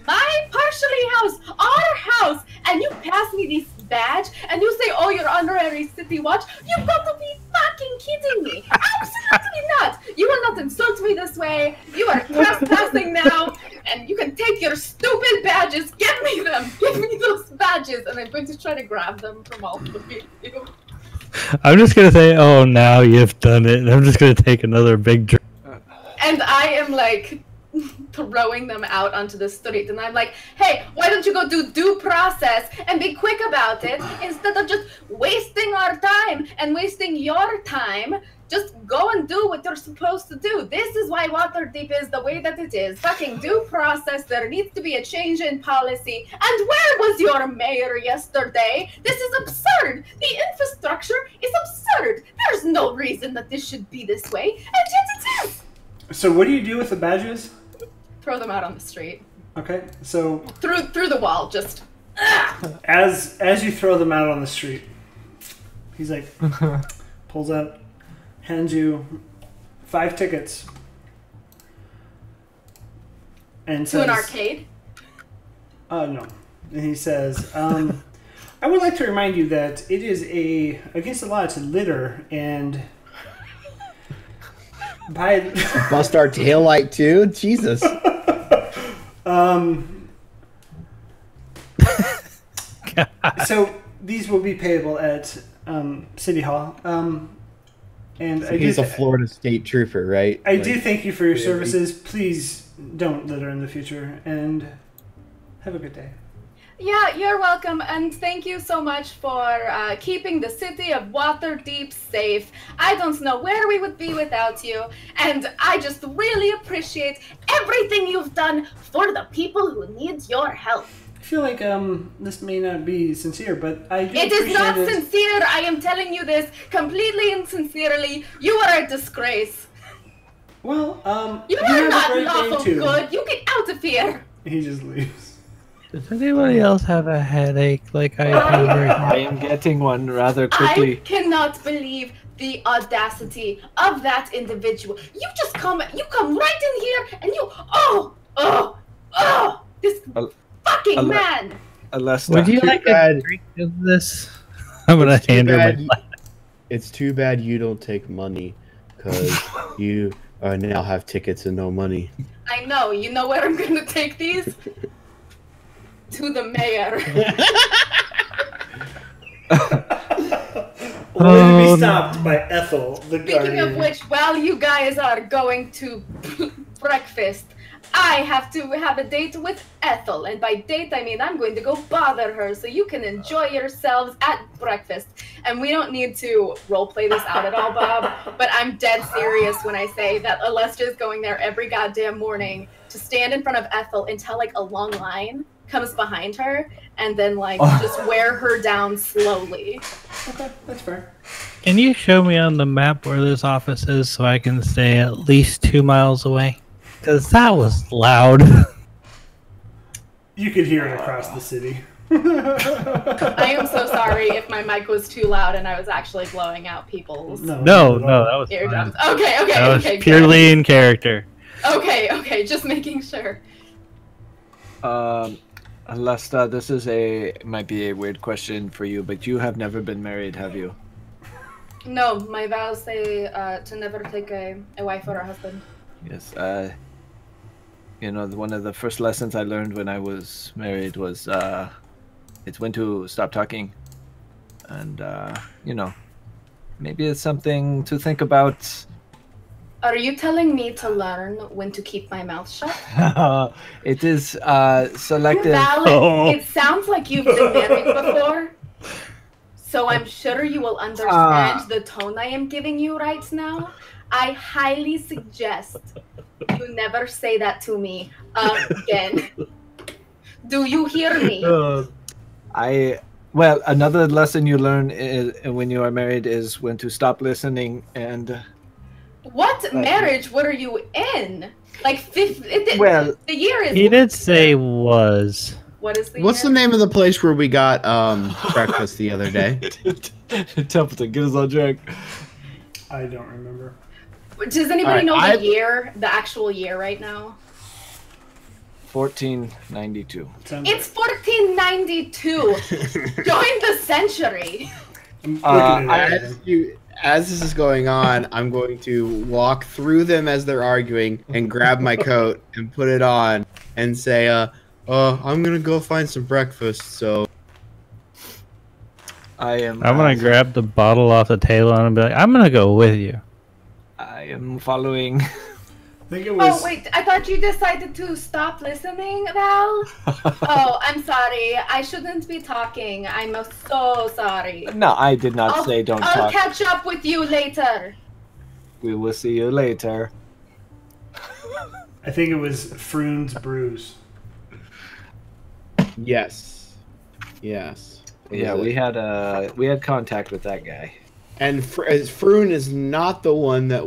Speaker 5: my partially house, our house, and you pass me this badge and you say, "Oh, you're honorary City Watch." You've got to be fucking kidding me! Absolutely not! You will not insult me this way. You are trespassing now, and you can take your stupid badges. Give me them. Give me those badges, and I'm going to try to grab them from all of you.
Speaker 4: I'm just gonna say, oh, now you've done it. And I'm just gonna take another big drink.
Speaker 5: And I am like throwing them out onto the street. And I'm like, hey, why don't you go do due process and be quick about it instead of just wasting our time and wasting your time? Just go and do what you're supposed to do. This is why Waterdeep is the way that it is. Fucking due process. There needs to be a change in policy. And where was your mayor yesterday? This is absurd. The infrastructure is absurd. There's no reason that this should be this way. And yet it is.
Speaker 2: So what do you do with the badges?
Speaker 5: Throw them out on the street.
Speaker 2: Okay, so
Speaker 5: Through the wall, just...
Speaker 2: as you throw them out on the street, he's like, pulls out, hands you 5 tickets, and says,
Speaker 5: to an arcade?
Speaker 2: No. And he says, I would like to remind you that it is against the law to litter and
Speaker 6: Bust our taillight too? Jesus.
Speaker 2: So these will be payable at City Hall. And
Speaker 6: So he's a Florida State Trooper, right?
Speaker 2: I do thank you for your services. Please don't litter in the future, and have a good day.
Speaker 5: Yeah, you're welcome, and thank you so much for keeping the city of Waterdeep safe. I don't know where we would be without you, and I just really appreciate everything you've done for the people who need your help.
Speaker 2: I feel like this may not be sincere, but I do
Speaker 5: It is not
Speaker 2: appreciate it.
Speaker 5: sincere. I am telling you this completely insincerely. You are a disgrace.
Speaker 2: Well,
Speaker 5: You
Speaker 2: you
Speaker 5: are
Speaker 2: have a
Speaker 5: not
Speaker 2: great day
Speaker 5: lawful
Speaker 2: too.
Speaker 5: good. You get out of here.
Speaker 2: He just leaves.
Speaker 4: Does anybody else have a headache like I do right now?
Speaker 3: I am getting one rather quickly.
Speaker 5: I cannot believe the audacity of that individual. You come right in here and this fucking man.
Speaker 4: Would you
Speaker 6: Too
Speaker 4: like
Speaker 6: bad.
Speaker 4: a drink of this? I'm gonna
Speaker 6: It's too
Speaker 4: hand her my
Speaker 6: bad. It's too bad you don't take money, because you now have tickets and no money.
Speaker 5: I know. You know where I'm gonna take these? To the mayor.
Speaker 2: Only to be stopped by Ethel, the
Speaker 5: Speaking
Speaker 2: guardian.
Speaker 5: of which, while you guys are going to breakfast, I have to have a date with Ethel. And by date, I mean I'm going to go bother her so you can enjoy yourselves at breakfast. And we don't need to roleplay this out at all, Bob, but I'm dead serious when I say that Alestra is going there every goddamn morning to stand in front of Ethel until, like, a long line comes behind her and then, like, just wear her down slowly.
Speaker 2: Okay, that's fair.
Speaker 4: Can you show me on the map where this office is so I can stay at least 2 miles away? Because that was loud.
Speaker 2: You could hear it across the city.
Speaker 5: I am so sorry if my mic was too loud and I was actually blowing out people's
Speaker 4: No, that was
Speaker 5: eardrums.
Speaker 4: fine.
Speaker 5: Okay,
Speaker 4: That was
Speaker 5: good.
Speaker 4: purely in character.
Speaker 5: Okay, just making sure.
Speaker 3: Alesta, this might be a weird question for you, but you have never been married, have you?
Speaker 5: No, my vows say to never take a wife or a husband.
Speaker 3: Yes. One of the first lessons I learned when I was married was it's when to stop talking, and maybe it's something to think about.
Speaker 5: Are you telling me to learn when to keep my mouth shut?
Speaker 3: It is selective.
Speaker 5: Valid. It sounds like you've been married before, so I'm sure you will understand the tone I am giving you right now. I highly suggest you never say that to me again. Do you hear me?
Speaker 3: Another lesson you learn when you are married is when to stop listening and.
Speaker 5: What marriage were you in? Like,
Speaker 3: well,
Speaker 5: the year is.
Speaker 4: He did say was.
Speaker 5: What is the
Speaker 6: What's the
Speaker 5: year?
Speaker 6: name of the place where we got breakfast the other day?
Speaker 3: Templeton, get us on track.
Speaker 2: I don't remember.
Speaker 5: Does anybody
Speaker 6: All right,
Speaker 5: know the year, the actual year right now?
Speaker 3: 1492.
Speaker 2: Sounds
Speaker 5: It's 1492. Join the century.
Speaker 2: right. I'm looking at it.
Speaker 6: As this is going on, I'm going to walk through them as they're arguing and grab my coat and put it on and say, I'm gonna go find some breakfast, so...
Speaker 4: I'm gonna grab the bottle off the table and be like, I'm gonna go with you.
Speaker 3: I am following.
Speaker 2: think it was.
Speaker 5: Oh wait, I thought you decided to stop listening, Val. Oh, I'm sorry. I shouldn't be talking. I'm so sorry.
Speaker 3: No, I did not say don't
Speaker 5: I'll
Speaker 3: talk.
Speaker 5: catch up with you later.
Speaker 3: We will see you later.
Speaker 2: I think it was Froon's Brews.
Speaker 6: Yes. Yes.
Speaker 3: Yeah, we had contact with that guy.
Speaker 6: And Froon is not the one that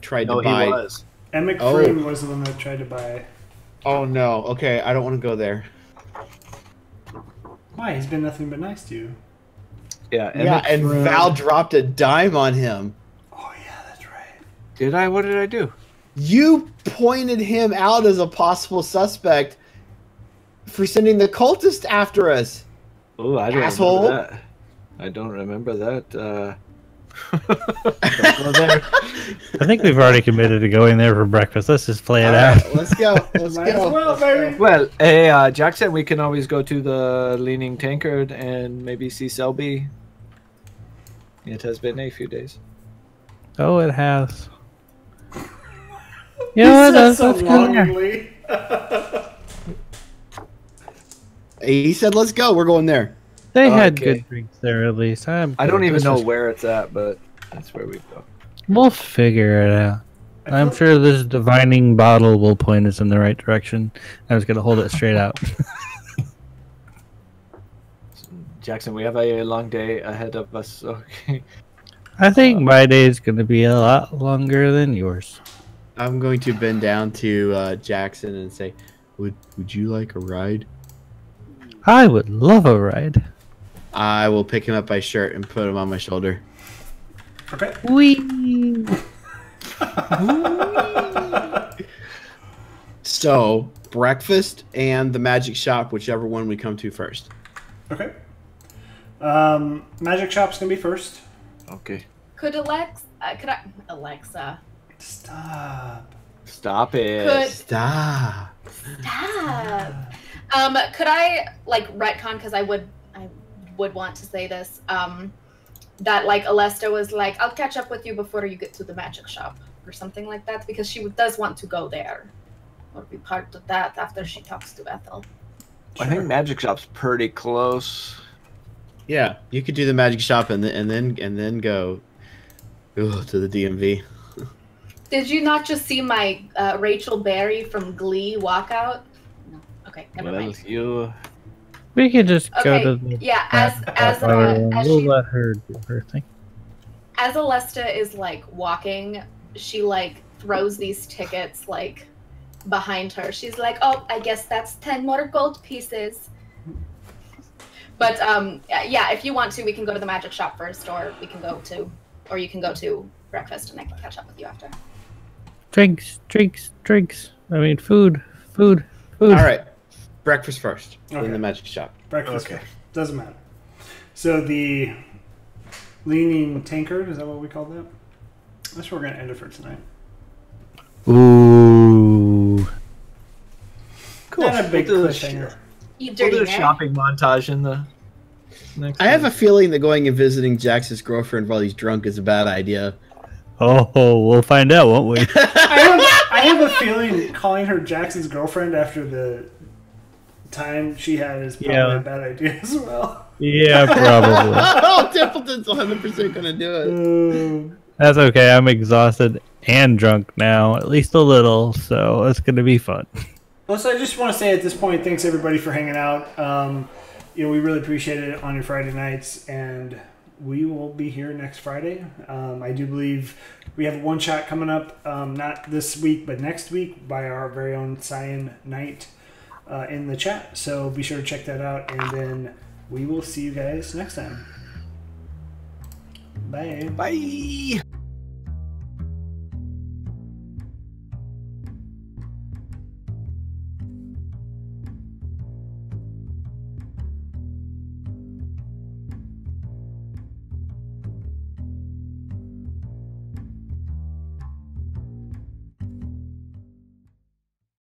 Speaker 6: tried to buy.
Speaker 3: He was.
Speaker 2: Emmett Froon was the one that tried to buy.
Speaker 6: Oh no. Okay, I don't want to go there.
Speaker 2: Why? He's been nothing but nice to you.
Speaker 3: Yeah,
Speaker 6: and Val dropped a dime on him.
Speaker 2: Oh yeah, that's right.
Speaker 3: Did I? What did I do?
Speaker 6: You pointed him out as a possible suspect for sending the cultist after us.
Speaker 3: Oh, I don't
Speaker 6: Asshole.
Speaker 3: remember that. I don't remember that. Don't go there.
Speaker 4: I think we've already committed to going there for breakfast. Let's just play it out.
Speaker 6: Right, let's go. Let's
Speaker 2: Might as
Speaker 6: go.
Speaker 2: well, baby.
Speaker 3: Well, hey, Jackson, we can always go to the Leaning Tankard and maybe see Selby. It has been a few days.
Speaker 4: Oh, it has. Yeah, let's go there.
Speaker 2: longingly.
Speaker 6: He said, "Let's go. We're going there."
Speaker 4: They had
Speaker 3: Okay.
Speaker 4: good drinks there at least.
Speaker 3: I don't even know where it's at, but that's where we go.
Speaker 4: We'll figure it out. I'm sure this divining bottle will point us in the right direction. I was gonna hold it straight out.
Speaker 3: Jackson, we have a long day ahead of us. Okay.
Speaker 4: I think my day is gonna be a lot longer than yours.
Speaker 6: I'm going to bend down to Jackson and say, "Would you like a ride?"
Speaker 4: I would love a ride.
Speaker 6: I will pick him up by shirt and put him on my shoulder.
Speaker 2: Okay.
Speaker 4: Wee.
Speaker 6: So, breakfast and the magic shop, whichever one we come to first.
Speaker 2: Okay. Magic shop's gonna be first.
Speaker 3: Okay.
Speaker 5: Could Alexa?
Speaker 3: Stop it.
Speaker 6: Stop.
Speaker 5: Stop. Could I like retcon, because I would want to say this, that like Alesta was like, I'll catch up with you before you get to the magic shop or something like that, because she does want to go there or be part of that after she talks to Ethel.
Speaker 3: I think Magic Shop's pretty close.
Speaker 6: Yeah, you could do the magic shop and then go to the DMV.
Speaker 5: Did you not just see my Rachel Berry from Glee walk out? No. Okay, never mind.
Speaker 4: We can just go
Speaker 5: Okay,
Speaker 4: to the
Speaker 5: yeah, as
Speaker 4: we'll
Speaker 5: she,
Speaker 4: let her do her thing.
Speaker 5: as Alesta is like walking, she like throws these tickets like behind her. She's like, "Oh, I guess that's 10 more gold pieces." But yeah, if you want to, we can go to the magic shop first, or you can go to breakfast, and I can catch up with you after.
Speaker 4: Drinks. I mean, food.
Speaker 6: All right, breakfast first,
Speaker 2: Okay.
Speaker 6: in the magic shop.
Speaker 2: Breakfast.
Speaker 3: Okay.
Speaker 2: First. Doesn't matter. So the Leaning Tankard, is that what we call that? That's where we're gonna end it for tonight.
Speaker 4: Ooh.
Speaker 3: Cool.
Speaker 2: And a big
Speaker 3: We'll do
Speaker 2: cliffhanger.
Speaker 5: You
Speaker 3: We'll
Speaker 5: dirty
Speaker 3: do a
Speaker 5: nerd.
Speaker 3: shopping montage in the next.
Speaker 6: I have a feeling that going and visiting Jackson's girlfriend while he's drunk is a bad idea.
Speaker 4: Oh, we'll find out, won't we?
Speaker 2: I have a feeling calling her Jackson's girlfriend after the time she had is probably a bad idea as well.
Speaker 4: Yeah, probably.
Speaker 6: Oh, Templeton's 100% going to do it.
Speaker 4: That's okay. I'm exhausted and drunk now, at least a little, so it's going to be fun.
Speaker 2: Well, so I just want to say at this point, thanks everybody for hanging out. We really appreciate it on your Friday nights, and we will be here next Friday. I do believe we have a one-shot coming up, not this week, but next week by our very own Cyan Knight in the chat. So be sure to check that out, and then we will see you guys next time. Bye.
Speaker 3: Bye.